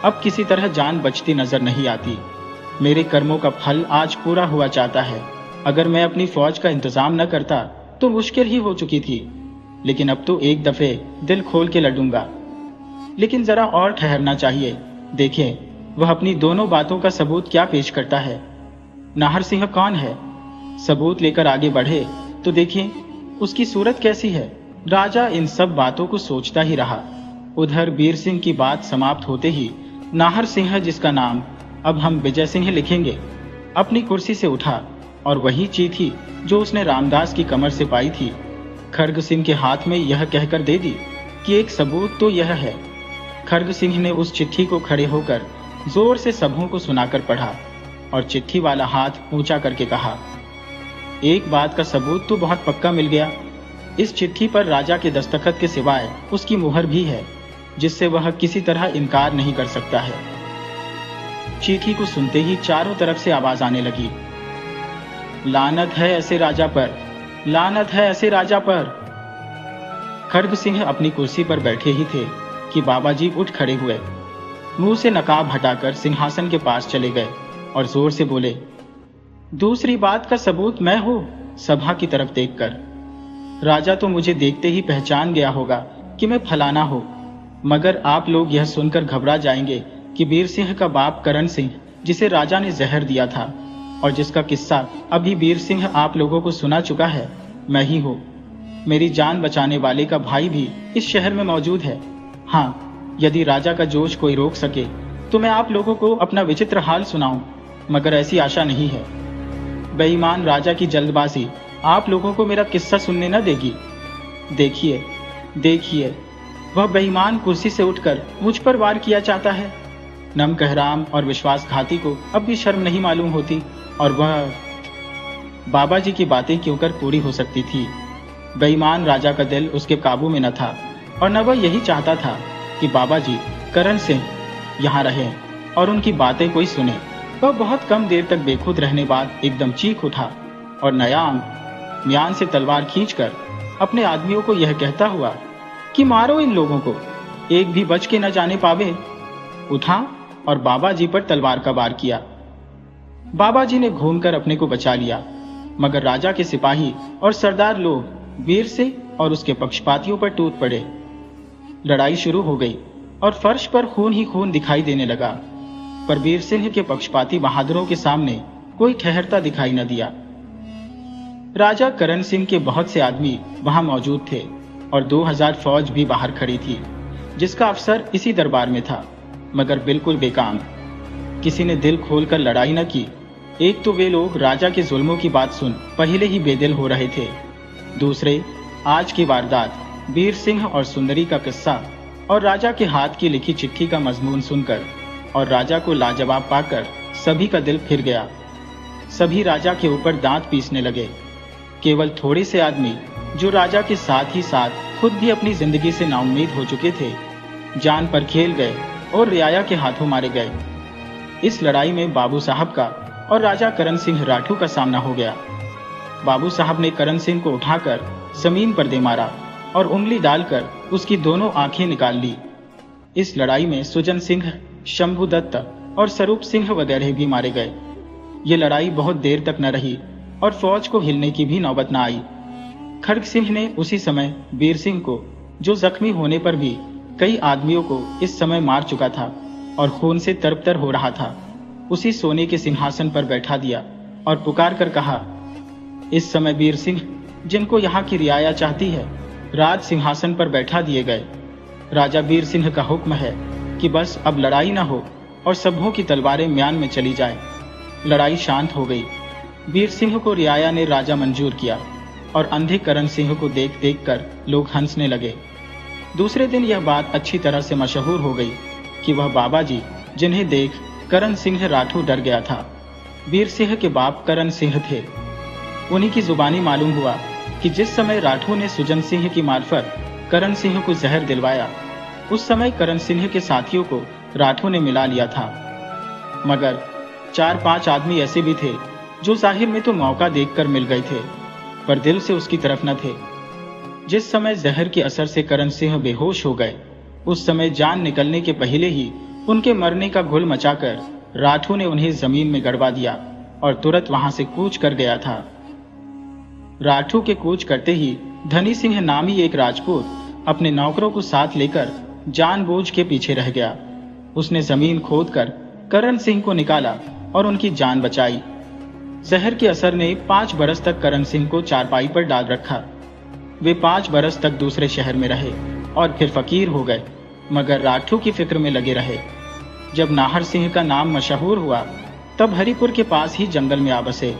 अब किसी तरह जान बचती नजर नहीं आती। मेरे कर्मों का फल आज पूरा हुआ चाहता है। अगर मैं अपनी फौज का इंतजाम न करता तो मुश्किल ही हो चुकी थी, लेकिन अब तो एक दफे दिल खोल के लड़ूंगा। लेकिन जरा और ठहरना चाहिए। देखें वह अपनी दोनों बातों का सबूत क्या पेश करता है। नाहर सिंह कौन है? सबूत लेकर आगे बढ़े तो देखें उसकी सूरत कैसी है। राजा इन सब बातों को सोचता ही रहा। उधर वीर सिंह की बात समाप्त होते ही नाहर सिंह, जिसका नाम अब हम विजय सिंह लिखेंगे, अपनी कुर्सी से उठा और वही चीथी जो उसने रामदास की कमर से पाई थी खड्ग सिंह के हाथ में यह कहकर दे दी कि एक सबूत तो यह है। खड्ग सिंह ने उस चिट्ठी को खड़े होकर जोर से सबों को सुनाकर पढ़ा और चिट्ठी वाला हाथ ऊंचा करके कहा, एक बात का सबूत तो बहुत पक्का मिल गया। इस चिट्ठी पर राजा के दस्तखत के सिवाय उसकी मुहर भी है, जिससे वह किसी तरह इनकार नहीं कर सकता है। चिट्ठी को सुनते ही चारों तरफ से आवाज आने लगी, लानत है ऐसे राजा पर, लानत है ऐसे राजा पर। खड्ग सिंह अपनी कुर्सी पर बैठे ही थे कि बाबा जी उठ खड़े हुए, मुंह से नकाब हटाकर सिंहासन के पास चले गए और जोर से बोले, दूसरी बात का सबूत मैं हूं। सभा की तरफ देखकर, राजा तो मुझे देखते ही पहचान गया होगा कि मैं फलाना हूं, मगर आप लोग यह सुनकर घबरा जाएंगे कि वीर सिंह का बाप करण सिंह, जिसे राजा ने जहर दिया था और जिसका किस्सा अभी वीर सिंह आप लोगों को सुना चुका है, मैं ही हूँ। मेरी जान बचाने वाले का भाई भी इस शहर में मौजूद है। हाँ, यदि राजा का जोश कोई रोक सके तो मैं आप लोगों को अपना विचित्र हाल सुनाऊं, मगर ऐसी आशा नहीं है। बेईमान राजा की जल्दबाजी आप लोगों को मेरा किस्सा सुनने न देगी। देखिए देखिए, वह बेईमान कुर्सी से उठकर मुझ पर वार किया चाहता है। नम कहराम और विश्वासघाती को अब भी शर्म नहीं मालूम होती, और वह बाबा जी की बातें क्यों कर पूरी हो सकती थी। बेईमान राजा का दिल उसके काबू में न था और न वह यही चाहता था कि बाबा जी करण सिंह यहाँ रहे और उनकी बातें कोई सुने। वह बहुत कम देर तक बेखुद रहने बाद एकदम चीख उठा और नयाम म्यान से तलवार खींचकर अपने आदमियों को यह कहता हुआ कि मारो इन लोगों को, एक भी बच के न जाने पावे। उठा और बाबा जी पर तलवार का वार किया। बाबा जी ने घूमकर अपने को बचा लिया, मगर राजा के सिपाही और सरदार लोग वीर से और उसके पक्षपातियों पर टूट पड़े। लड़ाई शुरू हो गई और फर्श पर खून ही खून दिखाई देने लगा, पर वीर सिंह के पक्षपाती बहादुरों के सामने कोई ठहरता दिखाई न दिया। राजा करण सिंह के बहुत से आदमी वहां मौजूद थे और 2000 फौज भी बाहर खड़ी थी, जिसका अफसर इसी दरबार में था, मगर बिल्कुल बेकाम। किसी ने दिल खोलकर लड़ाई न की। एक तो वे लोग राजा के जुल्मों की बात सुन पहले ही बेदिल हो रहे थे, दूसरे आज की वारदात, वीर सिंह और सुंदरी का किस्सा और राजा के हाथ की लिखी चिट्ठी का मजमून सुनकर और राजा को लाजवाब पाकर सभी का दिल फिर गया। सभी राजा के ऊपर दांत पीसने लगे। केवल थोड़े से आदमी जो राजा के साथ ही साथ खुद भी अपनी जिंदगी से नाउम्मीद हो चुके थे, जान पर खेल गए और रियाया के हाथों मारे गए। इस लड़ाई में बाबू साहब का और राजा करण सिंह राठौर का सामना हो गया। बाबू साहब ने करण सिंह को उठाकर जमीन पर दे मारा और उंगली डालकर उसकी दोनों आंखें निकाल ली। इस लड़ाई में सुजन सिंह, शंभु दत्त और स्वरूप सिंह वगैरह भी मारे गए। ये लड़ाई बहुत देर तक न रही और फौज को हिलने की भी नौबत न आई। खड़ग सिंह ने उसी समय वीर सिंह को, जो जख्मी होने पर भी कई आदमियों को इस समय मार चुका था और खून से तरबतर हो रहा था, उसी सोने के सिंहासन पर बैठा दिया और पुकार कर कहा, इस समय वीर सिंह, जिनको यहाँ की रियाया चाहती है, राज सिंहासन पर बैठा दिए गए। राजा वीर सिंह का हुक्म है कि बस अब लड़ाई न हो और सबों की तलवारें म्यान में चली जाए। लड़ाई शांत हो गई। वीर सिंह को रियाया ने राजा मंजूर किया और अंधे करण सिंह को देख देख कर लोग हंसने लगे। दूसरे दिन यह बात अच्छी तरह से मशहूर हो गई कि वह बाबा जी, जिन्हें देख करण सिंह राठौर डर गया था, वीर सिंह के बाप करण सिंह थे। उन्हीं की जुबानी मालूम हुआ कि जिस समय राठौर ने सुजन सिंह की मार्फत करण सिंह को जहर दिलवाया, उस समय करण सिंह के साथियों को राठौर ने मिला लिया था। मगर 4-5 आदमी ऐसे भी थे जो जाहिर में तो मौका देखकर मिल गए थे, पर दिल से उसकी तरफ न थे। जिस समय जहर के असर से करण सिंह बेहोश हो गए, उस समय जान निकलने के पहले ही उनके मरने का घुल मचाकर राठौर ने उन्हें जमीन में गड़वा दिया और तुरंत वहां से कूच कर गया था। राठौर के कूच करते ही धनी सिंह नामी एक राजपूत अपने नौकरों को साथ लेकर जानबूझ के पीछे रह गया। उसने जमीन खोदकर करण सिंह को निकाला और उनकी जान बचाई। जहर के असर ने 5 बरस तक करण सिंह को चारपाई पर डाल रखा। वे 5 बरस तक दूसरे शहर में रहे और फिर फकीर हो गए, मगर राठौर की फिक्र में लगे रहे। जब नाहर सिंह का नाम मशहूर हुआ, तब हरिपुर के पास ही जंगल में आ बसे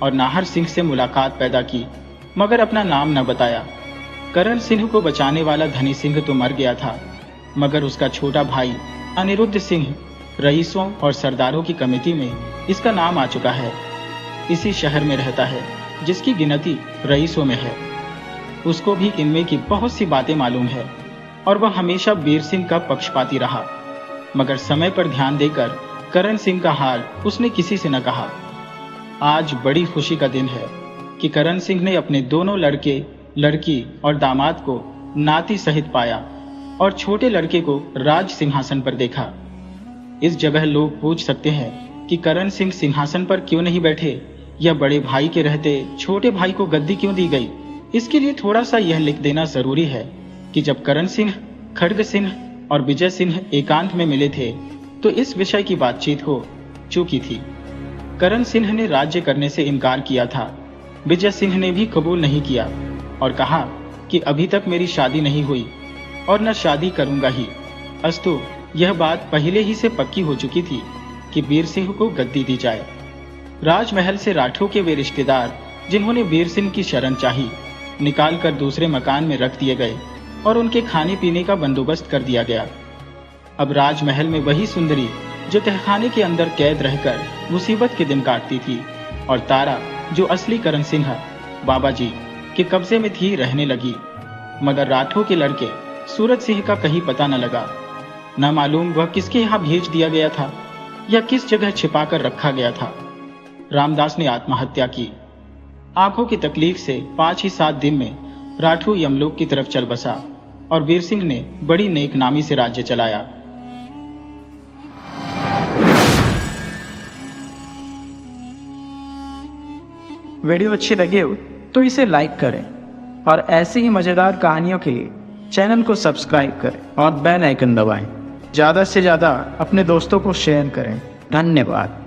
और नाहर सिंह से मुलाकात पैदा की, मगर अपना नाम न बताया। करण सिंह को बचाने वाला धनी सिंह तो मर गया था, मगर उसका छोटा भाई अनिरुद्ध सिंह रईसों और सरदारों की कमेटी में इसका नाम आ चुका है। इसी शहर में रहता है जिसकी गिनती रईसों में है। उसको भी इनमें की बहुत सी बातें मालूम है और वह हमेशा वीर सिंह का पक्षपाती रहा, मगर समय पर ध्यान देकर करण सिंह का हाल उसने किसी से न कहा। आज बड़ी खुशी का दिन है कि करण सिंह ने अपने दोनों लड़के, लड़की और दामाद को नाती सहित पाया और छोटे लड़के को राज सिंहासन पर देखा। इस जगह लोग पूछ सकते हैं कि करण सिंह सिंहासन पर क्यों नहीं बैठे, या बड़े भाई के रहते छोटे भाई को गद्दी क्यों दी गई। इसके लिए थोड़ा सा यह लिख देना जरूरी है कि जब करण सिंह, खड़ग सिंह और विजय सिंह एकांत में मिले थे, तो इस विषय की बातचीत हो चुकी थी। करण सिंह ने राज्य करने से इनकार किया था। विजय सिंह ने भी कबूल नहीं किया और कहा कि अभी तक मेरी शादी नहीं हुई और न शादी करूंगा ही। अस्तु यह बात पहले ही से पक्की हो चुकी थी कि वीर सिंह को गद्दी दी जाए। राजमहल से राठौर के वे रिश्तेदार जिन्होंने वीर सिंह की शरण चाही, निकाल कर दूसरे मकान में रख दिए गए और उनके खाने पीने का बंदोबस्त कर दिया गया। अब राजमहल में वही सुंदरी जो तहखाने के अंदर कैद रहकर मुसीबत के दिन काटती थी, और तारा जो असली करण सिंह बाबा जी के कब्जे में थी, रहने लगी। मगर राठौर के लड़के सूरज सिंह का कहीं पता न लगा। न मालूम वह किसके यहाँ भेज दिया गया था या किस जगह छिपा कर रखा गया था। रामदास ने आत्महत्या की। आंखों की तकलीफ से 5 ही 7 दिन में राठौर यमलोक की तरफ चल बसा और वीर सिंह ने बड़ी नेकनामी से राज्य चलाया। वीडियो अच्छी लगे हो तो इसे लाइक करें और ऐसी ही मज़ेदार कहानियों के लिए चैनल को सब्सक्राइब करें और बेल आइकन दबाएं। ज़्यादा से ज़्यादा अपने दोस्तों को शेयर करें। धन्यवाद।